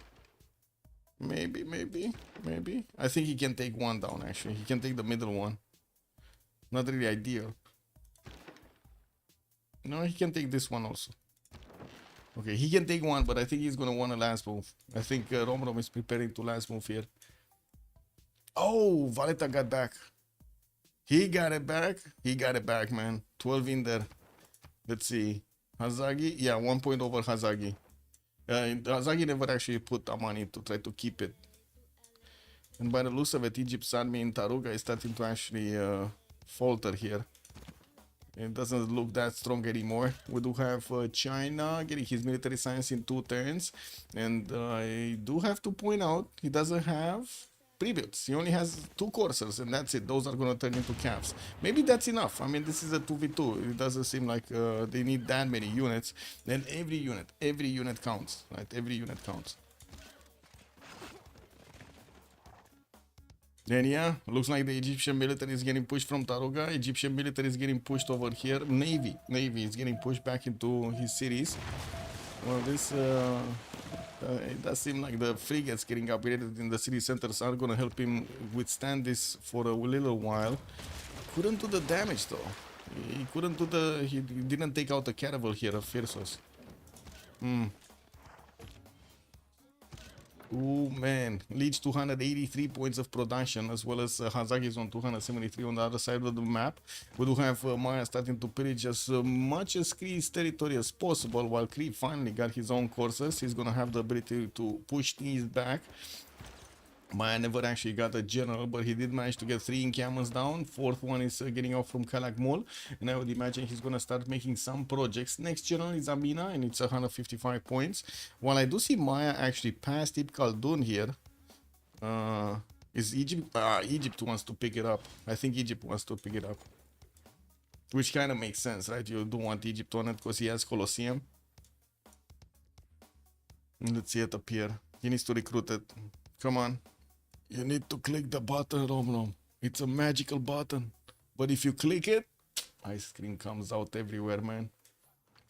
I think he can take one down, actually. He can take the middle one. Not really ideal. No, he can take this one also. Okay, he can take one, but I think he's going to want a last move. I think Romrom is preparing to last move here. Oh, Valeta got back. He got it back. He got it back, man. 12 in there. Let's see. Hazaggi, yeah, 1 point over Hazaggi. Hazaggi never actually put money to try to keep it. And by the looks of it, Egypt's army in Taruga is starting to actually falter here. It doesn't look that strong anymore. We do have China getting his military science in 2 turns. And I do have to point out, he doesn't have pre-builds. He only has 2 coursers, and that's it. Those are going to turn into calves. Maybe that's enough. I mean, this is a 2v2. It doesn't seem like they need that many units. Then every unit counts, right? Every unit counts. Then yeah, looks like the Egyptian military is getting pushed from Taruga. Egyptian military is getting pushed over here. Navy is getting pushed back into his cities. Well, this it does seem like the frigates getting upgraded in the city centers are gonna help him withstand this for a little while. Couldn't do the damage though. He couldn't do the. He didn't take out the caravel here of Phyrsos. Oh man, Lege 283 points of production, as well as Hazaggi is on 273 on the other side of the map. We do have Maya starting to pillage as much as Kree's territory as possible, while Kree finally got his own coursers. He's gonna have the ability to push these back. Maya never actually got a general, but he did manage to get 3 encampments down. 4th one is getting off from Kalak Mall, and I would imagine he's going to start making some projects. Next general is Amina, and it's 155 points. While I do see Maya actually past Ibn Khaldun here, is Egypt? Egypt wants to pick it up. I think Egypt wants to pick it up, which kind of makes sense, right? You do want Egypt on it because he has Colosseum. Let's see it appear. He needs to recruit it. Come on. You need to click the button, Romrom. It's a magical button. But if you click it, ice cream comes out everywhere, man.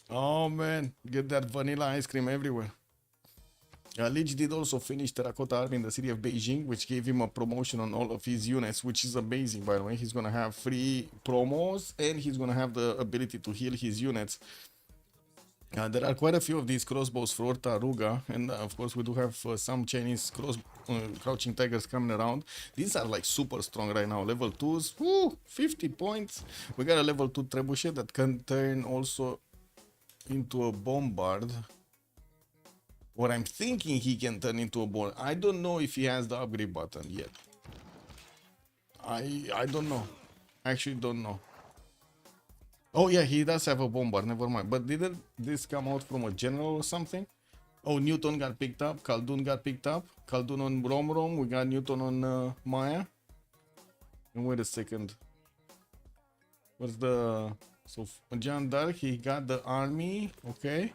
Oh, man. Get that vanilla ice cream everywhere. Lege did also finish Terracotta Army in the city of Beijing, which gave him a promotion on all of his units, which is amazing, by the way. He's going to have free promos, and he's going to have the ability to heal his units. There are quite a few of these crossbows for Taruga, and of course we do have some Chinese crouching tigers coming around. These are like super strong right now. Level 2s, woo, 50 points. We got a level 2 trebuchet that can turn also into a bombard. What I'm thinking he can turn into a bombard. I don't know if he has the upgrade button yet. I don't know. Actually don't know. Oh yeah, he does have a bombard, never mind. But didn't this come out from a general or something? Oh, Newton got picked up, Khaldun got picked up. Khaldun on Romrom, we got Newton on Maya. And wait a second. What's the... So, Jean d'Arc, he got the army, okay.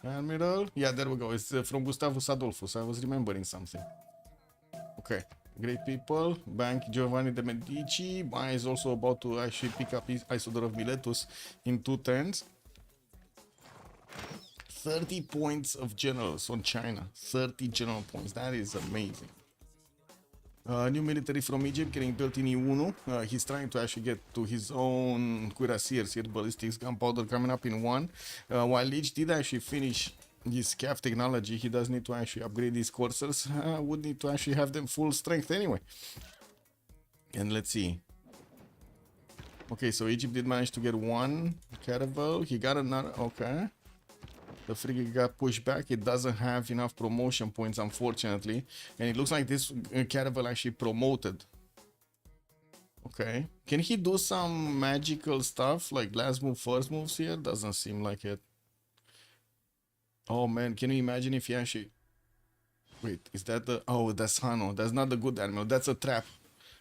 Admiral, yeah, there we go. It's from Gustavus Adolphus, I was remembering something. Okay. Great people. Bank Giovanni de Medici. Maya is also about to actually pick up his Isodor of Miletus in 2 turns. 30 points of generals on China. 30 general points. That is amazing. New military from Egypt getting built in E1. He's trying to actually get to his own cuirassiers here. Ballistics, gunpowder coming up in 1. While Lege did actually finish his CAF technology, he does need to actually upgrade these coursers. Would need to actually have them full strength anyway. And let's see. Okay, so Egypt did manage to get 1 caravel. He got another. Okay. The frigate got pushed back. It doesn't have enough promotion points, unfortunately. And it looks like this caravel actually promoted. Okay. Can he do some magical stuff like last move, first moves here? Doesn't seem like it. Oh man, can you imagine if he actually... Wait, is that the... Oh, that's Hano. That's not the good admiral. That's a trap.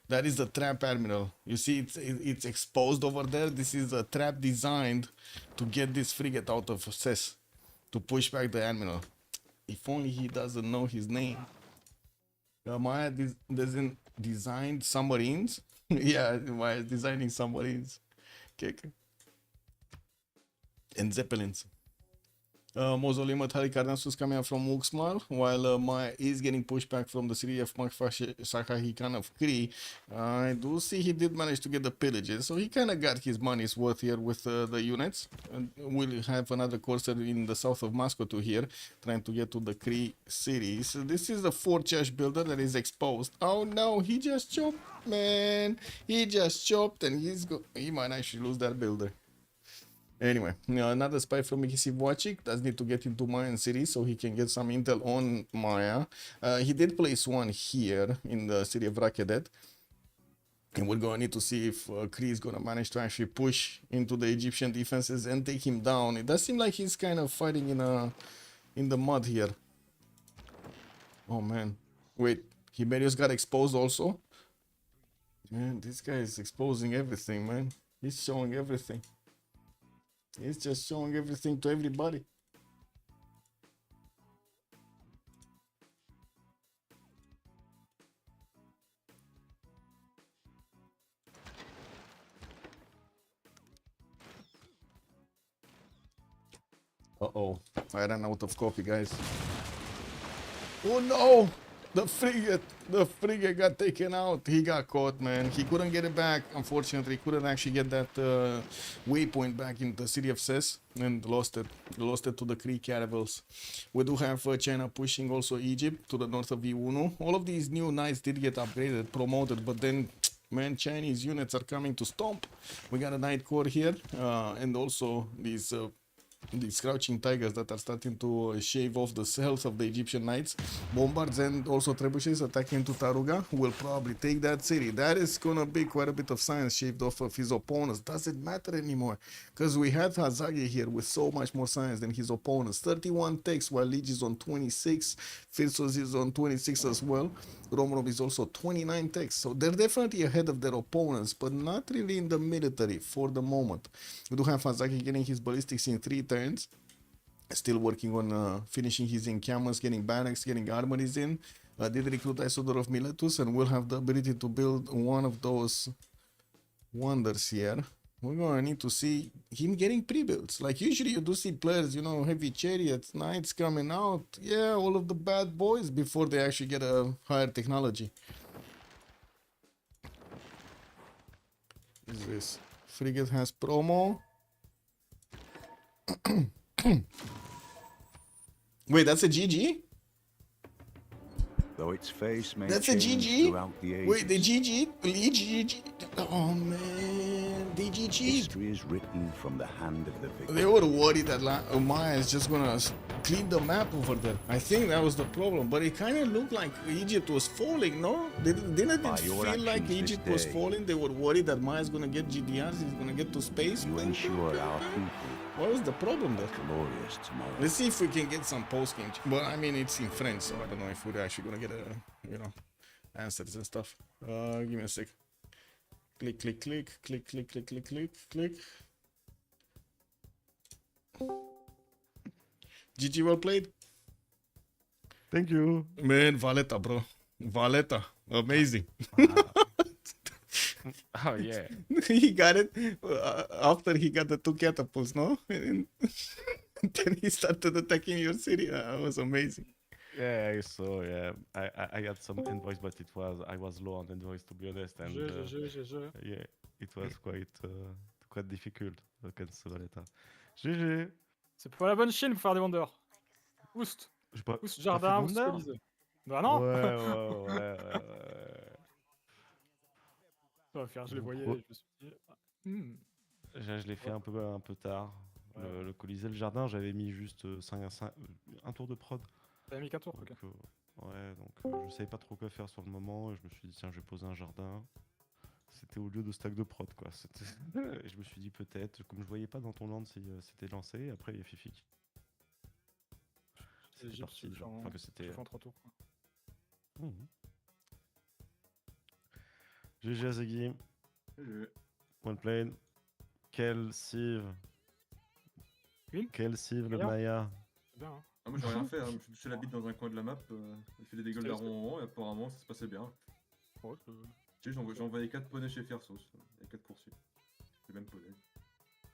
That is the trap admiral. You see, it's exposed over there. This is a trap designed to get this frigate out of cess. To push back the admiral. If only he doesn't know his name. Maya doesn't design submarines. Yeah, Maya is designing submarines. Okay. And zeppelins. Mausoleum at Halicarnassus coming up from Uxmal, while Maya is getting pushed back from the city of Makfashahikan of Kree. I do see he did manage to get the pillages, so he kind of got his money's worth here with the units. And we'll have another courser in the south of Moscow to here, trying to get to the Kree cities. So this is the 4-church builder that is exposed. Oh no, he just chopped, man. He just chopped, and he might actually lose that builder. Anyway, another spy from Civ6 does need to get into Mayan city so he can get some intel on Maya. He did place one here in the city of Rakedet. And we're going to need to see if Kree is going to manage to actually push into the Egyptian defenses and take him down. It does seem like he's kind of fighting in the mud here. Oh man. Wait, Himerius got exposed also? Man, this guy is exposing everything, man. He's showing everything. He's just showing everything to everybody. Uh-oh. I ran out of coffee, guys. Oh no! The frigate got taken out. He got caught, man. He couldn't get it back. Unfortunately, he couldn't actually get that waypoint back in the city of Ces and lost it. Lost it to the Kree caravels. We do have China pushing also Egypt to the north of Iunu. All of these new knights did get upgraded, promoted, but then, man, Chinese units are coming to stomp. We got a Knight Corps here, and also these crouching tigers that are starting to shave off the health of the Egyptian knights. Bombards and also trebuchets attacking to Taruga will probably take that city. That is gonna be quite a bit of science shaved off of his opponents. Doesn't matter anymore because we had Hazaggi here with so much more science than his opponents. 31 techs while Lege is on 26. Phyrsos is on 26 as well. Romrom is also 29 techs. So they're definitely ahead of their opponents, but not really in the military for the moment. We do have Hazaggi getting his ballistics in 3 turns. Still working on finishing his encampments, getting barracks, getting armories in. Did recruit Isodor of Miletus and will have the ability to build one of those wonders here. We're gonna need to see him getting pre-builds. Like usually you do see players, you know, heavy chariots, knights coming out. Yeah, all of the bad boys before they actually get a higher technology. What is this? Frigate has promo. Wait, that's a GG? Though its face may That's a change GG? throughout the ages, Wait, the GG? GG? Oh man, the GG. history is written from the hand of the victor. They were worried that Maya is just gonna clean the map over there. I think that was the problem, but it kind of looked like Egypt was falling, no? Didn't it feel like Egypt was falling? They were worried that Maya is gonna get GDRs, he's gonna get to space. You ensure our people What was the problem there? glorious tomorrow. Let's see if we can get some post-game. But I mean, it's in French, so I don't know if we're actually gonna get answers and stuff. Give me a sec. Click, click, click, click, click, click, click, click, click. GG, well played. Thank you. Man, Valletta, bro. Valletta. Amazing. Oh yeah. He got it after he got the 2 catapults, no? And then he started attacking your city. That was amazing. Yeah, I saw. Yeah, I had some invoice, but I was low on invoice to be honest, and yeah, it was quite difficult against Valletta. GG. C'est pour la bonne Chine pour faire des vendeurs. Oust. Oust, jardin, oust, colisée. Bah non. Ouais. Ça va faire, je les voyais, je me suis dit... Je l'ai fait un peu tard. Ouais. Le Colisée, le jardin, j'avais mis juste un tour de prod. T'avais mis 4 tours, ok. Ouais, donc je savais pas trop quoi faire sur le moment. Et je me suis dit, tiens, je vais poser un jardin. C'était au lieu de stack de prod, quoi. Et je me suis dit, peut-être, comme je voyais pas dans ton land si c'était lancé, après il y a Fifi. C'était parti. Enfin, que c'était. Je fais en 3 tours, quoi. GG Hazaggi. One plane. Quel Civ. Quel Civ le Maya. C'est bien, hein. Ah, moi j'ai rien fait, hein. Je suis la bite dans un coin de la map, j'ai fait des dégâts de rond en rond et apparemment ça se passait bien. Ouais, j'ai envoyé 4 poneys chez Phyrsos, et 4 poursuites. Les mêmes poneys.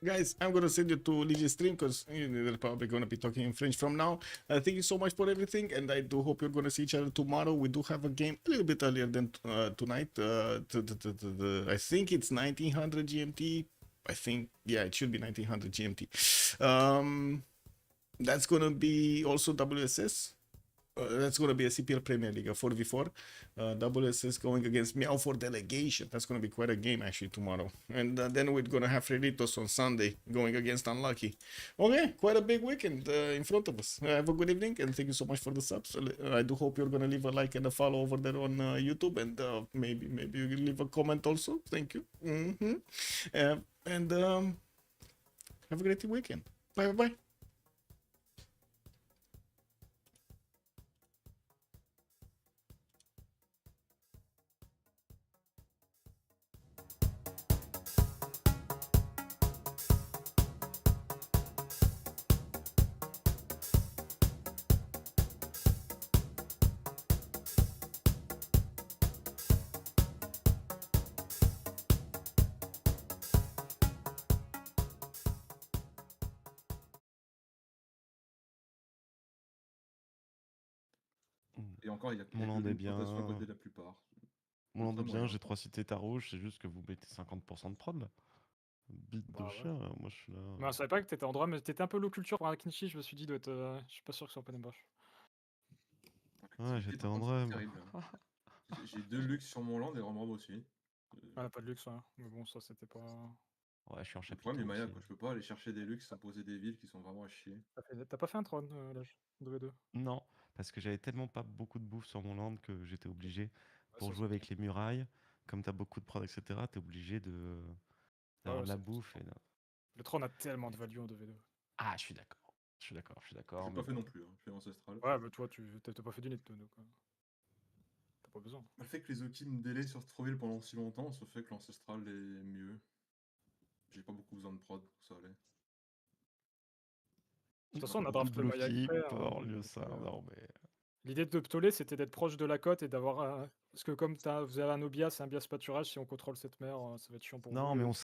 Guys, I'm gonna send you to Lege stream because they're probably gonna be talking in French from now. Thank you so much for everything, and I do hope you're gonna see each other tomorrow. We do have a game a little bit earlier than tonight. I think it's 1900 GMT. I think, yeah, it should be 1900 GMT. That's gonna be also WSS. That's going to be a CPL Premier League, a 4v4. Double S is going against Meow for Delegation. That's going to be quite a game actually tomorrow. And then we're going to have Freditos on Sunday going against Unlucky. Okay, quite a big weekend in front of us. Have a good evening and thank you so much for the subs. I do hope you're going to leave a like and a follow over there on YouTube, and maybe you can leave a comment also. Thank you. And have a great weekend. Bye. Et encore, il y a Mon land est bien. rotation à côté de la plupart. Mon land est bien, moyen. j'ai 3 cités tas rouges, c'est juste que vous mettez 50% de prod là. Bite de chien, moi je suis là. Mais on savait pas que t'étais en droit, mais t'étais un peu low culture pour un Knichi, je me suis dit, doit être. Je suis pas sûr que ce soit open bush. Ouais, j'étais en droit. J'ai 2 luxe sur mon land et Romrom aussi. Ah, pas de luxe, ouais. Mais bon, ça c'était pas. Ouais, je suis en Le chapitre. problème, Maya, quoi. Je peux pas aller chercher des luxes sans poser des villes qui sont vraiment à chier. T'as pas fait un trône, Lege, 2v2? Non, parce que j'avais tellement pas beaucoup de bouffe sur mon land que j'étais obligé, pour ça, jouer avec les murailles, comme t'as beaucoup de prod, etc., t'es obligé d'avoir de la ça- bouffe. Et Le trône a tellement de value en 2v2. Ah, je suis d'accord. J'ai mais pas fait non plus, hein. Je fais ancestral. Ouais, bah toi, t'as pas fait du net, donc. T'as pas besoin. Le fait que les Oki me délaient sur Stroville pendant si longtemps, ça fait que l'ancestral est mieux. J'ai pas beaucoup besoin de prod pour ça aller. De toute façon, on a draft le Maya hyper. Non, mais... L'idée de Ptolé, c'était d'être proche de la côte et d'avoir. Parce que comme vous avez un Obia, c'est un bias pâturage, si on contrôle cette mer, ça va être chiant pour vous. Non, mais